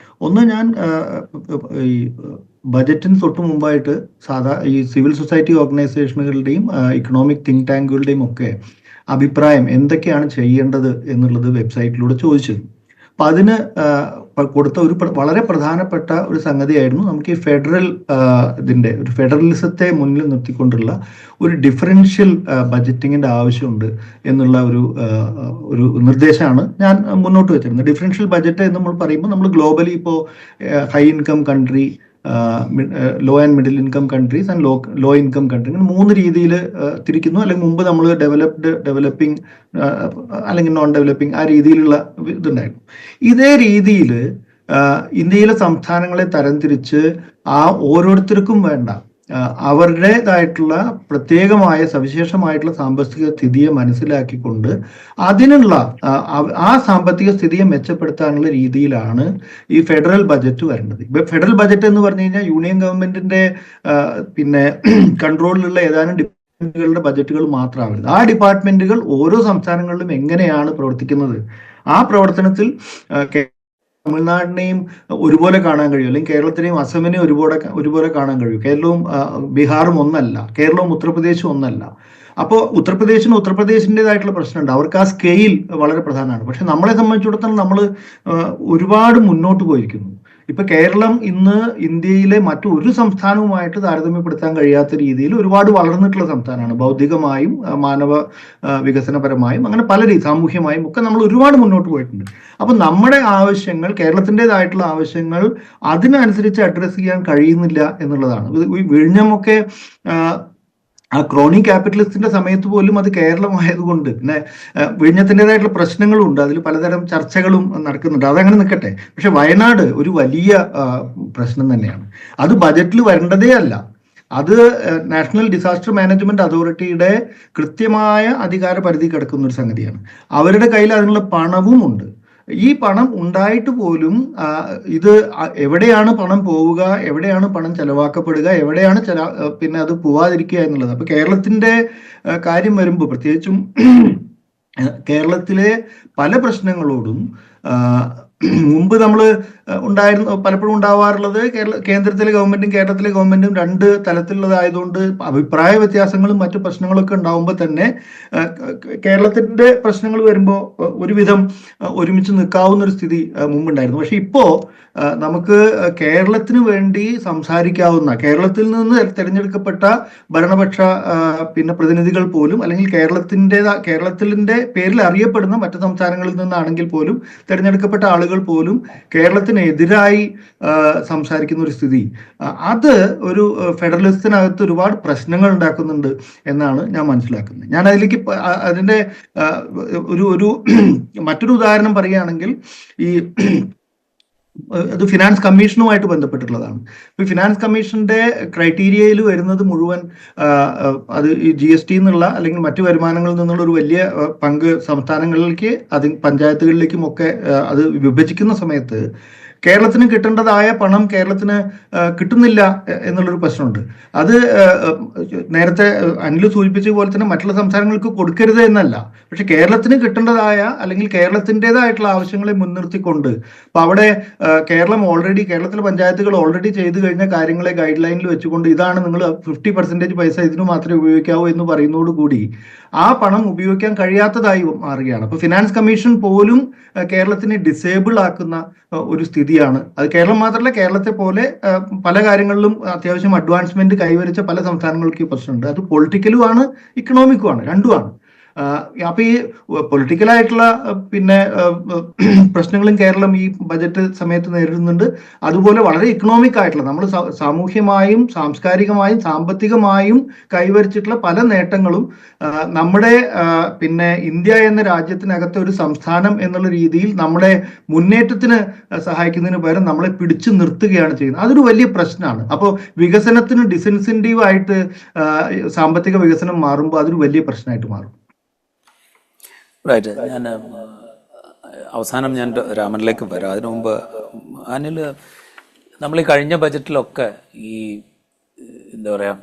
ഒന്ന്, ഞാൻ ഈ ബജറ്റിന് തൊട്ട് മുമ്പായിട്ട് ഈ സിവിൽ സൊസൈറ്റി ഓർഗനൈസേഷനുകളുടെയും ഇക്കണോമിക് തിങ്ക് ടാങ്കുകളുടെയും ഒക്കെ അഭിപ്രായം എന്തൊക്കെയാണ് ചെയ്യേണ്ടത് എന്നുള്ളത് വെബ്സൈറ്റിലൂടെ ചോദിച്ചത്. അപ്പൊ അതിന് കൊടുത്ത ഒരു വളരെ പ്രധാനപ്പെട്ട ഒരു സംഗതിയായിരുന്നു നമുക്ക് ഈ ഒരു ഫെഡറലിസത്തെ മുന്നിൽ നിർത്തിക്കൊണ്ടുള്ള ഒരു ഡിഫറൻഷ്യൽ ബജറ്റിങ്ങിന്റെ ആവശ്യമുണ്ട് എന്നുള്ള ഒരു നിർദ്ദേശമാണ് ഞാൻ മുന്നോട്ട് വെച്ചിരുന്നത്. ഡിഫറൻഷ്യൽ ബജറ്റ് എന്ന് നമ്മൾ പറയുമ്പോൾ നമ്മൾ ഗ്ലോബലി ഇപ്പോൾ high income country, low and middle income countries and low income country, ഇങ്ങനെ 3 രീതിയിൽ തിരിക്കുന്നു. അല്ലെങ്കിൽ മുമ്പ് നമ്മൾ ഡെവലപ്പിംഗ് അല്ലെങ്കിൽ നോൺ ഡെവലപ്പിംഗ്, ആ രീതിയിലുള്ള ഇതുണ്ടായിരുന്നു. ഇതേ രീതിയിൽ ഇന്ത്യയിലെ സംസ്ഥാനങ്ങളെ തരംതിരിച്ച് ഓരോരുത്തർക്കും വേണ്ട അവരുടേതായിട്ടുള്ള പ്രത്യേകമായ സവിശേഷമായിട്ടുള്ള സാമ്പത്തിക സ്ഥിതിയെ മനസ്സിലാക്കിക്കൊണ്ട് അതിനുള്ള ആ സാമ്പത്തിക സ്ഥിതിയെ മെച്ചപ്പെടുത്താനുള്ള രീതിയിലാണ് ഈ ഫെഡറൽ ബജറ്റ് വരേണ്ടത്. ഇപ്പൊ ഫെഡറൽ ബജറ്റ് എന്ന് പറഞ്ഞു കഴിഞ്ഞാൽ യൂണിയൻ ഗവൺമെന്റിന്റെ പിന്നെ കൺട്രോളിലുള്ള ഏതാനും ഡിപ്പാർട്ട്മെന്റുകളുടെ ബജറ്റുകൾ മാത്രമാവരുത്. ആ ഡിപ്പാർട്ട്മെന്റുകൾ ഓരോ സംസ്ഥാനങ്ങളിലും എങ്ങനെയാണ് പ്രവർത്തിക്കുന്നത്, ആ പ്രവർത്തനത്തിൽ തമിഴ്നാടിനെയും ഒരുപോലെ കാണാൻ കഴിയും, അല്ലെങ്കിൽ കേരളത്തിനെയും അസമിനെയും ഒരുപോലെ കാണാൻ കഴിയും. കേരളവും ബീഹാറും ഒന്നല്ല, കേരളവും ഉത്തർപ്രദേശും ഒന്നല്ല. അപ്പോൾ ഉത്തർപ്രദേശിൻ്റെതായിട്ടുള്ള പ്രശ്നമുണ്ട്, അവർക്ക് ആ സ്കെയിൽ വളരെ പ്രധാനമാണ്. പക്ഷെ നമ്മളെ സംബന്ധിച്ചിടത്തോളം നമ്മൾ ഒരുപാട് മുന്നോട്ട് പോയിരിക്കുന്നു. ഇപ്പൊ കേരളം ഇന്ന് ഇന്ത്യയിലെ മറ്റൊരു സംസ്ഥാനവുമായിട്ട് താരതമ്യപ്പെടുത്താൻ കഴിയാത്ത രീതിയിൽ ഒരുപാട് വളർന്നിട്ടുള്ള സംസ്ഥാനമാണ്. ബൗദ്ധികമായും മാനവ വികസനപരമായും അങ്ങനെ പല സാമൂഹ്യമായും ഒക്കെ നമ്മൾ ഒരുപാട് മുന്നോട്ട് പോയിട്ടുണ്ട്. അപ്പൊ നമ്മുടെ ആവശ്യങ്ങൾ, കേരളത്തിൻ്റെതായിട്ടുള്ള ആവശ്യങ്ങൾ അതിനനുസരിച്ച് അഡ്രസ്സ് ചെയ്യാൻ കഴിയുന്നില്ല എന്നുള്ളതാണ്. വിഴിഞ്ഞമൊക്കെ ആ ക്രോണി ക്യാപിറ്റലിസ്റ്റിന്റെ സമയത്ത് പോലും അത് കേരളമായതുകൊണ്ട്, പിന്നെ വിഴിഞ്ഞത്തിൻ്റെതായിട്ടുള്ള പ്രശ്നങ്ങളും ഉണ്ട്, അതിൽ പലതരം ചർച്ചകളും നടക്കുന്നുണ്ട്, അതങ്ങനെ നിൽക്കട്ടെ. പക്ഷെ വയനാട് ഒരു വലിയ പ്രശ്നം തന്നെയാണ്. അത് ബജറ്റിൽ വരേണ്ടതേ അല്ല. അത് നാഷണൽ ഡിസാസ്റ്റർ മാനേജ്മെന്റ് അതോറിറ്റിയുടെ കൃത്യമായ അധികാര പരിധി കിടക്കുന്ന ഒരു സംഗതിയാണ്. അവരുടെ കയ്യിൽ അതിനുള്ള പണവും ഉണ്ട്. ഈ പണം ഉണ്ടായിട്ട് പോലും ഇത് എവിടെയാണ് പണം പോവുക, എവിടെയാണ് പണം ചെലവാക്കപ്പെടുക, എവിടെയാണ് പിന്നെ അത് പോവാതിരിക്കുക എന്നുള്ളത്. അപ്പൊ കേരളത്തിന്റെ കാര്യം വരുമ്പോൾ പ്രത്യേകിച്ചും കേരളത്തിലെ പല പ്രശ്നങ്ങളോടും മുമ്പ് നമ്മൾ പലപ്പോഴും ഉണ്ടാവാറുള്ളത് കേന്ദ്രത്തിലെ ഗവൺമെന്റും കേരളത്തിലെ ഗവൺമെന്റും 2 തലത്തിലുള്ളതായതുകൊണ്ട് അഭിപ്രായ വ്യത്യാസങ്ങളും മറ്റു പ്രശ്നങ്ങളൊക്കെ ഉണ്ടാവുമ്പോൾ തന്നെ കേരളത്തിന്റെ പ്രശ്നങ്ങൾ വരുമ്പോൾ ഒരുവിധം ഒരുമിച്ച് നിൽക്കാവുന്ന ഒരു സ്ഥിതി മുമ്പുണ്ടായിരുന്നു. പക്ഷെ ഇപ്പോ നമുക്ക് കേരളത്തിന് വേണ്ടി സംസാരിക്കാവുന്ന, കേരളത്തിൽ നിന്ന് തിരഞ്ഞെടുക്കപ്പെട്ട ഭരണപക്ഷ പിന്നെ പ്രതിനിധികൾ പോലും, അല്ലെങ്കിൽ കേരളത്തിന്റെ പേരിൽ അറിയപ്പെടുന്ന മറ്റു സംസ്ഥാനങ്ങളിൽ നിന്നാണെങ്കിൽ പോലും തിരഞ്ഞെടുക്കപ്പെട്ട ആളുകൾ പോലും കേരളത്തിനെതിരായി സംസാരിക്കുന്ന ഒരു സ്ഥിതി, അത് ഒരു ഫെഡറലിസത്തിനകത്ത് ഒരുപാട് പ്രശ്നങ്ങൾ ഉണ്ടാക്കുന്നുണ്ട് എന്നാണ് ഞാൻ മനസ്സിലാക്കുന്നത്. ഞാൻ അതിന്റെ ഒരു മറ്റൊരു ഉദാഹരണം പറയുകയാണെങ്കിൽ, അത് ഫിനാൻസ് കമ്മീഷനുമായിട്ട് ബന്ധപ്പെട്ടിട്ടുള്ളതാണ്. ഇപ്പൊ ഫിനാൻസ് കമ്മീഷന്റെ ക്രൈറ്റീരിയയിൽ വരുന്നത് മുഴുവൻ അത് ഈ GST എന്നുള്ള അല്ലെങ്കിൽ മറ്റു വരുമാനങ്ങളിൽ നിന്നുള്ള ഒരു വലിയ പങ്ക് സംസ്ഥാനങ്ങളിലേക്ക്, പഞ്ചായത്തുകളിലേക്കും ഒക്കെ അത് വിഭജിക്കുന്ന സമയത്ത് കേരളത്തിന് കിട്ടേണ്ടതായ പണം കേരളത്തിന് കിട്ടുന്നില്ല എന്നുള്ളൊരു പ്രശ്നമുണ്ട്. അത് നേരത്തെ അനിൽ സൂചിപ്പിച്ച പോലെ തന്നെ മറ്റുള്ള സംസ്ഥാനങ്ങൾക്ക് കൊടുക്കരുത് എന്നല്ല, പക്ഷെ കേരളത്തിന് കിട്ടേണ്ടതായ അല്ലെങ്കിൽ കേരളത്തിൻ്റെതായിട്ടുള്ള ആവശ്യങ്ങളെ മുൻനിർത്തിക്കൊണ്ട് ഇപ്പൊ അവിടെ കേരളത്തിലെ പഞ്ചായത്തുകൾ ഓൾറെഡി ചെയ്തു കഴിഞ്ഞ കാര്യങ്ങളെ ഗൈഡ് ലൈനിൽ വെച്ചുകൊണ്ട് ഇതാണ് നിങ്ങൾ 50% പൈസ ഇതിനു മാത്രമേ ഉപയോഗിക്കാവൂ എന്ന് പറയുന്നതോടുകൂടി ആ പണം ഉപയോഗിക്കാൻ കഴിയാത്തതായി മാറുകയാണ്. അപ്പൊ ഫിനാൻസ് കമ്മീഷൻ പോലും കേരളത്തിനെ ഡിസേബിൾ ആക്കുന്ന ഒരു സ്ഥിതിയാണ്. അത് കേരളം മാത്രമല്ല, കേരളത്തെ പോലെ പല കാര്യങ്ങളിലും അത്യാവശ്യം അഡ്വാൻസ്മെന്റ് കൈവരിച്ച പല സംസ്ഥാനങ്ങൾക്ക് ഈ പ്രശ്നമുണ്ട്. അത് പൊളിറ്റിക്കലും ആണ്, ഇക്കണോമിക്കും ആണ്, രണ്ടുമാണ്. അപ്പൊ ഈ പൊളിറ്റിക്കലായിട്ടുള്ള പിന്നെ പ്രശ്നങ്ങളും കേരളം ഈ ബജറ്റ് സമയത്ത് നേരിടുന്നുണ്ട്. അതുപോലെ വളരെ ഇക്കണോമിക് ആയിട്ടുള്ള നമ്മൾ സാമൂഹ്യമായും സാംസ്കാരികമായും സാമ്പത്തികമായും കൈവരിച്ചിട്ടുള്ള പല നേട്ടങ്ങളും നമ്മുടെ പിന്നെ ഇന്ത്യ എന്ന രാജ്യത്തിനകത്തെ ഒരു സംസ്ഥാനം എന്നുള്ള രീതിയിൽ നമ്മുടെ മുന്നേറ്റത്തിന് സഹായിക്കുന്നതിന് പകരം നമ്മളെ പിടിച്ചു നിർത്തുകയാണ് ചെയ്യുന്നത്. അതൊരു വലിയ പ്രശ്നമാണ്. അപ്പോൾ വികസനത്തിന് ഡിസിൻസെന്റീവ് ആയിട്ട് സാമ്പത്തിക വികസനം മാറുമ്പോൾ അതൊരു വലിയ പ്രശ്നമായിട്ട് മാറും. റൈറ്റ്. അവസാനം ഞാൻ രാമനിലേക്ക് വരാം. അതിനു മുമ്പ് അനിൽ, നമ്മൾ ഈ കഴിഞ്ഞ ബജറ്റിലൊക്കെ ഈ എന്താ പറയുക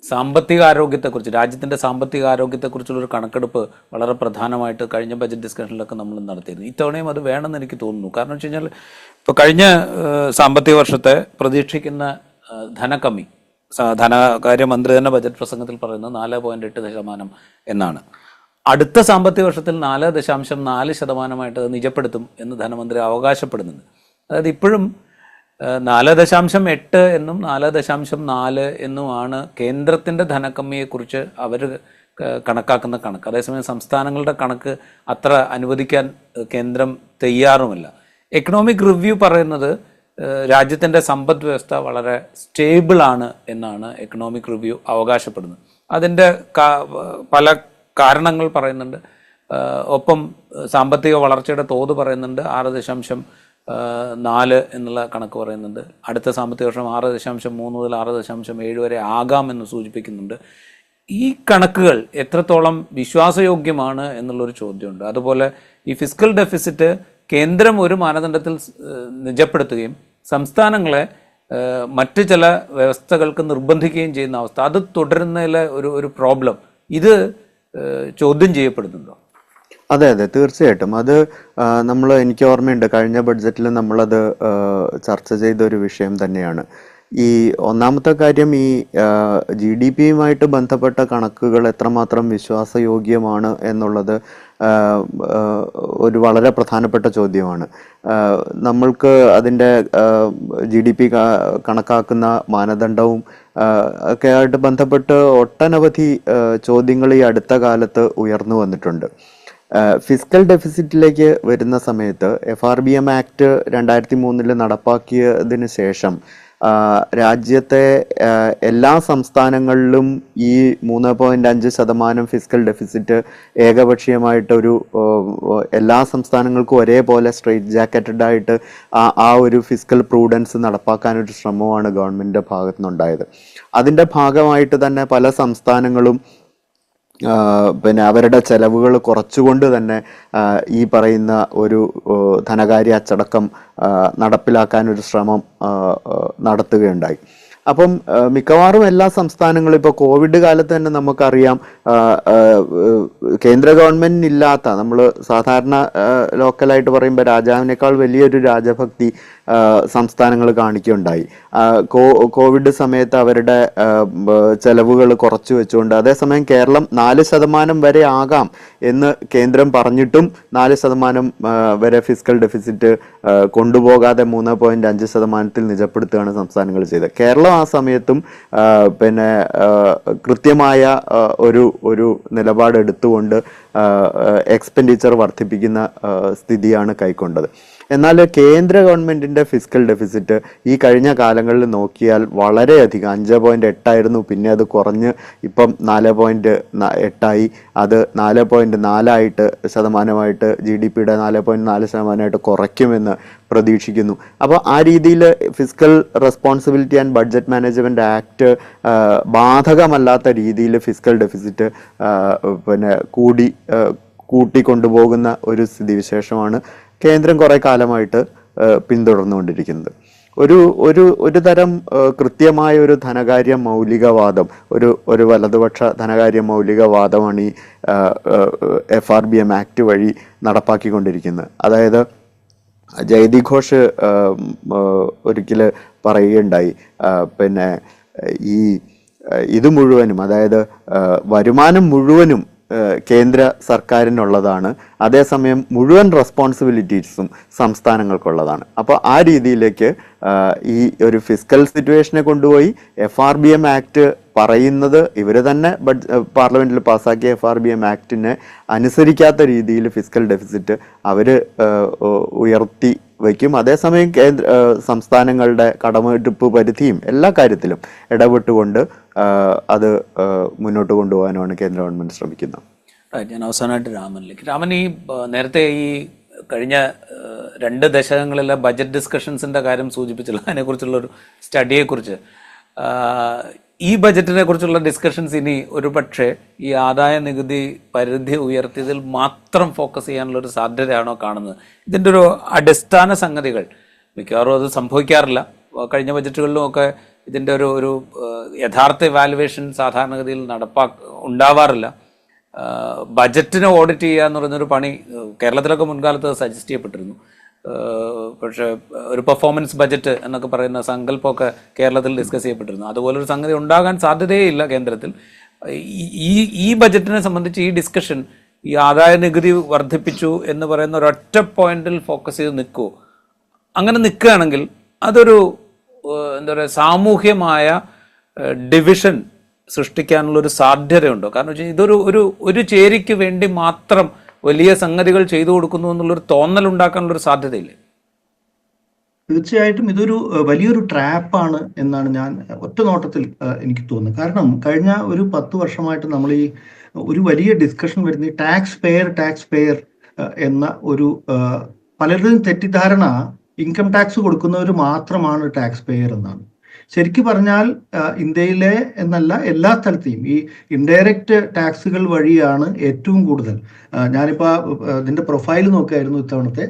സാമ്പത്തിക ആരോഗ്യത്തെക്കുറിച്ച്, രാജ്യത്തിൻ്റെ സാമ്പത്തിക ആരോഗ്യത്തെക്കുറിച്ചുള്ളൊരു കണക്കെടുപ്പ് വളരെ പ്രധാനമായിട്ട് കഴിഞ്ഞ ബജറ്റ് ഡിസ്കഷനിലൊക്കെ നമ്മൾ നടത്തിയിരുന്നു. ഇത്തവണയും അത് വേണമെന്ന് എനിക്ക് തോന്നുന്നു. കാരണം വെച്ച് കഴിഞ്ഞാൽ ഇപ്പോൾ കഴിഞ്ഞ സാമ്പത്തിക വർഷത്തെ പ്രതീക്ഷിക്കുന്ന ധനക്കമ്മി ധനകാര്യമന്ത്രി തന്നെ ബജറ്റ് പ്രസംഗത്തിൽ പറയുന്നത് 4.8% എന്നാണ്. അടുത്ത സാമ്പത്തിക വർഷത്തിൽ 4.4% അത് നിജപ്പെടുത്തും എന്ന് ധനമന്ത്രി അവകാശപ്പെടുന്നുണ്ട്. അതായത് ഇപ്പോഴും 4.8 എന്നും 4.4 എന്നുമാണ് കേന്ദ്രത്തിൻ്റെ ധനക്കമ്മിയെക്കുറിച്ച് അവർ കണക്കാക്കുന്ന കണക്ക്. അതേസമയം സംസ്ഥാനങ്ങളുടെ കണക്ക് അത്ര അനുവദിക്കാൻ കേന്ദ്രം തയ്യാറുമല്ല. എക്കണോമിക് റിവ്യൂ പറയുന്നത് രാജ്യത്തിൻ്റെ സമ്പദ് വ്യവസ്ഥ വളരെ സ്റ്റേബിളാണ് എന്നാണ് എക്കണോമിക് റിവ്യൂ അവകാശപ്പെടുന്നത്. അതിൻ്റെ പല കാരണങ്ങൾ പറയുന്നുണ്ട്. ഒപ്പം സാമ്പത്തിക വളർച്ചയുടെ തോത് പറയുന്നുണ്ട്. 6.4 എന്നുള്ള കണക്ക് പറയുന്നുണ്ട്. അടുത്ത സാമ്പത്തിക വർഷം 6.3 മുതൽ 6.7 വരെ ആകാമെന്ന് സൂചിപ്പിക്കുന്നുണ്ട്. ഈ കണക്കുകൾ എത്രത്തോളം വിശ്വാസയോഗ്യമാണ് എന്നുള്ളൊരു ചോദ്യമുണ്ട്. അതുപോലെ ഈ ഫിസ്ക്കൽ ഡെഫിസിറ്റ് കേന്ദ്രം ഒരു മാനദണ്ഡത്തിൽ നിജപ്പെടുത്തുകയും സംസ്ഥാനങ്ങളെ മറ്റ് ചില വ്യവസ്ഥകൾക്ക് നിർബന്ധിക്കുകയും ചെയ്യുന്ന അവസ്ഥ, അത് തുടരുന്നതിലെ ഒരു പ്രോബ്ലം, ഇത് ചോദ്യം ചെയ്യപ്പെടുന്നുണ്ടോ? അതെ, തീർച്ചയായിട്ടും. അത് എനിക്ക് ഓർമ്മയുണ്ട്, കഴിഞ്ഞ ബഡ്ജറ്റിൽ നമ്മളത് ചർച്ച ചെയ്ത ഒരു വിഷയം തന്നെയാണ്. ഈ ഒന്നാമത്തെ കാര്യം, ഈ GDP-യുമായിട്ട് ബന്ധപ്പെട്ട കണക്കുകൾ എത്രമാത്രം വിശ്വാസയോഗ്യമാണ് എന്നുള്ളത് ഒരു വളരെ പ്രധാനപ്പെട്ട ചോദ്യമാണ്. നമ്മൾക്ക് അതിൻ്റെ GDP കണക്കാക്കുന്ന മാനദണ്ഡവും ഒക്കെ ആയിട്ട് ബന്ധപ്പെട്ട് ഒട്ടനവധി ചോദ്യങ്ങൾ ഈ അടുത്ത കാലത്ത് ഉയർന്നു വന്നിട്ടുണ്ട്. ഫിസ്ക്കൽ ഡെഫിസിറ്റിലേക്ക് വരുന്ന സമയത്ത് FRBM ആക്ട് 2003 നടപ്പാക്കിയതിന് ശേഷം രാജ്യത്തെ എല്ലാ സംസ്ഥാനങ്ങളിലും ഈ 3.5% ഫിസ്ക്കൽ ഡെഫിസിറ്റ് ഏകപക്ഷീയമായിട്ടൊരു എല്ലാ സംസ്ഥാനങ്ങൾക്കും ഒരേപോലെ സ്ട്രെയിറ്റ് ജാക്കറ്റഡ് ആയിട്ട് ആ ഒരു ഫിസ്ക്കൽ പ്രൂഡൻസ് നടപ്പാക്കാനൊരു ശ്രമമാണ് ഗവൺമെൻറ്റിൻ്റെ ഭാഗത്തു നിന്നുണ്ടായത്. അതിൻ്റെ ഭാഗമായിട്ട് തന്നെ പല സംസ്ഥാനങ്ങളും പിന്നെ അവരുടെ ചെലവുകൾ കുറച്ചുകൊണ്ട് തന്നെ ഈ പറയുന്ന ഒരു ധനകാര്യ അച്ചടക്കം നടപ്പിലാക്കാനൊരു ശ്രമം നടത്തുകയുണ്ടായി. അപ്പം മിക്കവാറും എല്ലാ സംസ്ഥാനങ്ങളും ഇപ്പോൾ കോവിഡ് കാലത്ത് തന്നെ നമുക്കറിയാം, കേന്ദ്ര ഗവൺമെൻറ്റിന് ഇല്ലാത്ത, നമ്മൾ സാധാരണ ലോക്കലായിട്ട് പറയുമ്പോൾ രാജാവിനേക്കാൾ വലിയൊരു രാജഭക്തി സംസ്ഥാനങ്ങൾ കാണിക്കുകയുണ്ടായി. കോവിഡ് സമയത്ത് അവരുടെ ചെലവുകൾ കുറച്ചു വെച്ചുകൊണ്ട്, അതേസമയം കേരളം 4% വരെ ആകാം എന്ന് കേന്ദ്രം പറഞ്ഞിട്ടും 4% വരെ ഫിസ്ക്കൽ ഡെഫിസിറ്റ് കൊണ്ടുപോകാതെ 3.5% നിജപ്പെടുത്തുകയാണ് സംസ്ഥാനങ്ങൾ ചെയ്തത്. കേരളം ആ സമയത്തും പിന്നെ കൃത്യമായ ഒരു നിലപാടെടുത്തുകൊണ്ട് എക്സ്പെൻഡിച്ചർ വർദ്ധിപ്പിക്കുന്ന സ്ഥിതിയാണ് കൈക്കൊണ്ടത്. എന്നാൽ കേന്ദ്ര ഗവൺമെൻറ്റിൻ്റെ ഫിസ്ക്കൽ ഡെഫിസിറ്റ് ഈ കഴിഞ്ഞ കാലങ്ങളിൽ നോക്കിയാൽ വളരെയധികം 5.8 പിന്നെ അത് കുറഞ്ഞ് ഇപ്പം 4.8 അത് 4.4% GDP-യുടെ 4.4% കുറയ്ക്കുമെന്ന് പ്രതീക്ഷിക്കുന്നു. അപ്പോൾ ആ രീതിയിൽ fiscal responsibility and budget management act ബാധകമല്ലാത്ത രീതിയിൽ ഫിസ്ക്കൽ ഡെഫിസിറ്റ് പിന്നെ കൂട്ടിക്കൊണ്ടുപോകുന്ന ഒരു സ്ഥിതിവിശേഷമാണ് കേന്ദ്രം കുറേ കാലമായിട്ട് പിന്തുടർന്നുകൊണ്ടിരിക്കുന്നത്. ഒരു ഒരു ഒരു തരം കൃത്യമായ ഒരു ധനകാര്യ മൗലികവാദം, ഒരു വലതുപക്ഷ ധനകാര്യ മൗലികവാദമാണ് ഈ FRBM ആക്ട് വഴി നടപ്പാക്കിക്കൊണ്ടിരിക്കുന്നത്. അതായത് ജയതി ഘോഷ് ഒരിക്കൽ പറയുകയുണ്ടായി, പിന്നെ ഇത് മുഴുവനും, അതായത് വരുമാനം മുഴുവനും കേന്ദ്ര സർക്കാരിനുള്ളതാണ്, അതേസമയം മുഴുവൻ റെസ്പോൺസിബിലിറ്റീസും സംസ്ഥാനങ്ങൾക്കുള്ളതാണ്. അപ്പോൾ ആ രീതിയിലേക്ക് ഈ ഒരു ഫിസ്ക്കൽ സിറ്റുവേഷനെ കൊണ്ടുപോയി FRBM ആക്ട് പറയുന്നത്, ഇവർ തന്നെ പാർലമെന്റിൽ പാസ്സാക്കിയ FRBM ആക്ടിനെ അനുസരിക്കാത്ത രീതിയിൽ ഫിസ്ക്കൽ ഡെഫിസിറ്റ് അവർ ഉയർത്തി വയ്ക്കും. അതേസമയം സംസ്ഥാനങ്ങളുടെ കടമെടുപ്പ് പരിധിയും എല്ലാ കാര്യത്തിലും ഇടപെട്ടുകൊണ്ട് അത് മുന്നോട്ട് കൊണ്ടുപോകാനുമാണ് കേന്ദ്ര ഗവൺമെന്റ് ശ്രമിക്കുന്നത്. ഞാൻ അവസാനമായിട്ട് രാമൻ, ഈ നേരത്തെ ഈ കഴിഞ്ഞ 2 ദശകങ്ങളിലെ ബജറ്റ് ഡിസ്കഷൻസിന്റെ കാര്യം സൂചിപ്പിച്ചല്ലോ, അതിനെക്കുറിച്ചുള്ള ഒരു സ്റ്റഡിയെക്കുറിച്ച്. ഈ ബജറ്റിനെ കുറിച്ചുള്ള ഡിസ്കഷൻസ് ഇനി ഒരു പക്ഷേ ഈ ആദായ നികുതി പരിധി ഉയർത്തിയതിൽ മാത്രം ഫോക്കസ് ചെയ്യാനുള്ള ഒരു സാധ്യതയാണോ കാണുന്നത്? ഇതിൻ്റെ ഒരു അടിസ്ഥാന സംഗതികൾ മിക്കവാറും അത് സംഭവിക്കാറില്ല. കഴിഞ്ഞ ബജറ്റുകളിലും ഒക്കെ ഇതിൻ്റെ ഒരു യഥാർത്ഥ ഇവാലുവേഷൻ സാധാരണഗതിയിൽ ഉണ്ടാവാറില്ല. ബജറ്റിനെ ഓഡിറ്റ് ചെയ്യുക എന്ന് പറയുന്നൊരു പണി കേരളത്തിലൊക്കെ മുൻകാലത്ത് സജസ്റ്റ് ചെയ്യപ്പെട്ടിരുന്നു. പക്ഷേ ഒരു പെർഫോമൻസ് ബജറ്റ് എന്നൊക്കെ പറയുന്ന സങ്കല്പമൊക്കെ കേരളത്തിൽ ഡിസ്കസ് ചെയ്യപ്പെട്ടിരുന്നു. അതുപോലൊരു സംഗതി ഉണ്ടാകാൻ സാധ്യതയേ കേന്ദ്രത്തിൽ. ഈ ബജറ്റിനെ സംബന്ധിച്ച് ഈ ഡിസ്കഷൻ ഈ ആദായ നികുതി വർദ്ധിപ്പിച്ചു എന്ന് പറയുന്ന ഒരൊറ്റ പോയിന്റിൽ ഫോക്കസ് ചെയ്ത് നിൽക്കുമോ? അങ്ങനെ നിൽക്കുകയാണെങ്കിൽ അതൊരു എന്താ പറയുക, സാമൂഹ്യമായ ഡിവിഷൻ സൃഷ്ടിക്കാനുള്ളൊരു സാധ്യതയുണ്ടോ? കാരണം വെച്ചാൽ ഇതൊരു ഒരു ചേരിക്ക് വേണ്ടി മാത്രം വലിയ സംഗതികൾ ചെയ്തു കൊടുക്കുന്നു എന്നുള്ളൊരു തോന്നൽ ഉണ്ടാക്കാനുള്ളൊരു സാധ്യതയില്ലേ? തീർച്ചയായിട്ടും ഇതൊരു വലിയൊരു ട്രാപ്പാണ് എന്നാണ് ഞാൻ ഒറ്റ നോട്ടത്തിൽ എനിക്ക് തോന്നുന്നത്. കാരണം കഴിഞ്ഞ ഒരു 10 വർഷമായിട്ട് നമ്മൾ ഈ ഒരു വലിയ ഡിസ്കഷൻ വരുന്ന ടാക്സ് പെയർ എന്ന ഒരു പലരുടെയും തെറ്റിദ്ധാരണ ഇൻകം ടാക്സ് കൊടുക്കുന്നവർ മാത്രമാണ് ടാക്സ് പെയർ എന്നാണ്. ശരിക്കും പറഞ്ഞാൽ ഇന്ത്യയിലെ എന്നല്ല എല്ലാ സ്ഥലത്തെയും ഈ ഇൻഡയറക്റ്റ് ടാക്സുകൾ വഴിയാണ് ഏറ്റവും കൂടുതൽ. ഞാനിപ്പോൾ ഇതിൻ്റെ പ്രൊഫൈൽ നോക്കുകയായിരുന്നു ഇത്തവണത്തെ.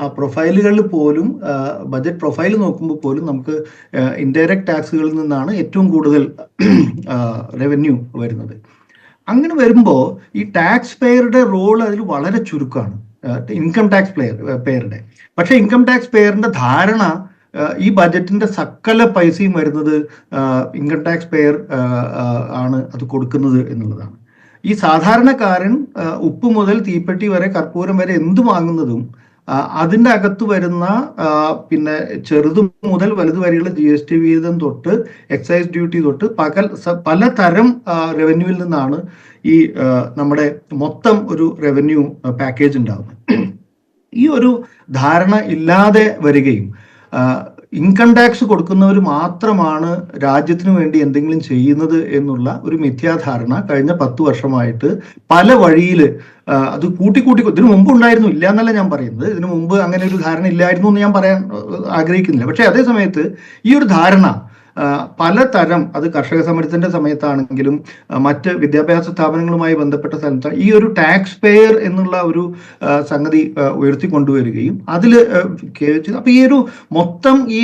ആ പ്രൊഫൈലുകളിൽ പോലും ബജറ്റ് പ്രൊഫൈൽ നോക്കുമ്പോൾ പോലും നമുക്ക് ഇൻഡയറക്റ്റ് ടാക്സുകളിൽ നിന്നാണ് ഏറ്റവും കൂടുതൽ റവന്യൂ വരുന്നത്. അങ്ങനെ വരുമ്പോൾ ഈ ടാക്സ് പെയറുടെ റോൾ അതിൽ വളരെ ചുരുക്കമാണ്, ഇൻകം ടാക്സ് പെയറുടെ. പക്ഷേ ഇൻകം ടാക്സ് പെയറിന്റെ ധാരണ ഈ ബജറ്റിന്റെ സകല പൈസയും വരുന്നത് ഇൻകം ടാക്സ് പെയർ ആണ് അത് കൊടുക്കുന്നത് എന്നുള്ളതാണ്. ഈ സാധാരണക്കാരൻ ഉപ്പ് മുതൽ തീപ്പെട്ടി വരെ കർപ്പൂരം വരെ എന്ത് വാങ്ങുന്നതും അതിൻ്റെ അകത്ത് വരുന്ന പിന്നെ ചെറുതു മുതൽ വലുത് വരെയുള്ള GST വിഹിതം തൊട്ട് എക്സൈസ് ഡ്യൂട്ടി തൊട്ട് പലതരം റവന്യൂവിൽ നിന്നാണ് ഈ നമ്മുടെ മൊത്തം ഒരു റവന്യൂ പാക്കേജ് ഉണ്ടാകുന്നത്. ഈ ഒരു ധാരണ ഇല്ലാതെ വരികയും ഇൻകം ടാക്സ് കൊടുക്കുന്നവർ മാത്രമാണ് രാജ്യത്തിന് വേണ്ടി എന്തെങ്കിലും ചെയ്യുന്നത് എന്നുള്ള ഒരു മിഥ്യാധാരണ കഴിഞ്ഞ 10 വർഷമായിട്ട് പല വഴിയിൽ അത് കൂട്ടിക്കൂട്ടി, ഇതിനു മുമ്പ് ഉണ്ടായിരുന്നു, ഇല്ല എന്നല്ല ഞാൻ പറയുന്നത്, ഇതിനു മുമ്പ് അങ്ങനെ ഒരു ധാരണ ഇല്ലായിരുന്നു എന്ന് ഞാൻ പറയാൻ ആഗ്രഹിക്കുന്നില്ല. പക്ഷെ അതേ സമയത്ത് ഈ ഒരു ധാരണ പലതരം, അത് കർഷക സമരത്തിന്റെ സമയത്താണെങ്കിലും മറ്റ് വിദ്യാഭ്യാസ സ്ഥാപനങ്ങളുമായി ബന്ധപ്പെട്ട സ്ഥലത്ത് ഈ ഒരു ടാക്സ് പെയർ എന്നുള്ള ഒരു സംഗതി ഉയർത്തിക്കൊണ്ടുവരികയും അതിൽ അപ്പൊ ഈ ഒരു മൊത്തം ഈ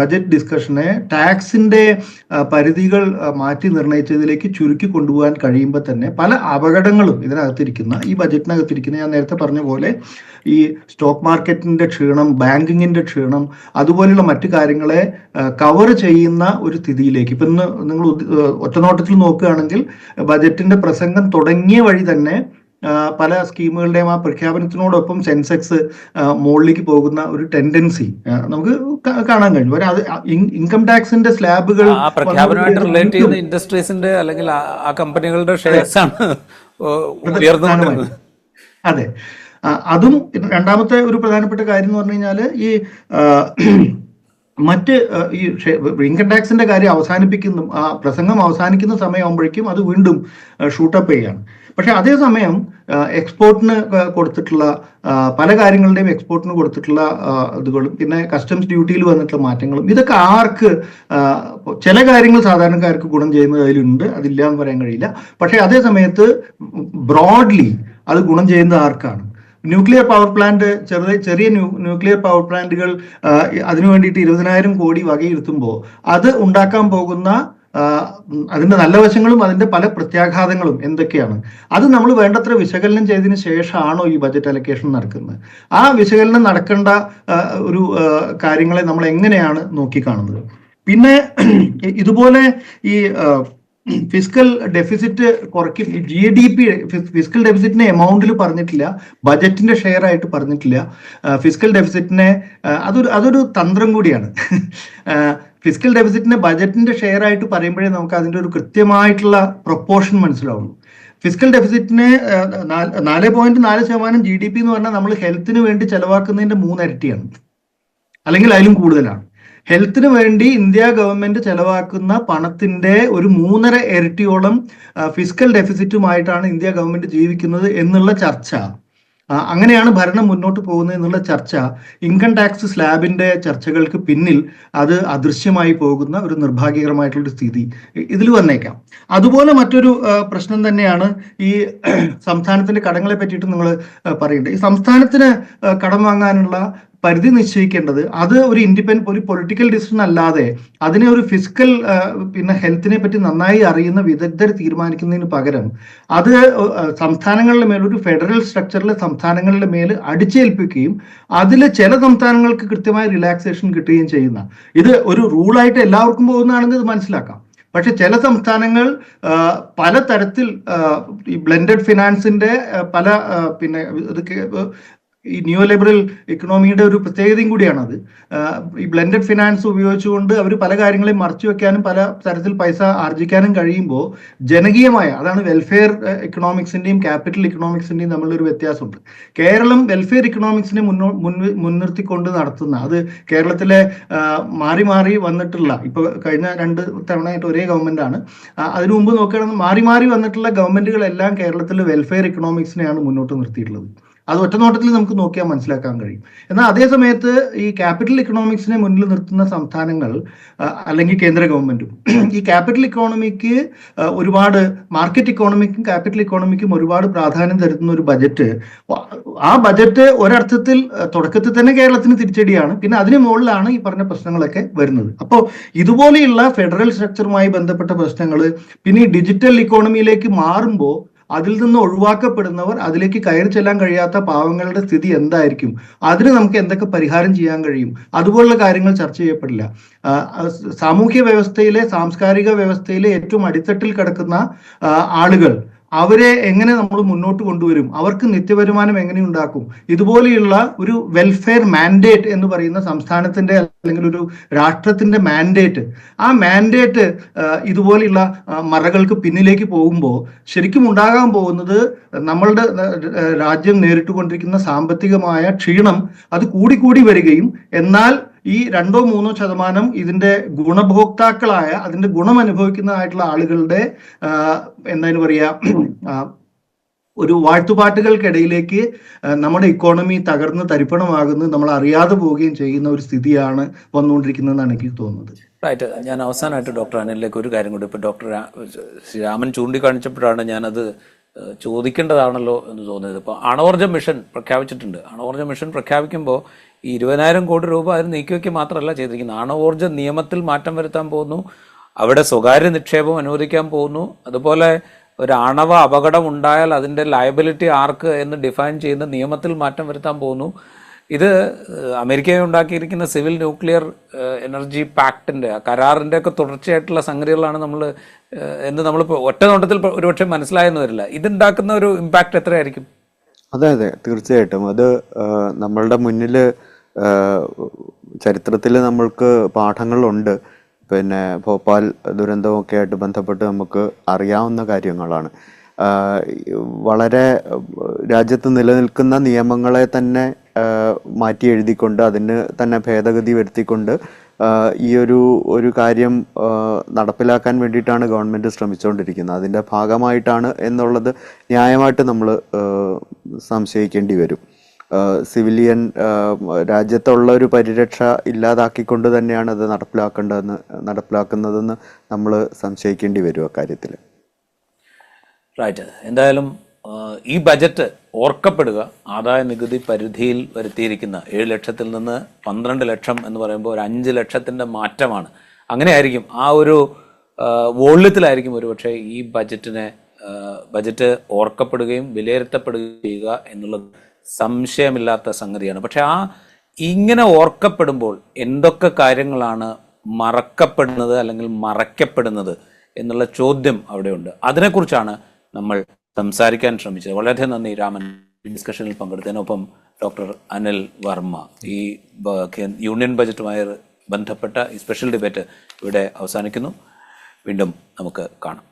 ബജറ്റ് ഡിസ്കഷനെ ടാക്സിന്റെ പരിധികൾ മാറ്റി നിർണയിച്ചതിലേക്ക് ചുരുക്കി കൊണ്ടുപോകാൻ കഴിയുമ്പോൾ തന്നെ പല അപകടങ്ങളും ഈ ബജറ്റിനകത്തിരിക്കുന്ന ഞാൻ നേരത്തെ പറഞ്ഞ പോലെ ഈ സ്റ്റോക്ക് മാർക്കറ്റിന്റെ ക്ഷീണം, ബാങ്കിങ്ങിന്റെ ക്ഷീണം, അതുപോലെയുള്ള മറ്റു കാര്യങ്ങളെ കവർ ചെയ്യുന്ന ഒരു സ്ഥിതിയിലേക്ക് ഇപ്പൊ ഇന്ന് നിങ്ങൾ ഒറ്റനോട്ടത്തിൽ നോക്കുകയാണെങ്കിൽ ബജറ്റിന്റെ പ്രസംഗം തുടങ്ങിയ വഴി തന്നെ പല സ്കീമുകളുടെയും ആ പ്രഖ്യാപനത്തിനോടൊപ്പം സെൻസെക്സ് മുകളിലേക്ക് പോകുന്ന ഒരു ടെൻഡൻസി നമുക്ക് കാണാൻ കഴിഞ്ഞു. ഇൻകം ടാക്സിന്റെ സ്ലാബുകൾ പ്രഖ്യാപനമായിട്ട് റിലേറ്റ് ചെയ്യുന്ന ഇൻഡസ്ട്രീസിന്റെ അല്ലെങ്കിൽ ആ കമ്പനികളുടെ ഷെയർസ് ആണ് ഉയർന്നു. അതെ, അതും രണ്ടാമത്തെ ഒരു പ്രധാനപ്പെട്ട കാര്യം എന്ന് പറഞ്ഞു കഴിഞ്ഞാൽ ഈ മറ്റ് ഈ ഇൻകം ടാക്സിന്റെ കാര്യം ആ പ്രസംഗം അവസാനിക്കുന്ന സമയമാകുമ്പോഴേക്കും അത് വീണ്ടും ഷൂട്ടപ്പ് ചെയ്യുകയാണ്. പക്ഷെ അതേസമയം എക്സ്പോർട്ടിന് കൊടുത്തിട്ടുള്ള പല കാര്യങ്ങളുടെയും എക്സ്പോർട്ടിന് കൊടുത്തിട്ടുള്ള ഇതുകളും പിന്നെ കസ്റ്റംസ് ഡ്യൂട്ടിയിൽ വന്നിട്ടുള്ള മാറ്റങ്ങളും ഇതൊക്കെ ആർക്ക് ചില കാര്യങ്ങൾ സാധാരണക്കാർക്ക് ഗുണം ചെയ്യുന്നത് അതിലുണ്ട്, അതില്ല എന്ന് പറയാൻ കഴിയില്ല. പക്ഷെ അതേ സമയത്ത് ബ്രോഡ്ലി അത് ഗുണം ചെയ്യുന്നത് ആർക്കാണ്? ന്യൂക്ലിയർ പവർ പ്ലാന്റ് ചെറിയ ന്യൂക്ലിയർ പവർ പ്ലാന്റുകൾ അതിനു വേണ്ടിയിട്ട് 20,000 കോടി വകയിരുത്തുമ്പോൾ അത് ഉണ്ടാക്കാൻ പോകുന്ന അതിന്റെ നല്ല വശങ്ങളും അതിന്റെ പല പ്രത്യാഘാതങ്ങളും എന്തൊക്കെയാണ്, അത് നമ്മൾ വേണ്ടത്ര വിശകലനം ചെയ്തതിന് ശേഷമാണോ ഈ ബജറ്റ് അലക്കേഷൻ നടക്കുന്നത്? ആ വിശകലനം നടക്കേണ്ട ഒരു കാര്യങ്ങളെ നമ്മൾ എങ്ങനെയാണ് നോക്കിക്കാണുന്നത്? പിന്നെ ഇതുപോലെ ഈ ഫിസിക്കൽ ഡെഫിസിറ്റ് കുറയ്ക്കും, GDP ഫിസിക്കൽ ഡെഫിസിറ്റിനെ എമൗണ്ടിൽ പറഞ്ഞിട്ടില്ല, ബജറ്റിന്റെ ഷെയർ ആയിട്ട് പറഞ്ഞിട്ടില്ല. ഫിസിക്കൽ ഡെഫിസിറ്റിനെ അതൊരു തന്ത്രം കൂടിയാണ്. ഫിസിക്കൽ ഡെഫിസിറ്റിനെ ബജറ്റിന്റെ ഷെയർ ആയിട്ട് പറയുമ്പോഴേ നമുക്ക് അതിന്റെ ഒരു കൃത്യമായിട്ടുള്ള പ്രൊപ്പോർഷൻ മനസ്സിലാവുള്ളൂ. ഫിസിക്കൽ ഡെഫിസിറ്റിനെ 4.4% GDP എന്ന് പറഞ്ഞാൽ നമ്മൾ ഹെൽത്തിന് വേണ്ടി ചെലവാക്കുന്നതിന്റെ 3 ഇരട്ടിയാണ്, അല്ലെങ്കിൽ അതിലും കൂടുതലാണ്. ഹെൽത്തിന് വേണ്ടി ഇന്ത്യ ഗവൺമെന്റ് ചെലവാക്കുന്ന പണത്തിന്റെ ഒരു 3.5 ഇരട്ടിയോളം ഫിസിക്കൽ ഡെഫിസിറ്റുമായിട്ടാണ് ഇന്ത്യ ഗവൺമെന്റ് ജീവിക്കുന്നത് എന്നുള്ള ചർച്ച, അങ്ങനെയാണ് ഭരണം മുന്നോട്ട് പോകുന്നത് എന്നുള്ള ചർച്ച, ഇൻകം ടാക്സ് സ്ലാബിന്റെ ചർച്ചകൾക്ക് പിന്നിൽ അത് അദൃശ്യമായി പോകുന്ന ഒരു നിർഭാഗ്യകരമായിട്ടുള്ള സ്ഥിതി ഇതിൽ വന്നേക്കാം. അതുപോലെ മറ്റൊരു പ്രശ്നം തന്നെയാണ് ഈ സംസ്ഥാനത്തിന്റെ കടങ്ങളെ പറ്റിയിട്ട് നിങ്ങൾ പറയേണ്ടത്. ഈ സംസ്ഥാനത്തിന് കടം വാങ്ങാനുള്ള പരിധി നിശ്ചയിക്കേണ്ടത് അത് ഒരു ഒരു പൊളിറ്റിക്കൽ ഡിസിഷൻ അല്ലാതെ അതിനെ ഒരു ഫിസിക്കൽ പിന്നെ ഹെൽത്തിനെ പറ്റി നന്നായി അറിയുന്ന വിദഗ്ധർ തീരുമാനിക്കുന്നതിന് പകരം അത് സംസ്ഥാനങ്ങളുടെ മേൽ, ഒരു ഫെഡറൽ സ്ട്രക്ചറിലെ സംസ്ഥാനങ്ങളുടെ മേൽ അടിച്ചേൽപ്പിക്കുകയും അതിൽ ചില സംസ്ഥാനങ്ങൾക്ക് കൃത്യമായ റിലാക്സേഷൻ കിട്ടുകയും ചെയ്യുന്ന, ഇത് ഒരു റൂളായിട്ട് എല്ലാവർക്കും പോകുന്നതാണെന്ന് ഇത് മനസ്സിലാക്കാം. പക്ഷെ ചില സംസ്ഥാനങ്ങൾ പലതരത്തിൽ ഈ ബ്ലെൻഡഡ് ഫിനാൻസിന്റെ പല പിന്നെ ഈ ന്യൂ ലിബറൽ ഇക്കണോമിയുടെ ഒരു പ്രത്യേകതയും കൂടിയാണത്. ഈ ബ്ലെൻഡഡ് ഫിനാൻസ് ഉപയോഗിച്ചുകൊണ്ട് അവർ പല കാര്യങ്ങളെയും മറച്ചു വെക്കാനും പല തരത്തിൽ പൈസ ആർജിക്കാനും കഴിയുമ്പോൾ ജനകീയമായ, അതാണ് വെൽഫെയർ ഇക്കണോമിക്സിന്റെയും ക്യാപിറ്റൽ ഇക്കണോമിക്സിന്റെയും തമ്മിലൊരു വ്യത്യാസമുണ്ട്. കേരളം വെൽഫെയർ ഇക്കണോമിക്സിനെ മുൻനിർത്തിക്കൊണ്ട് നടത്തുന്ന, അത് കേരളത്തിലെ മാറി മാറി വന്നിട്ടുള്ള, ഇപ്പൊ കഴിഞ്ഞ 2 തവണയായിട്ട് ഒരേ ഗവൺമെന്റ് ആണ്, അതിനു മുമ്പ് നോക്കുകയാണെങ്കിൽ മാറി മാറി വന്നിട്ടുള്ള ഗവൺമെന്റുകളെല്ലാം കേരളത്തിലെ വെൽഫെയർ ഇക്കണോമിക്സിനെയാണ് മുന്നോട്ട് നിർത്തിയിട്ടുള്ളത്. അത് ഒറ്റ നോട്ടത്തിൽ നമുക്ക് നോക്കിയാൽ മനസ്സിലാക്കാൻ കഴിയും. എന്നാൽ അതേ സമയത്ത് ഈ ക്യാപിറ്റൽ ഇക്കണോമിക്സിനെ മുന്നിൽ നിർത്തുന്ന സംസ്ഥാനങ്ങൾ അല്ലെങ്കിൽ കേന്ദ്ര ഗവൺമെന്റും ഈ ക്യാപിറ്റൽ ഇക്കോണമിക്ക് ഒരുപാട്, മാർക്കറ്റ് ഇക്കോണമിക്കും ക്യാപിറ്റൽ ഇക്കോണമിക്കും ഒരുപാട് പ്രാധാന്യം തരുന്ന ഒരു ബജറ്റ്, ആ ബജറ്റ് ഒരർത്ഥത്തിൽ തുടക്കത്തിൽ തന്നെ കേരളത്തിന് തിരിച്ചടിയാണ്. പിന്നെ അതിന് മുകളിലാണ് ഈ പറഞ്ഞ പ്രശ്നങ്ങളൊക്കെ വരുന്നത്. അപ്പോൾ ഇതുപോലെയുള്ള ഫെഡറൽ സ്ട്രക്ചറുമായി ബന്ധപ്പെട്ട പ്രശ്നങ്ങൾ, പിന്നെ ഈ ഡിജിറ്റൽ ഇക്കോണമിയിലേക്ക് മാറുമ്പോൾ അതിൽ നിന്ന് ഒഴിവാക്കപ്പെടുന്നവർ, അതിലേക്ക് കയറി ചെല്ലാൻ കഴിയാത്ത പാവങ്ങളുടെ സ്ഥിതി എന്തായിരിക്കും, അതിന് നമുക്ക് എന്തൊക്കെ പരിഹാരം ചെയ്യാൻ കഴിയും, അതുപോലുള്ള കാര്യങ്ങൾ ചർച്ച ചെയ്യപ്പെടില്ല. സാമൂഹ്യ വ്യവസ്ഥയിലെ, സാംസ്കാരിക വ്യവസ്ഥയിലെ ഏറ്റവും അടിത്തട്ടിൽ കിടക്കുന്ന ആളുകൾ, അവരെ എങ്ങനെ നമ്മൾ മുന്നോട്ട് കൊണ്ടുവരും, അവർക്ക് നിത്യവരുമാനം എങ്ങനെ ഉണ്ടാക്കും, ഇതുപോലെയുള്ള ഒരു വെൽഫെയർ മാൻഡേറ്റ് എന്ന് പറയുന്ന സംസ്ഥാനത്തിന്റെ അല്ലെങ്കിൽ ഒരു രാഷ്ട്രത്തിന്റെ മാൻഡേറ്റ്, ആ മാൻഡേറ്റ് ഇതുപോലെയുള്ള മറകൾക്ക് പിന്നിലേക്ക് പോകുമ്പോൾ ശരിക്കും ഉണ്ടാകാൻ പോകുന്നത് നമ്മളുടെ രാജ്യം നേരിട്ടുകൊണ്ടിരിക്കുന്ന സാമ്പത്തികമായ ക്ഷീണം അത് കൂടി വരികയും, എന്നാൽ ഈ 2-3% ഇതിന്റെ ഗുണഭോക്താക്കളായ, അതിന്റെ ഗുണം അനുഭവിക്കുന്നതായിട്ടുള്ള ആളുകളുടെ എന്തായാലും പറയാ ഒരു വാഴ്ത്തുപാട്ടുകൾക്കിടയിലേക്ക് നമ്മുടെ ഇക്കോണമി തകർന്ന് തരിപ്പണമാകുന്നത് നമ്മൾ അറിയാതെ പോവുകയും ചെയ്യുന്ന ഒരു സ്ഥിതിയാണ് വന്നുകൊണ്ടിരിക്കുന്നതെന്നാണ് എനിക്ക് തോന്നുന്നത്. റൈറ്റ്. ഞാൻ അവസാനമായിട്ട് ഡോക്ടർ അനിലിലേക്ക് ഒരു കാര്യം കൂടി, ഇപ്പോൾ ഡോക്ടർ രാമൻ ചൂണ്ടിക്കാണിച്ചപ്പോഴാണ് ഞാനത് ചോദിക്കേണ്ടതാണല്ലോ എന്ന് തോന്നിയത്. ഇപ്പോൾ അണോർജ്ജ മിഷൻ പ്രഖ്യാപിച്ചിട്ടുണ്ട്. അണോർജ്ജ മിഷൻ പ്രഖ്യാപിക്കുമ്പോൾ ഈ 20,000 കോടി രൂപ അതിന് നീക്കിവെക്കുക മാത്രമല്ല ചെയ്തിരിക്കുന്നത്, അണോർജ്ജ നിയമത്തിൽ മാറ്റം വരുത്താൻ പോകുന്നു, അവിടെ സ്വകാര്യ നിക്ഷേപം അനുവദിക്കാൻ പോകുന്നു, അതുപോലെ ഒരു ആണവ അപകടം ഉണ്ടായാൽ അതിൻ്റെ ലയബിലിറ്റി ആർക്ക് എന്ന് ഡിഫൈൻ ചെയ്യുന്ന നിയമത്തിൽ മാറ്റം വരുത്താൻ പോകുന്നു. ഇത് അമേരിക്ക ഉണ്ടാക്കിയിരിക്കുന്ന സിവിൽ ന്യൂക്ലിയർ എനർജി പാക്ടിൻ്റെ, കരാറിൻ്റെ ഒക്കെ തുടർച്ചയായിട്ടുള്ള സംഗതികളാണ് എന്ന് നമ്മളിപ്പോൾ ഒറ്റ നോട്ടത്തിൽ ഒരുപക്ഷെ മനസ്സിലായെന്ന് വരില്ല. ഇതുണ്ടാക്കുന്ന ഒരു ഇമ്പാക്റ്റ് എത്രയായിരിക്കും? അതെ, തീർച്ചയായിട്ടും. അത് നമ്മളുടെ മുന്നിൽ ചരിത്രത്തിൽ നമ്മൾക്ക് പാഠങ്ങളുണ്ട്. പിന്നെ ഭോപ്പാൽ ദുരന്തമൊക്കെ ആയിട്ട് ബന്ധപ്പെട്ട് നമുക്ക് അറിയാവുന്ന കാര്യങ്ങളാണ്. വളരെ രാജ്യത്ത് നിലനിൽക്കുന്ന നിയമങ്ങളെ തന്നെ മാറ്റി എഴുതിക്കൊണ്ട്, അതിന് തന്നെ ഭേദഗതി വരുത്തിക്കൊണ്ട് ഈ ഒരു കാര്യം നടപ്പിലാക്കാൻ വേണ്ടിയിട്ടാണ് ഗവൺമെൻറ് ശ്രമിച്ചുകൊണ്ടിരിക്കുന്നത്. അതിൻ്റെ ഭാഗമായിട്ടാണ് എന്നുള്ളത് ന്യായമായിട്ട് നമ്മൾ സംശയിക്കേണ്ടി വരും. സിവിലിയൻ രാജ്യത്തുള്ള ഒരു പരിരക്ഷ ഇല്ലാതാക്കിക്കൊണ്ട് തന്നെയാണ് അത് നടപ്പിലാക്കുന്നതെന്ന് നമ്മൾ സംശയിക്കേണ്ടി വരും അക്കാര്യത്തിൽ. റൈറ്റ്. എന്തായാലും ഈ ബജറ്റ് ഓർക്കപ്പെടുക ആദായ നികുതി പരിധിയിൽ വരുത്തിയിരിക്കുന്ന 7 ലക്ഷത്തിൽ നിന്ന് 12 ലക്ഷം എന്ന് പറയുമ്പോൾ ഒരു 5 ലക്ഷത്തിൻ്റെ മാറ്റമാണ്. അങ്ങനെയായിരിക്കും, ആ ഒരു വോള്യത്തിലായിരിക്കും ഒരുപക്ഷെ ഈ ബജറ്റ് ഓർക്കപ്പെടുകയും വിലയിരുത്തപ്പെടുകയും ചെയ്യുക എന്നുള്ളത് സംശയമില്ലാത്ത സംഗതിയാണ്. പക്ഷെ ഇങ്ങനെ ഓർക്കപ്പെടുമ്പോൾ എന്തൊക്കെ കാര്യങ്ങളാണ് മറക്കപ്പെടുന്നത് അല്ലെങ്കിൽ മറയ്ക്കപ്പെടുന്നത് എന്നുള്ള ചോദ്യം അവിടെയുണ്ട്. അതിനെക്കുറിച്ചാണ് നമ്മൾ സംസാരിക്കാൻ ശ്രമിച്ചത്. വളരെ നന്ദി രാമൻ ഡിസ്കഷനിൽ പങ്കെടുത്തതിനൊപ്പം ഡോക്ടർ അനിൽ വർമ്മ. ഈ യൂണിയൻ ബജറ്റുമായി ബന്ധപ്പെട്ട ഈ സ്പെഷ്യൽ ഡിബേറ്റ് ഇവിടെ അവസാനിക്കുന്നു. വീണ്ടും നമുക്ക് കാണാം.